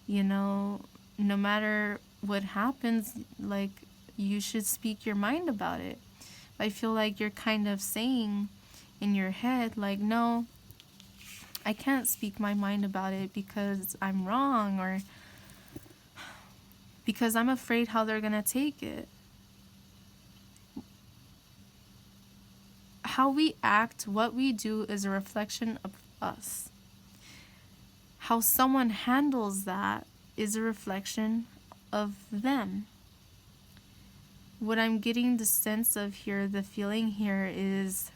You know, no matter what happens, like, you should speak your mind about it. I feel like you're kind of saying in your head, like, no, I can't speak my mind about it because I'm wrong, or because I'm afraid how they're gonna take it. How we act, what we do, is a reflection of us. How someone handles that is a reflection of them. What I'm getting the sense of here, the feeling here, is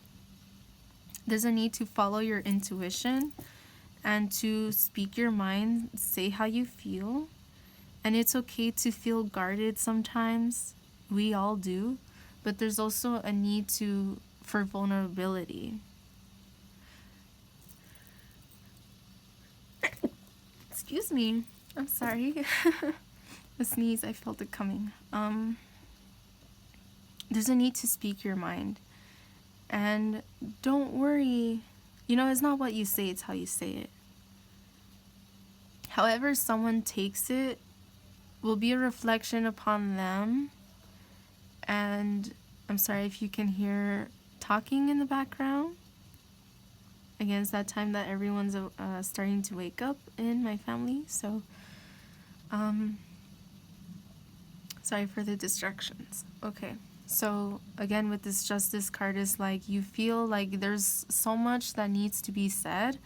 there's a need to follow your intuition and to speak your mind, say how you feel. And it's okay to feel guarded sometimes. We all do. But there's also a need for vulnerability. Excuse me. I'm sorry. A sneeze, I felt it coming. There's a need to speak your mind. And don't worry. You know, it's not what you say, it's how you say it. However someone takes it will be a reflection upon them. And I'm sorry if you can hear talking in the background. Again, it's that time that everyone's starting to wake up in my family. So, sorry for the distractions. Okay. So again, with this Justice card, is like you feel like there's so much that needs to be said,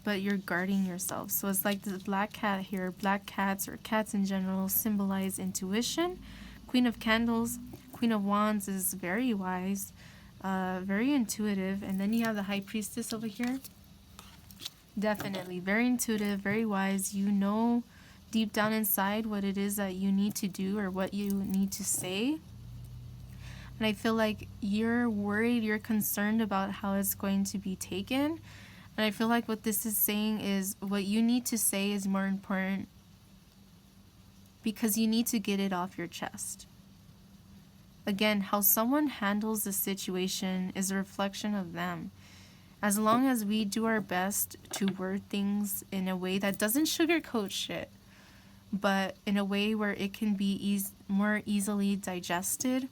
but you're guarding yourself. So it's like the black cat here. Black cats, or cats in general, symbolize intuition. Queen of Candles, Queen of Wands is very wise, very intuitive. And then you have the High Priestess over here. Definitely very intuitive, very wise. You know deep down inside what it is that you need to do or what you need to say. And I feel like you're worried, you're concerned about how it's going to be taken. And I feel like what this is saying is what you need to say is more important, because you need to get it off your chest. Again, how someone handles the situation is a reflection of them. As long as we do our best to word things in a way that doesn't sugarcoat shit, but in a way where it can be more easily digested,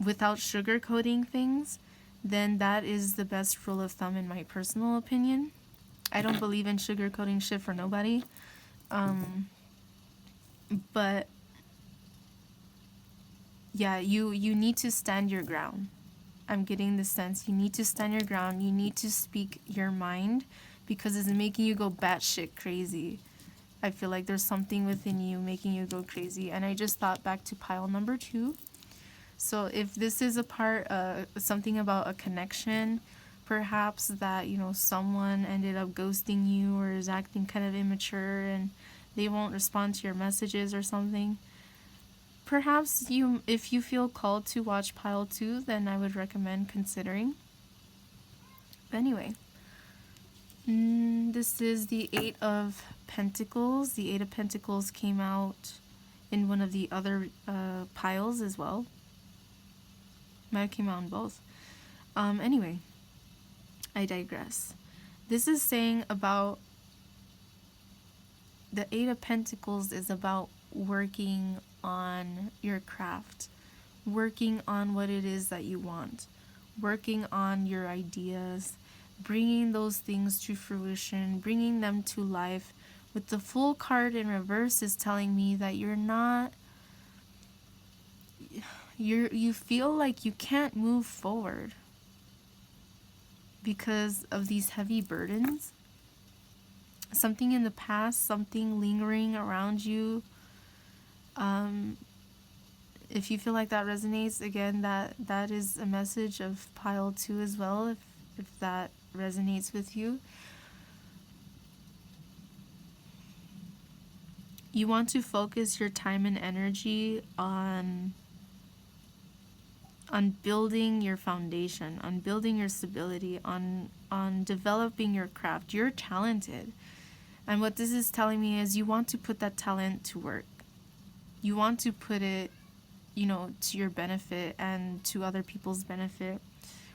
without sugarcoating things, then that is the best rule of thumb in my personal opinion. I don't believe in sugarcoating shit for nobody. But yeah, you need to stand your ground. I'm getting the sense you need to stand your ground. You need to speak your mind because it's making you go batshit crazy. I feel like there's something within you making you go crazy. And I just thought back to pile number 2. So if this is a part, something about a connection, perhaps that, someone ended up ghosting you or is acting kind of immature and they won't respond to your messages or something. Perhaps if you feel called to watch pile 2, then I would recommend considering. But anyway, this is the 8 of Pentacles. The 8 of Pentacles came out in one of the other piles as well. Might have came out in both. Anyway, I digress. This is saying about the 8 of Pentacles is about working on your craft, working on what it is that you want, working on your ideas, bringing those things to fruition, bringing them to life. With the Fool card in reverse is telling me that you feel like you can't move forward because of these heavy burdens. Something in the past, something lingering around you. If you feel like that resonates, again, that is a message of pile 2 as well, if that resonates with you. You want to focus your time and energy on building your foundation, on building your stability, on developing your craft. You're talented. And what this is telling me is you want to put that talent to work. You want to put it, to your benefit and to other people's benefit,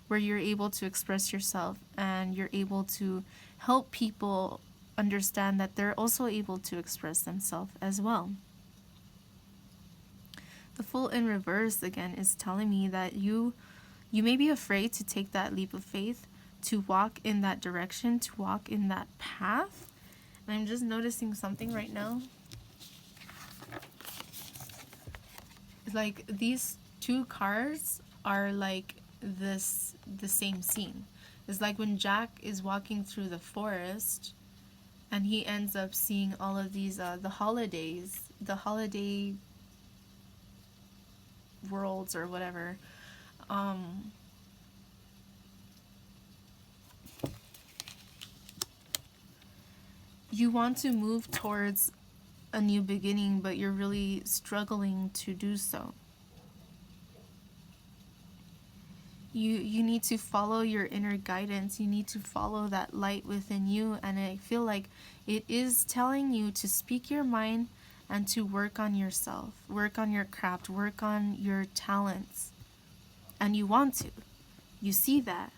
where you're able to express yourself and you're able to help people understand that they're also able to express themselves as well. The Fool in reverse, again, is telling me that you may be afraid to take that leap of faith, to walk in that direction, to walk in that path. And I'm just noticing something right now. Like, these 2 cards are like the same scene. It's like when Jack is walking through the forest and he ends up seeing all of these the holiday worlds or whatever. You want to move towards a new beginning, but you're really struggling to do so. You need to follow your inner guidance. You need to follow that light within you, and I feel like it is telling you to speak your mind and to work on yourself, work on your craft, work on your talents. And you want to. You see that,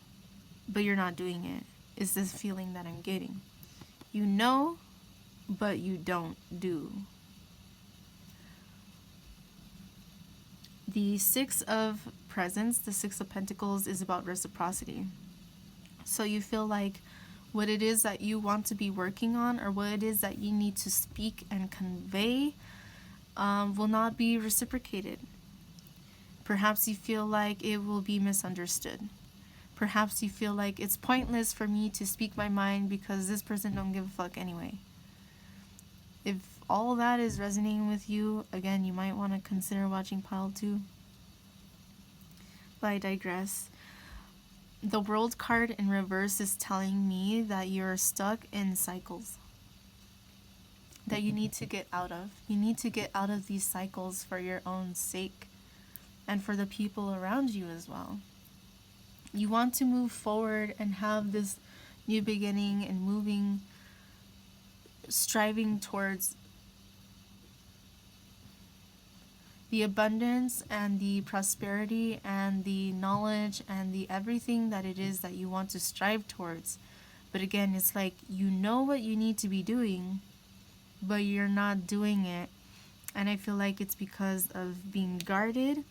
but you're not doing it. Is this feeling that I'm getting? You know, but you don't do. The 6 of Presents, the 6 of Pentacles, is about reciprocity. So you feel like what it is that you want to be working on, or what it is that you need to speak and convey, will not be reciprocated. Perhaps you feel like it will be misunderstood. Perhaps you feel like it's pointless for me to speak my mind because this person don't give a fuck anyway. If all that is resonating with you, again, you might want to consider watching pile 2. But I digress. The World card in reverse is telling me that you're stuck in cycles that you need to get out of. You need to get out of these cycles for your own sake and for the people around you as well. You want to move forward and have this new beginning and striving towards the abundance and the prosperity and the knowledge and the everything that it is that you want to strive towards. But again, it's like you know what you need to be doing, but you're not doing it. And I feel like it's because of being guarded.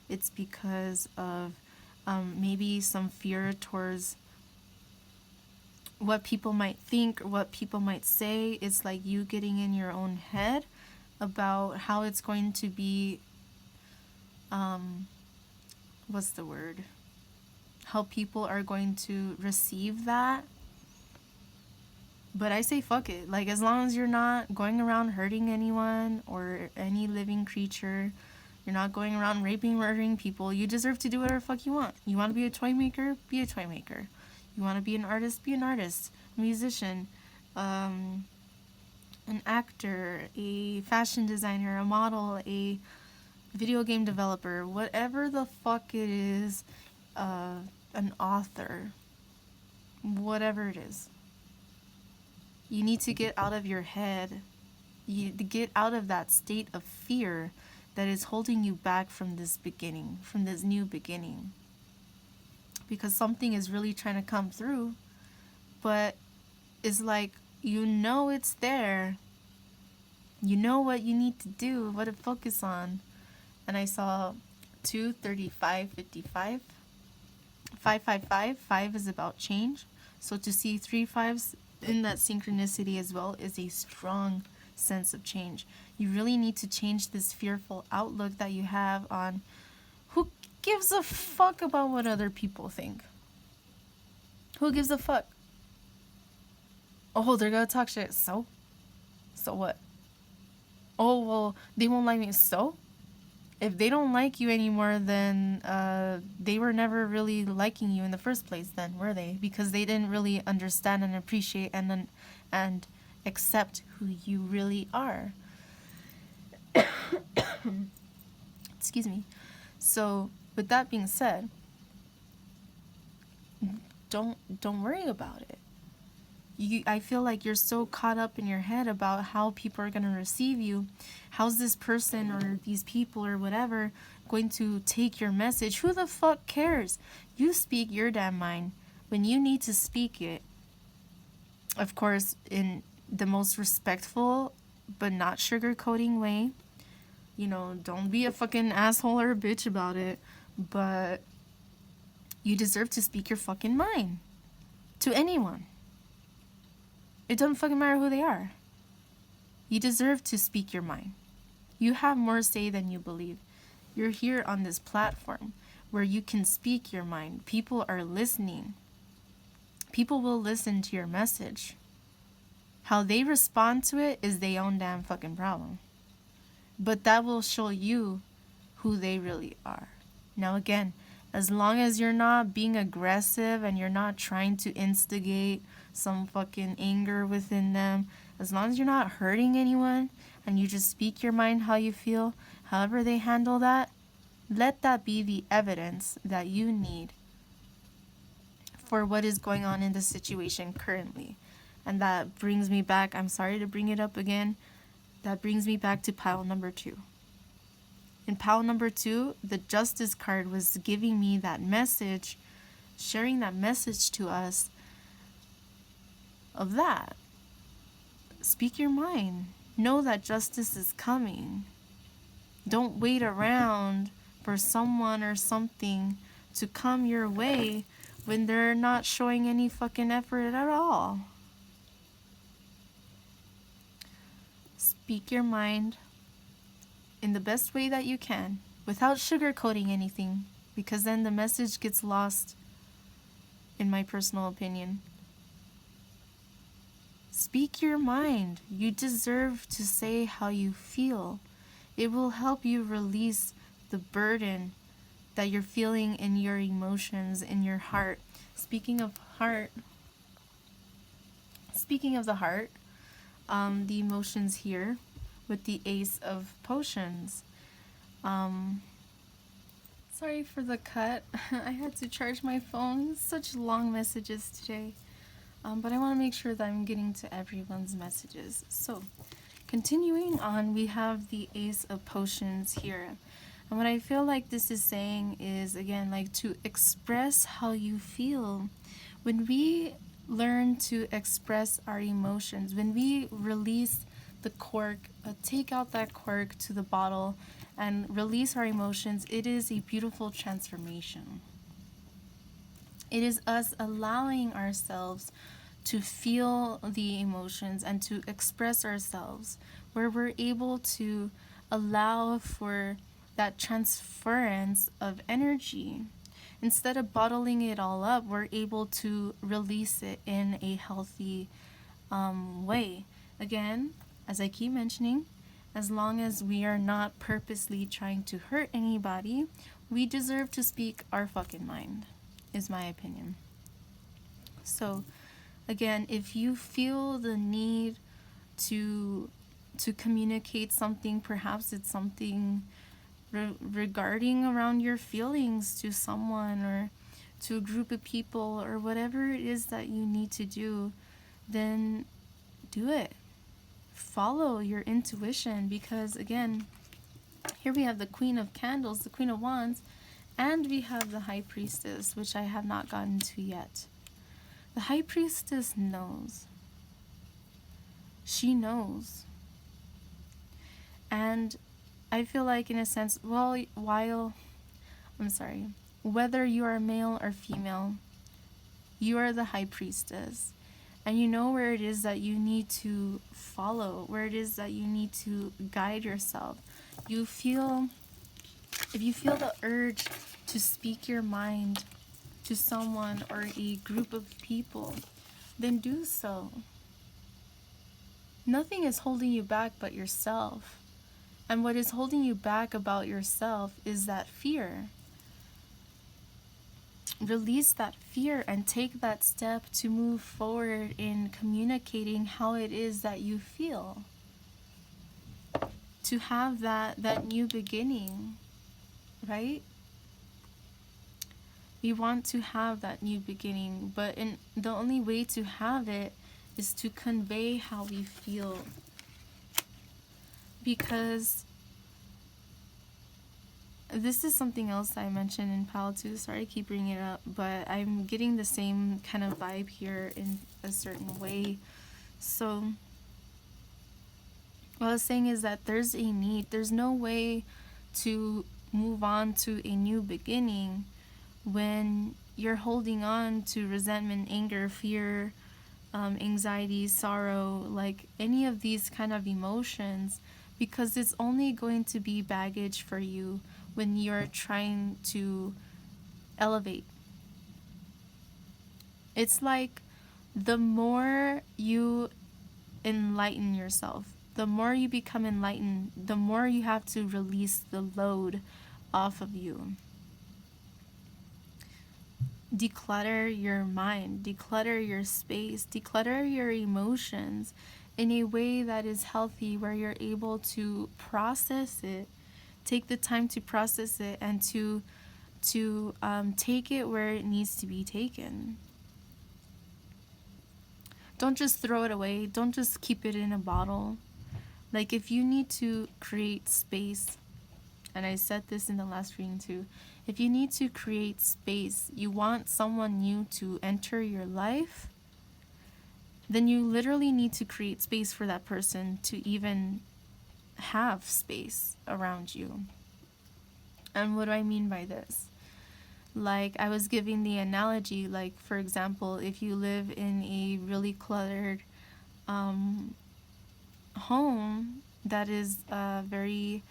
It's because of maybe some fear towards what people might think or what people might say. It's like you getting in your own head about how it's going to be what's the word? How people are going to receive that. But I say fuck it. Like, as long as you're not going around hurting anyone or any living creature, you're not going around raping, murdering people, you deserve to do whatever the fuck you want. You want to be a toy maker? Be a toy maker. You want to be an artist? Be an artist. A musician. An actor. A fashion designer. A model. A video game developer. Whatever the fuck it is. An author. Whatever it is. You need to get out of your head. You get out of that state of fear that is holding you back from this beginning, from this new beginning. Because something is really trying to come through, but it's like, you know it's there. You know what you need to do, what to focus on. And I saw 2, 35, 55. 555, 5 is about change. So to see 3 5s in that synchronicity as well is a strong sense of change. You really need to change this fearful outlook that you have on who gives a fuck about what other people think. Who gives a fuck? Oh, they're gonna talk shit. So what? Oh, well, they won't like me. So if they don't like you anymore, then they were never really liking you in the first place, then, were they? Because they didn't really understand and appreciate and accept who you really are. Excuse me. So, with that being said, don't worry about it. I feel like you're so caught up in your head about how people are going to receive you. How's this person or these people or whatever going to take your message? Who the fuck cares? You speak your damn mind when you need to speak it. Of course, in the most respectful but not sugarcoating way. You know, don't be a fucking asshole or a bitch about it. But you deserve to speak your fucking mind. To anyone. It doesn't fucking matter who they are. You deserve to speak your mind. You have more say than you believe. You're here on this platform where you can speak your mind. People are listening. People will listen to your message. How they respond to it is their own damn fucking problem. But that will show you who they really are. Now again, as long as you're not being aggressive and you're not trying to instigate some fucking anger within them, as long as you're not hurting anyone and you just speak your mind how you feel, however they handle that, let that be the evidence that you need for what is going on in the situation currently. And that brings me back, I'm sorry to bring it up again, that brings me back to pile number 2. In pile number 2, the Justice card was giving me that message, sharing that message to us of that. Speak your mind. Know that justice is coming. Don't wait around for someone or something to come your way when they're not showing any fucking effort at all. Speak your mind in the best way that you can, without sugarcoating anything, because then the message gets lost, in my personal opinion. Speak your mind. You deserve to say how you feel. It will help you release the burden that you're feeling in your emotions, in your heart. Speaking of the heart, the emotions here with the Ace of Potions. Sorry for the cut. I had to charge my phone. Such long messages today. But I want to make sure that I'm getting to everyone's messages. So, continuing on, we have the Ace of Potions here. And what I feel like this is saying is, again, like to express how you feel. When we learn to express our emotions, when we release the cork, take out that cork to the bottle and release our emotions, it is a beautiful transformation. It is us allowing ourselves to feel the emotions and to express ourselves, where we're able to allow for that transference of energy. Instead of bottling it all up, we're able to release it in a healthy way. Again, as I keep mentioning, as long as we are not purposely trying to hurt anybody, we deserve to speak our fucking mind, is my opinion. So, again, if you feel the need to communicate something, perhaps it's something regarding around your feelings to someone or to a group of people or whatever it is that you need to do, then do it. Follow your intuition, because again, here we have the Queen of Candles, the Queen of Wands, and we have the High Priestess, which I have not gotten to yet. The High Priestess knows. She knows. And I feel like, in a sense, whether you are male or female, you are the High Priestess. And you know where it is that you need to follow, where it is that you need to guide yourself. If you feel the urge to speak your mind to someone or a group of people, then do so. Nothing is holding you back but yourself. And what is holding you back about yourself is that fear. Release that fear and take that step to move forward in communicating how it is that you feel. To have that new beginning, right? We want to have that new beginning, but the only way to have it is to convey how we feel. Because this is something else I mentioned in Pal 2. Sorry I keep bringing it up, but I'm getting the same kind of vibe here in a certain way. So what I was saying is that there's a need. There's no way to move on to a new beginning when you're holding on to resentment, anger, fear, anxiety, sorrow, like any of these kind of emotions, because it's only going to be baggage for you when you're trying to elevate. It's like the more you enlighten yourself, the more you become enlightened, the more you have to release the load off of you. Declutter your mind, declutter your space, declutter your emotions in a way that is healthy, where you're able to process it, take the time to process it, and to take it where it needs to be taken. Don't just throw it away. Don't just keep it in a bottle. Like, if you need to create space, and I said this in the last reading too, if you need to create space, you want someone new to enter your life, then you literally need to create space for that person to even have space around you. And what do I mean by this? Like, I was giving the analogy, like, for example, if you live in a really cluttered home that is very,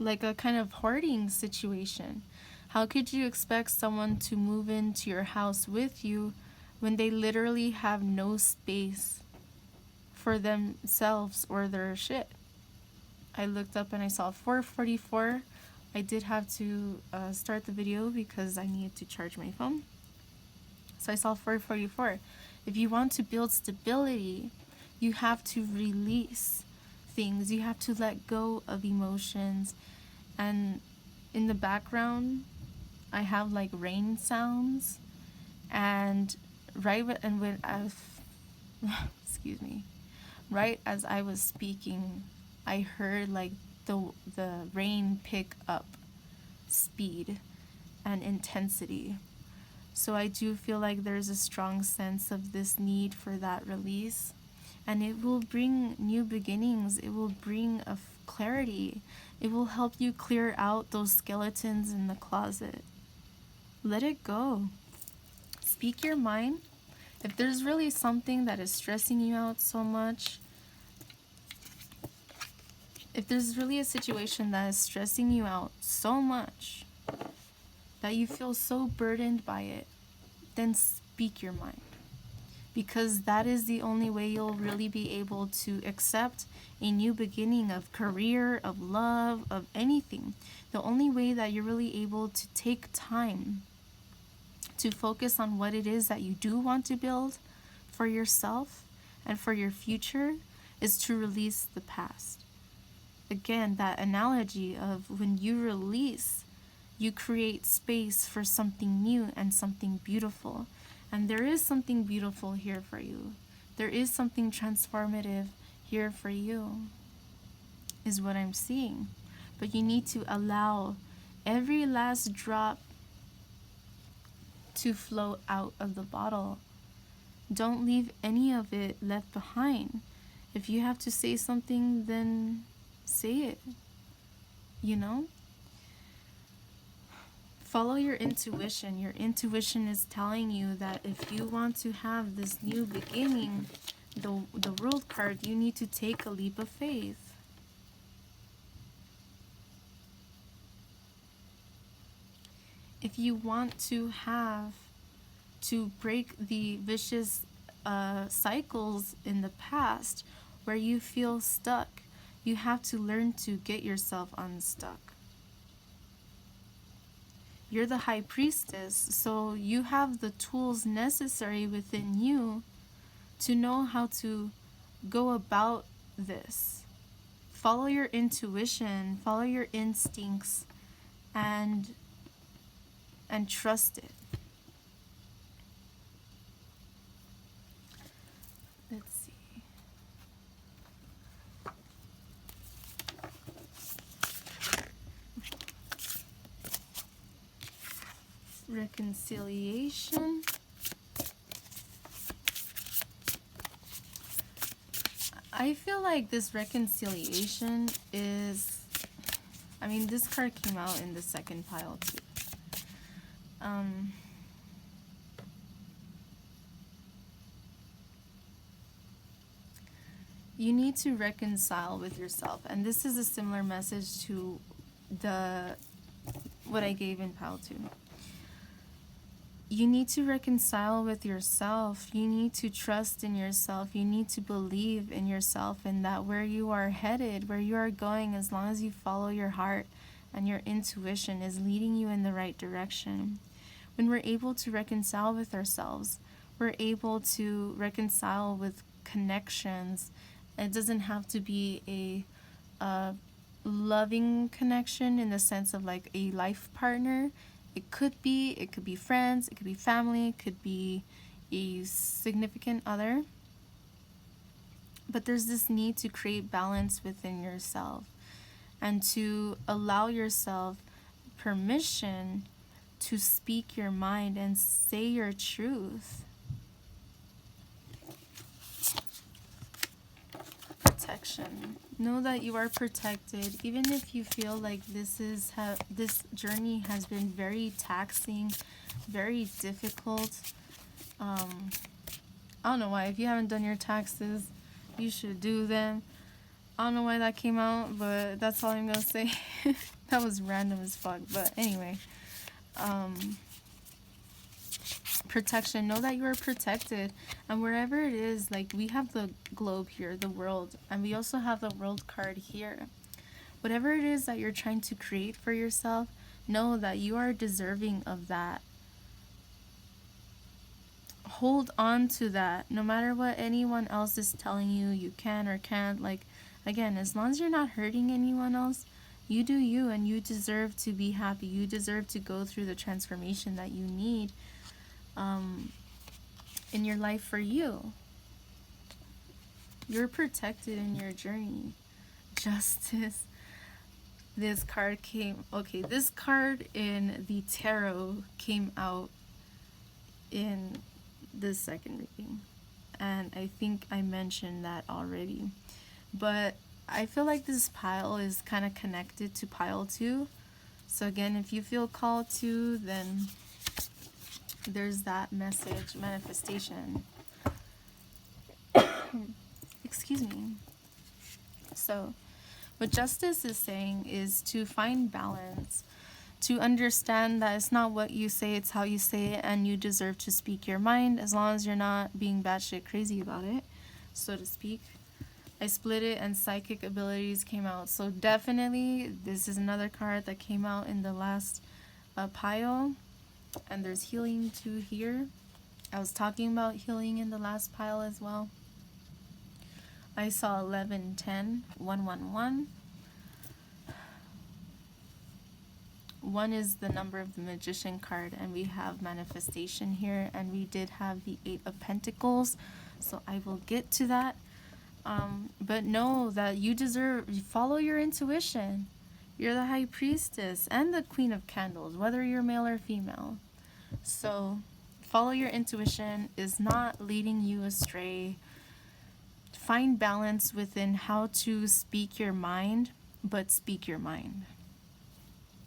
like a kind of hoarding situation, how could you expect someone to move into your house with you when they literally have no space for themselves or their shit? I looked up and I saw 444. I did have to start the video because I needed to charge my phone. So I saw 444. If you want to build stability, you have to release things. You have to let go of emotions. And in the background, I have like rain sounds. And excuse me, right as I was speaking, I heard like the rain pick up speed and intensity. So I do feel like there's a strong sense of this need for that release, and it will bring new beginnings. It will bring a clarity. It will help you clear out those skeletons in the closet. Let it go. Speak your mind. If there's really something that is stressing you out so much, if there's really a situation that is stressing you out so much that you feel so burdened by it, then speak your mind. Because that is the only way you'll really be able to accept a new beginning of career, of love, of anything. The only way that you're really able to take time to focus on what it is that you do want to build for yourself and for your future is to release the past. Again, that analogy of when you release, you create space for something new and something beautiful. And there is something beautiful here for you. There is something transformative here for you, is what I'm seeing. But you need to allow every last drop to flow out of the bottle. Don't leave any of it left behind. If you have to say something, then say it. You know? Follow your intuition. Your intuition is telling you that if you want to have this new beginning, the World card, you need to take a leap of faith. If you want to break the vicious cycles in the past where you feel stuck, you have to learn to get yourself unstuck. You're the high priestess, so you have the tools necessary within you to know how to go about this. Follow your intuition, follow your instincts, and trust it. Let's see. Reconciliation. I feel like this reconciliation is, I mean, this card came out in the second pile too. You need to reconcile with yourself, and this is a similar message to what I gave in pile 2. You need to reconcile with yourself. You need to trust in yourself. You need to believe in yourself and that where you are headed, where you are going, as long as you follow your heart and your intuition is leading you in the right direction. When we're able to reconcile with ourselves, we're able to reconcile with connections. It doesn't have to be a loving connection in the sense of like a life partner. It could be friends, it could be family, it could be a significant other. But there's this need to create balance within yourself and to allow yourself permission to speak your mind and say your truth. Protection. Know that you are protected, even if you feel like this journey has been very taxing, very difficult. I don't know why. If you haven't done your taxes, you should do them. I don't know why that came out, but that's all I'm gonna say. That was random as fuck. But anyway, protection. Know that you are protected, and wherever it is, like we have the globe here, the world, and we also have the world card here. Whatever it is that you're trying to create for yourself, know that you are deserving of that. Hold on to that, no matter what anyone else is telling you you can or can't. Like, again, as long as you're not hurting anyone else, you do you, and you deserve to be happy. You deserve to go through the transformation that you need in your life for you. You're protected in your journey. Justice. This card came, okay, this card in the tarot came out in the second reading, and I think I mentioned that already, but I feel like this pile is kind of connected to pile 2. So again, if you feel called to, then there's that message, manifestation. Excuse me. So What justice is saying is to find balance, to understand that it's not what you say, it's how you say it, and you deserve to speak your mind as long as you're not being batshit crazy about it, so to speak. I split it and psychic abilities came out. So definitely this is another card that came out in the last pile. And there's healing too here. I was talking about healing in the last pile as well. I saw 11, 10, 1, 1, 1. 1 is the number of the Magician card, and we have manifestation here, and we did have the 8 of Pentacles, so I will get to that. But know that you follow your intuition. You're the High Priestess and the Queen of Candles, whether you're male or female. So follow your intuition is not leading you astray. Find balance within how to speak your mind, but speak your mind.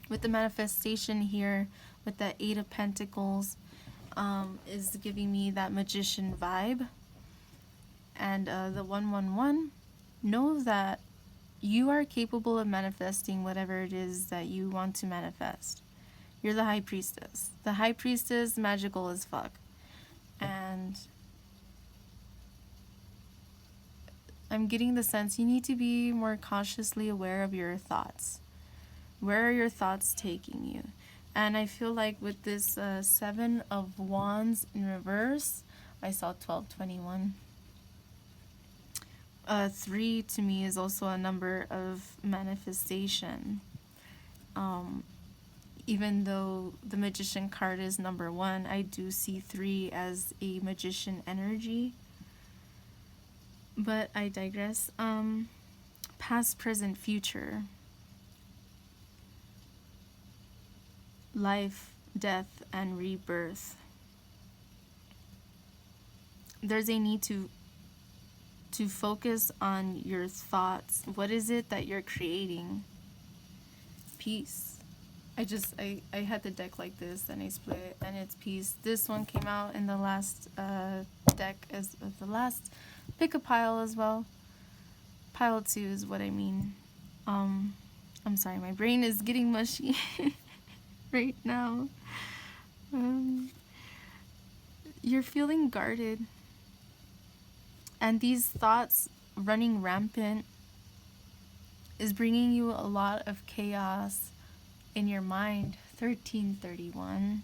With the manifestation here, with that 8 of Pentacles, is giving me that magician vibe. And the 111, know that you are capable of manifesting whatever it is that you want to manifest. You're the High Priestess. The High Priestess, magical as fuck. And I'm getting the sense you need to be more cautiously aware of your thoughts. Where are your thoughts taking you? And I feel like with this 7 of Wands in reverse, I saw 1221. 3 to me is also a number of manifestation. Even though the Magician card is number 1, I do see 3 as a magician energy. But I digress. Past, present, future. Life, death, and rebirth. There's a need to focus on your thoughts. What is it that you're creating? Peace. I had the deck like this, and I split it, and it's peace. This one came out in the last deck as the last. Pick a pile as well. Pile 2 is what I mean. I'm sorry, my brain is getting mushy right now. You're feeling guarded. And these thoughts running rampant is bringing you a lot of chaos in your mind. 1331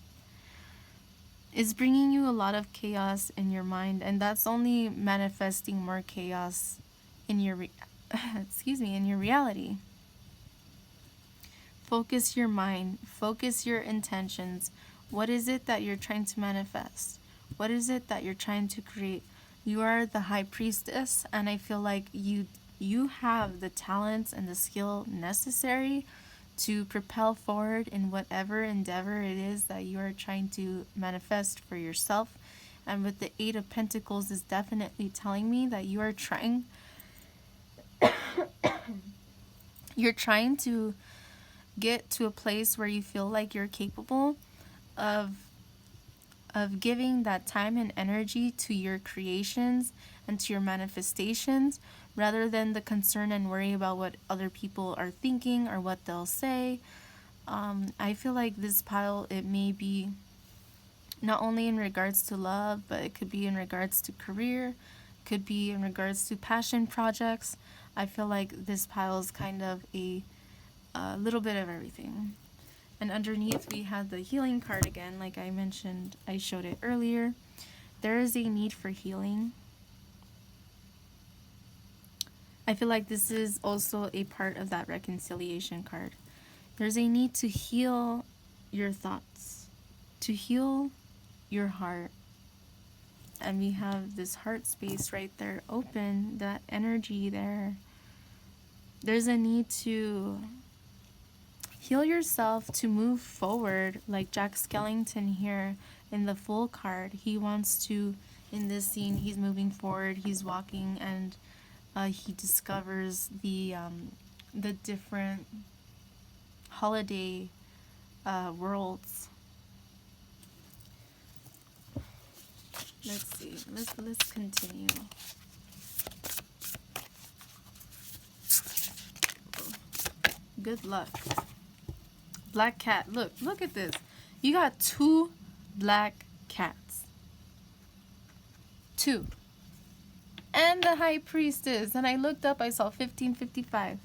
is bringing you a lot of chaos in your mind, and that's only manifesting more chaos in your in your reality. Focus your mind, focus your intentions. What is it that you're trying to manifest? What is it that you're trying to create? You are the High Priestess, and I feel like you have the talents and the skill necessary to propel forward in whatever endeavor it is that you are trying to manifest for yourself. And with the 8 of Pentacles is definitely telling me that you are trying you're trying to get to a place where you feel like you're capable of giving that time and energy to your creations and to your manifestations, rather than the concern and worry about what other people are thinking or what they'll say. I feel like this pile, it may be not only in regards to love, but it could be in regards to career, could be in regards to passion projects. I feel like this pile is kind of a little bit of everything. And underneath we have the healing card again. Like I mentioned, I showed it earlier. There is a need for healing. I feel like this is also a part of that reconciliation card. There's a need to heal your thoughts, to heal your heart. And we have this heart space right there open, that energy there. There's a need to heal yourself to move forward, like Jack Skellington here in the Fool card. He wants to, in this scene, he's moving forward, he's walking, and he discovers the different holiday worlds. Let's see. Let's continue. Good luck. Black cat. Look at this. You got 2 black cats. 2. And the high priestess. And I looked up, I saw 1555.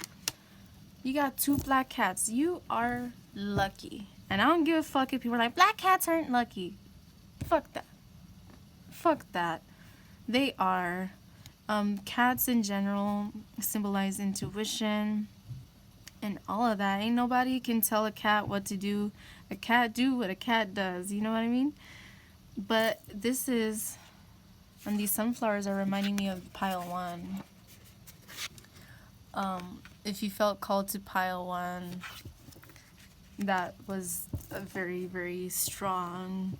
You got 2 black cats. You are lucky. And I don't give a fuck if people are like, black cats aren't lucky. Fuck that. Fuck that. They are. Cats in general symbolize intuition and all of that. Ain't nobody can tell a cat what to do. A cat do what a cat does. You know what I mean? But this is... And these sunflowers are reminding me of pile 1. If you felt called to pile 1, that was a very, very strong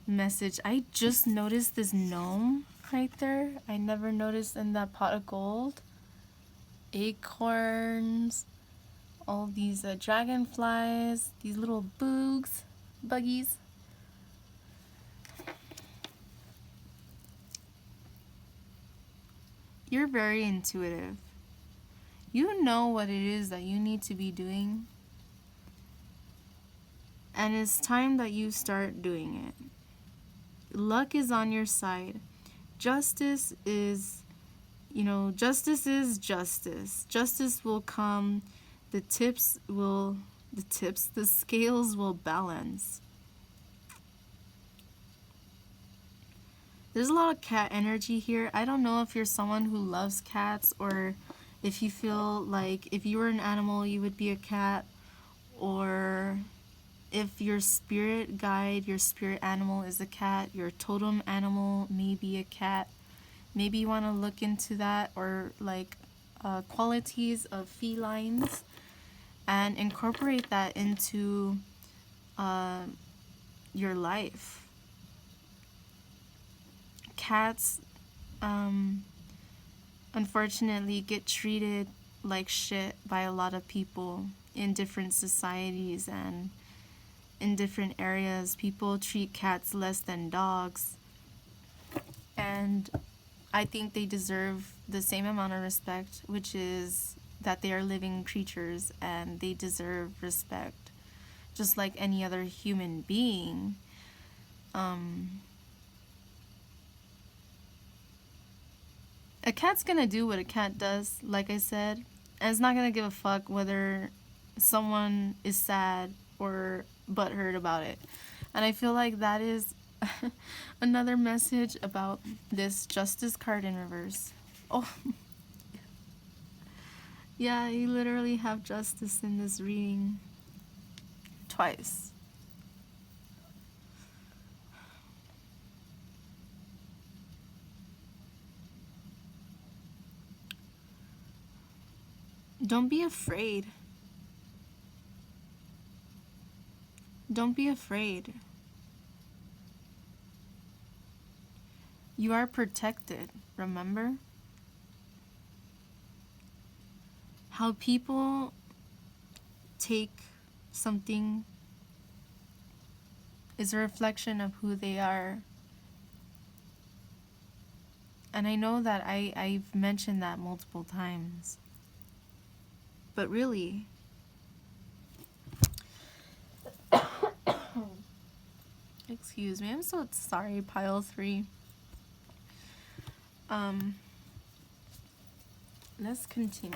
message. I just noticed this gnome right there. I never noticed in that pot of gold. Acorns, all these dragonflies, these little buggies. You're very intuitive. You know what it is that you need to be doing. And it's time that you start doing it. Luck is on your side. Justice is, justice is justice. Justice will come. The scales will balance. There's a lot of cat energy here. I don't know if you're someone who loves cats, or if you feel like if you were an animal, you would be a cat, or if your spirit guide, your spirit animal is a cat, your totem animal may be a cat. Maybe you want to look into that, or like qualities of felines, and incorporate that into your life. Cats, unfortunately, get treated like shit by a lot of people in different societies and in different areas. People treat cats less than dogs, and I think they deserve the same amount of respect, which is that they are living creatures and they deserve respect just like any other human being. A cat's gonna do what a cat does, like I said, and it's not gonna give a fuck whether someone is sad or butthurt about it. And I feel like that is another message about this justice card in reverse. Oh, yeah, you literally have justice in this reading twice. Don't be afraid. Don't be afraid. You are protected, remember? How people take something is a reflection of who they are. And I know that I've mentioned that multiple times. But really, excuse me, I'm so sorry, pile 3. Let's continue.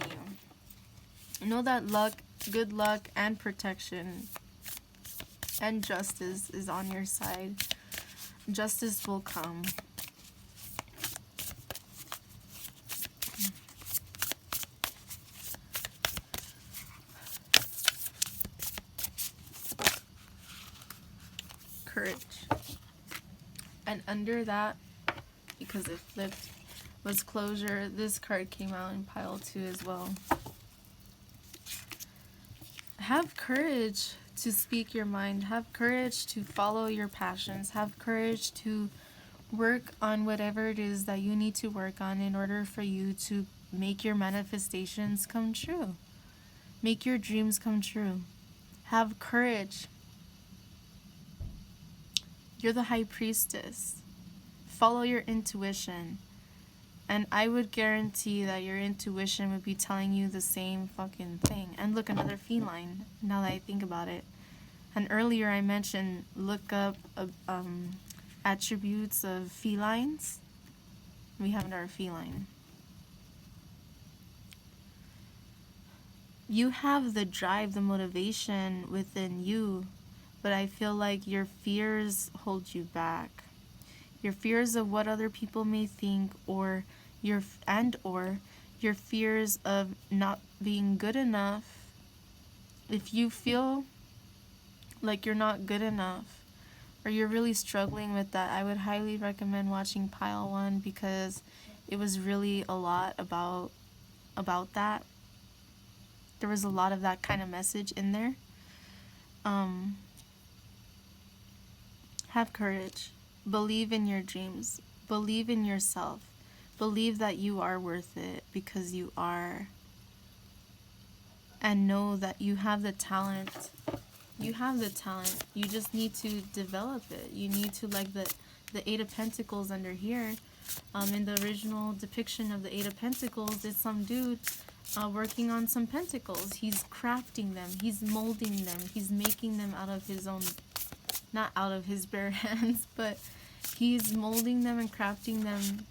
Know that luck, good luck, and protection and justice is on your side. Justice will come. Courage. And under that, because it flipped, was closure. This card came out in pile 2 as well. Have courage to speak your mind. Have courage to follow your passions. Have courage to work on whatever it is that you need to work on in order for you to make your manifestations come true. Make your dreams come true. Have courage. You're the high priestess. Follow your intuition. And I would guarantee that your intuition would be telling you the same fucking thing. And look, another feline, now that I think about it. And earlier I mentioned look up attributes of felines. We have our feline. You have the drive, the motivation within you, but I feel like your fears hold you back. Your fears of what other people may think, or your fears of not being good enough. If you feel like you're not good enough, or you're really struggling with that, I would highly recommend watching Pile 1, because it was really a lot about that. There was a lot of that kind of message in there. Have courage. Believe in your dreams. Believe in yourself. Believe that you are worth it, because you are. And know that you have the talent. You have the talent. You just need to develop it. You need to, like the Eight of Pentacles under here. In the original depiction of the Eight of Pentacles, it's some dude working on some pentacles. He's crafting them. He's molding them. He's making them out of his own, not out of his bare hands, but he's molding them and crafting them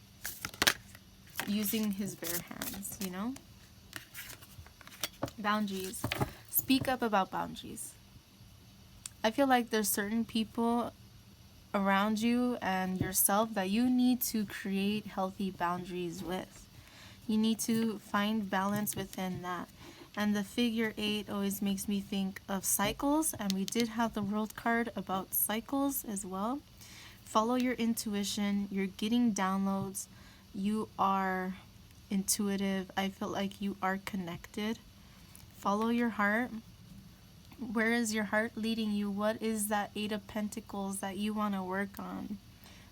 using his bare hands, you know? Boundaries. Speak up about boundaries. I feel like there's certain people around you and yourself that you need to create healthy boundaries with. You need to find balance within that. And the figure 8 always makes me think of cycles, and we did have the World card about cycles as well. Follow your intuition. You're getting downloads. You are intuitive. I feel like you are connected. Follow your heart. Where is your heart leading you? What is that Eight of Pentacles that you want to work on?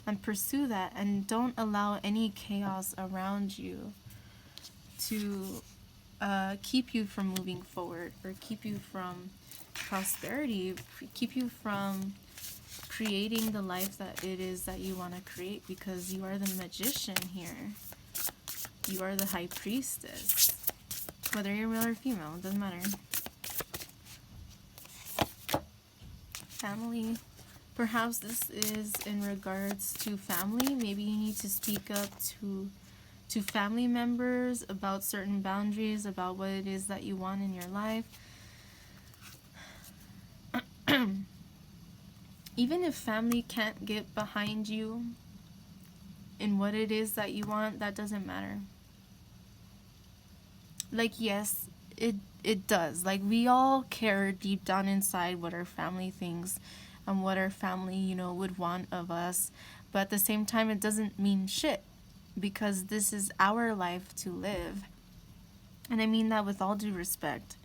And pursue that, and don't allow any chaos around you to keep you from moving forward, or keep you from prosperity, keep you from creating the life that it is that you want to create, because you are the magician here. You are the high priestess. Whether you're male or female, it doesn't matter. Family. Perhaps this is in regards to family. Maybe you need to speak up to family members about certain boundaries, about what it is that you want in your life. Even if family can't get behind you in what it is that you want, that doesn't matter. Like, yes, it does. Like, we all care deep down inside what our family thinks and what our family, you know, would want of us. But at the same time, it doesn't mean shit, because this is our life to live. And I mean that with all due respect.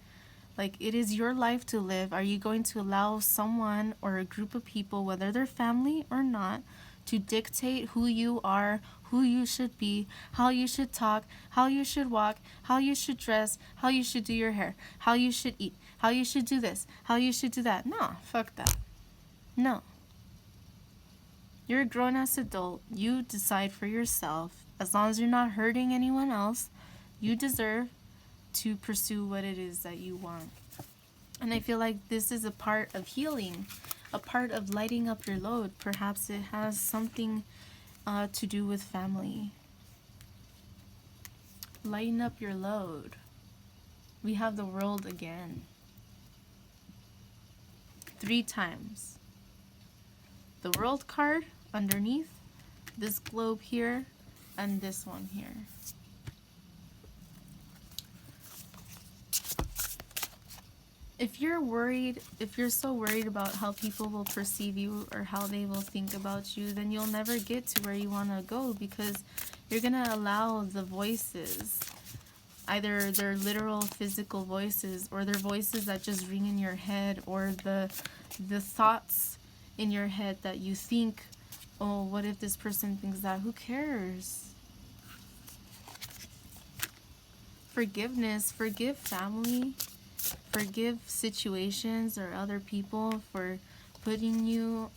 Like, it is your life to live. Are you going to allow someone or a group of people, whether they're family or not, to dictate who you are, who you should be, how you should talk, how you should walk, how you should dress, how you should do your hair, how you should eat, how you should do this, how you should do that? No, fuck that. No. You're a grown-ass adult. You decide for yourself. As long as you're not hurting anyone else, you deserve to pursue what it is that you want. And I feel like this is a part of healing, a part of lighting up your load. Perhaps it has something to do with family. Lighten up your load. We have the World again. 3 times. The World card underneath, this globe here, and this one here. If you're worried, if you're so worried about how people will perceive you or how they will think about you, then you'll never get to where you want to go, because you're going to allow the voices, either their literal physical voices, or their voices that just ring in your head, or the thoughts in your head that you think, oh, what if this person thinks that? Who cares? Forgiveness. Forgive family. Forgive situations or other people for putting you,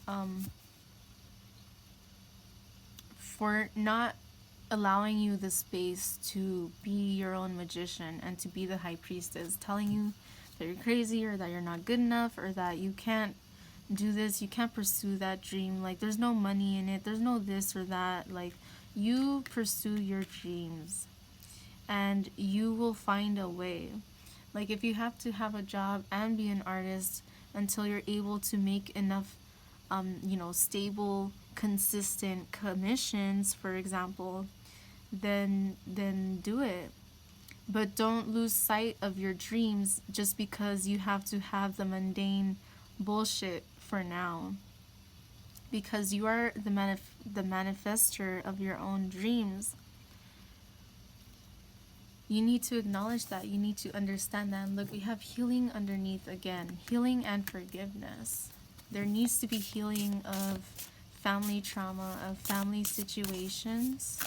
for not allowing you the space to be your own magician and to be the high priestess, telling you that you're crazy or that you're not good enough or that you can't do this, you can't pursue that dream, like there's no money in it, there's no this or that. Like, you pursue your dreams and you will find a way. Like, if you have to have a job and be an artist until you're able to make enough stable, consistent commissions, for example, then do it. But don't lose sight of your dreams just because you have to have the mundane bullshit for now. Because you are the manifester of your own dreams. You need to acknowledge that. You need to understand that. And look, we have healing underneath again. Healing and forgiveness. There needs to be healing of family trauma, of family situations.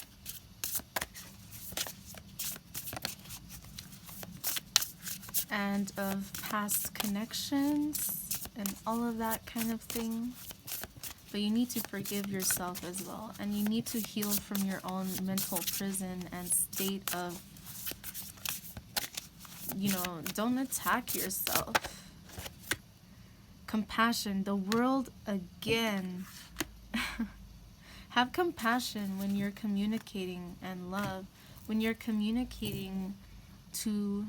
And of past connections and all of that kind of thing. But you need to forgive yourself as well. And you need to heal from your own mental prison and state of, don't attack yourself. Compassion. The world, again. Have compassion when you're communicating, and love when you're communicating to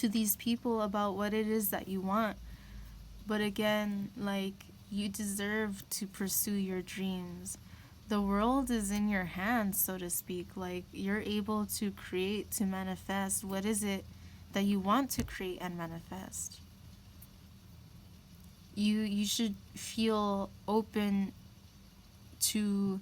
these people about what it is that you want. But again, like, you deserve to pursue your dreams. The world is in your hands, so to speak. Like, you're able to create, to manifest. What is it that you want to create and manifest? You should feel open to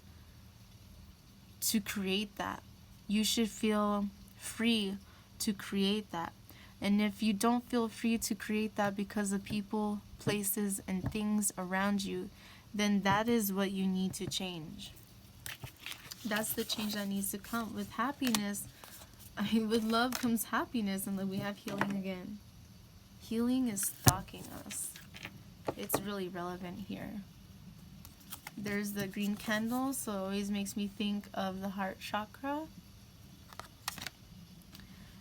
create that. You should feel free to create that. And if you don't feel free to create that because of people, places, and things around you, then that is what you need to change. That's the change that needs to come. With happiness, with love comes happiness, and then we have healing again. Healing is stalking us. It's really relevant here. There's the green candle, so it always makes me think of the heart chakra.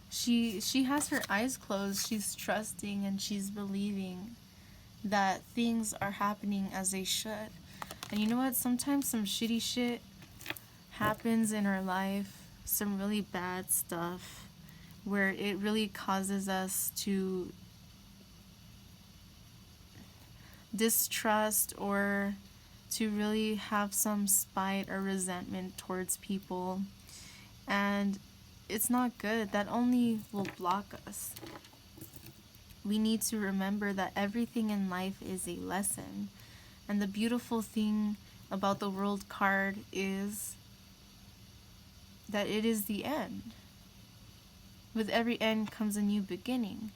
She has her eyes closed. She's trusting and she's believing that things are happening as they should. And you know what? Sometimes some shitty shit happens in our life, some really bad stuff, where it really causes us to distrust or to really have some spite or resentment towards people. And it's not good. That only will block us. We need to remember that everything in life is a lesson. And the beautiful thing about the World card is that it is the end. With every end comes a new beginning.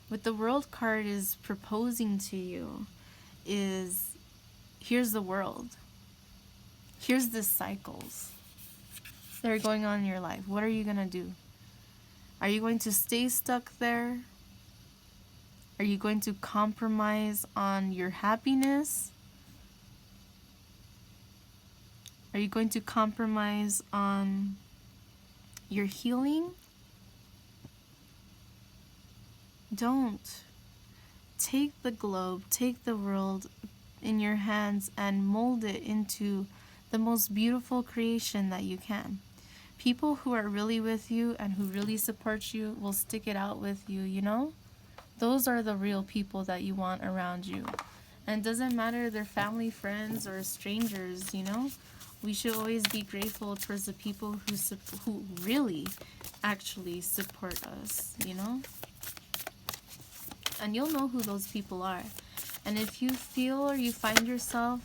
What the World card is proposing to you is, here's the world. Here's the cycles that are going on in your life. What are you going to do? Are you going to stay stuck there? Are you going to compromise on your happiness? Are you going to compromise on your healing? Don't. Take the globe, take the world in your hands and mold it into the most beautiful creation that you can. People who are really with you and who really support you will stick it out with you, you know? Those are the real people that you want around you. And it doesn't matter if they're family, friends, or strangers, you know? We should always be grateful towards the people who really actually support us, you know? And you'll know who those people are. And if you feel or you find yourself,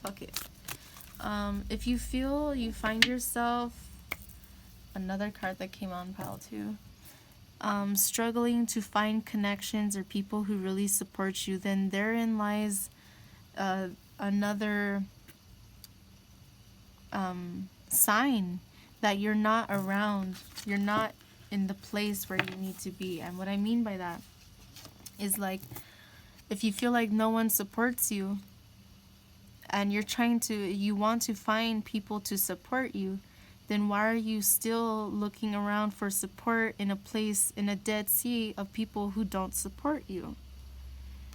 fuck it. If you feel you find yourself, another card that came on pile too, struggling to find connections or people who really support you, then therein lies another sign that you're not around, you're not in the place where you need to be. And what I mean by that is, like, if you feel like no one supports you, and you want to find people to support you, then why are you still looking around for support in a place, in a dead sea of people who don't support you?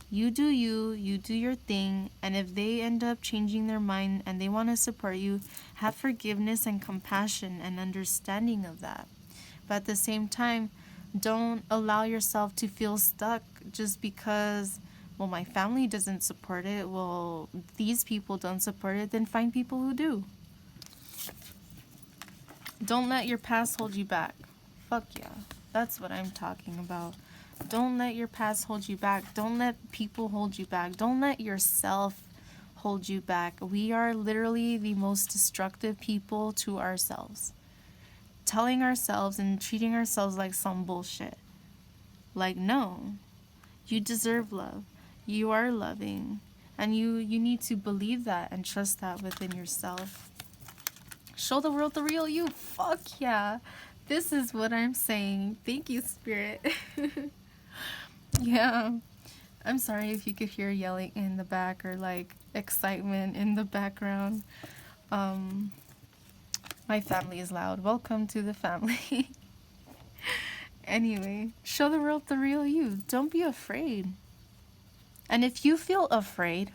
You do you, you do your thing, and if they end up changing their mind and they want to support you, have forgiveness and compassion and understanding of that. But at the same time, don't allow yourself to feel stuck just because, well, my family doesn't support it, well, these people don't support it, then find people who do. Don't let your past hold you back. Fuck yeah. That's what I'm talking about. Don't let your past hold you back. Don't let people hold you back. Don't let yourself hold you back. We are literally the most destructive people to ourselves. Telling ourselves and treating ourselves like some bullshit. Like, no. You deserve love. You are loving. And you need to believe that and trust that within yourself. Show the world the real you. Fuck yeah. This is what I'm saying. Thank you, Spirit. Yeah. I'm sorry if you could hear yelling in the back or like excitement in the background. My family is loud. Welcome to the family. Anyway, show the world the real you. Don't be afraid. And if you feel afraid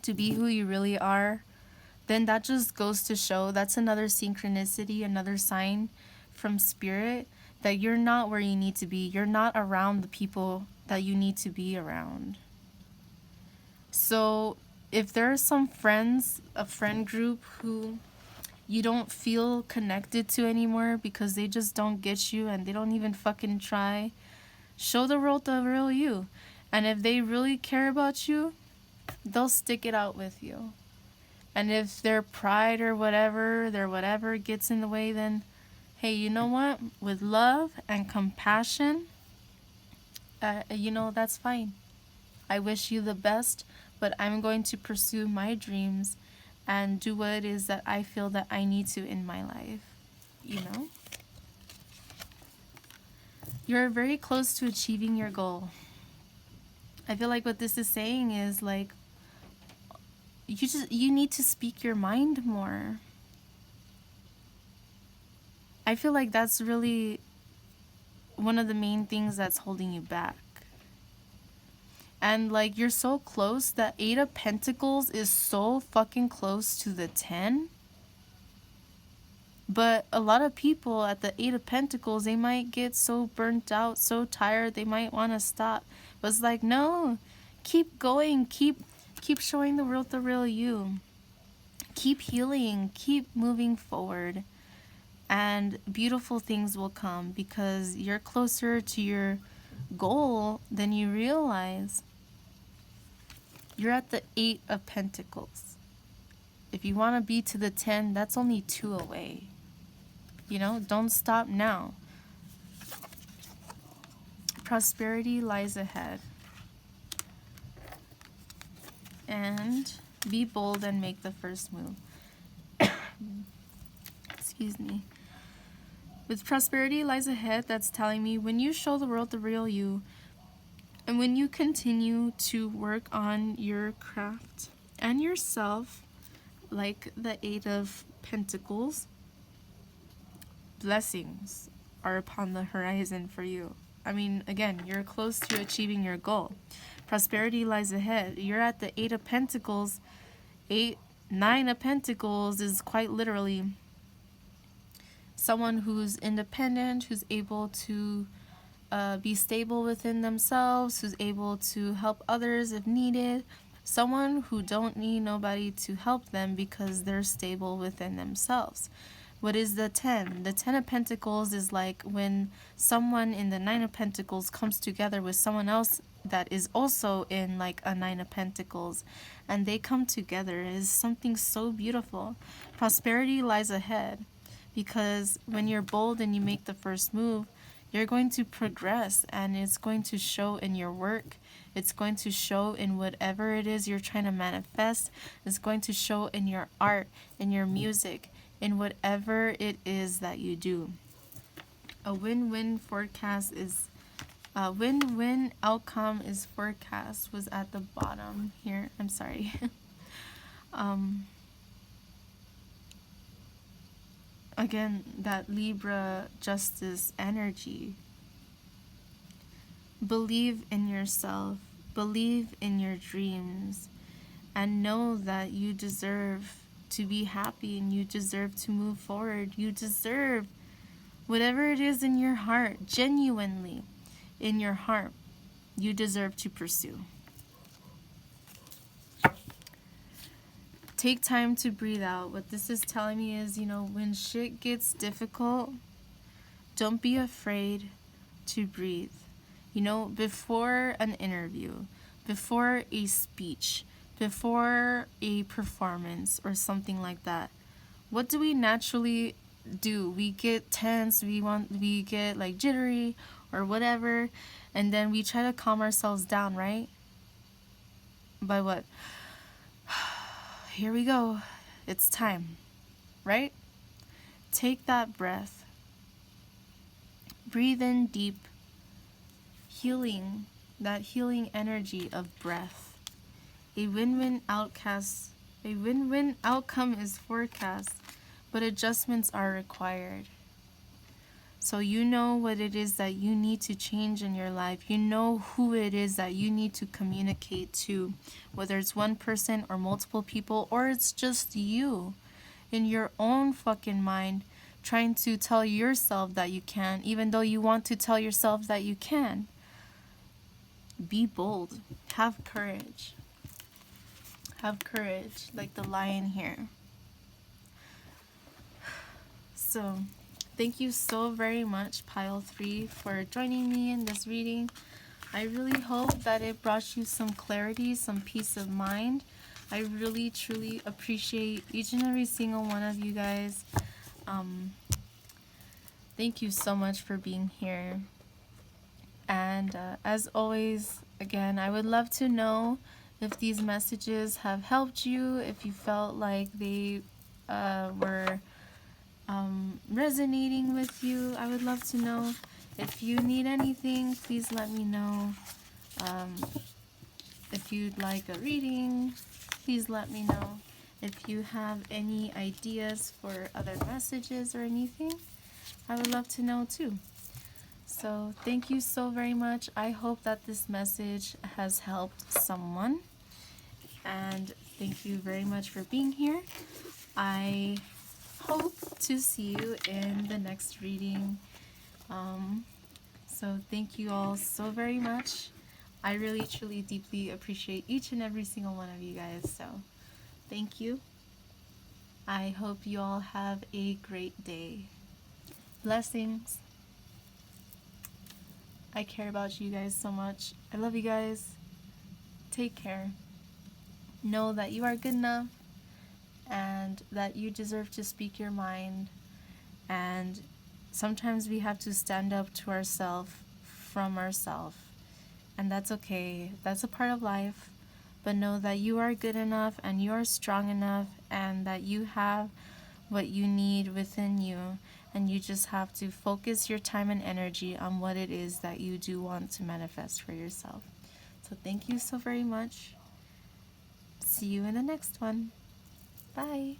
to be who you really are, then that just goes to show that's another synchronicity, another sign from Spirit that you're not where you need to be. You're not around the people that you need to be around. So if there are some friends, a friend group who you don't feel connected to anymore because they just don't get you and they don't even fucking try, show the world the real you. And if they really care about you, they'll stick it out with you. And if their pride or whatever, their whatever gets in the way, then, hey, you know what? With love and compassion, that's fine. I wish you the best, but I'm going to pursue my dreams and do what it is that I feel that I need to in my life, you know? You're very close to achieving your goal. I feel like what this is saying is like, you need to speak your mind more. I feel like that's really one of the main things that's holding you back. And like, you're so close. That 8 of Pentacles is so fucking close to the 10. But a lot of people at the 8 of Pentacles, they might get so burnt out, so tired, they might want to stop. But it's like, no, keep going, keep showing the world the real you. Keep healing, keep moving forward. And beautiful things will come because you're closer to your goal than you realize. You're at the 8 of Pentacles. If you want to be to the 10, that's only 2 away. You know, don't stop now. Prosperity lies ahead. And be bold and make the first move. Excuse me. With prosperity lies ahead, that's telling me when you show the world the real you, and when you continue to work on your craft and yourself, like the 8 of Pentacles, blessings are upon the horizon for you. I mean, again, you're close to achieving your goal. Prosperity lies ahead. You're at the 8 of Pentacles. 9 of Pentacles is quite literally someone who's independent, who's able to be stable within themselves, who's able to help others if needed. Someone who don't need nobody to help them because they're stable within themselves. What is the 10? The 10 of Pentacles is like when someone in the 9 of Pentacles comes together with someone else that is also in like a 9 of Pentacles, and they come together. It is something so beautiful. Prosperity lies ahead because when you're bold and you make the first move, you're going to progress, and it's going to show in your work. It's going to show in whatever it is you're trying to manifest. It's going to show in your art, in your music, in whatever it is that you do. A win-win forecast is a win-win outcome is forecast was at the bottom here. I'm sorry. Again, that Libra justice energy. Believe in yourself, believe in your dreams, and know that you deserve to be happy and you deserve to move forward. You deserve whatever it is in your heart, genuinely in your heart, you deserve to pursue. Take time to breathe out. What this is telling me is, when shit gets difficult, don't be afraid to breathe. Before an interview, before a speech, before a performance or something like that, what do we naturally do? We get tense, we get like jittery or whatever, and then we try to calm ourselves down, right? By what? Here we go. It's time, right? Take that breath. Breathe in deep. Healing, that healing energy of breath. A win-win outcome is forecast, but adjustments are required. So you know what it is that you need to change in your life. You know who it is that you need to communicate to, whether it's one person or multiple people, or it's just you in your own fucking mind trying to tell yourself that you can, even though you want to tell yourself that you can. Be bold. Have courage. Have courage, like the lion here. So, thank you so very much, Pile 3, for joining me in this reading. I really hope that it brought you some clarity, some peace of mind. I really, truly appreciate each and every single one of you guys. Thank you so much for being here. And as always, again, I would love to know if these messages have helped you, if you felt like they were resonating with you. I would love to know. If you need anything, please let me know. If you'd like a reading, please let me know. If you have any ideas for other messages or anything, I would love to know too. So thank you so very much. I hope that this message has helped someone. And thank you very much for being here. I hope to see you in the next reading. So thank you all so very much. I really, truly, deeply appreciate each and every single one of you guys. So thank you. I hope you all have a great day. Blessings. I care about you guys so much. I love you guys. Take care. Know that you are good enough and that you deserve to speak your mind. And sometimes we have to stand up to ourselves from ourselves. And that's okay. That's a part of life. But know that you are good enough and you are strong enough and that you have what you need within you. And you just have to focus your time and energy on what it is that you do want to manifest for yourself. So thank you so very much. See you in the next one. Bye.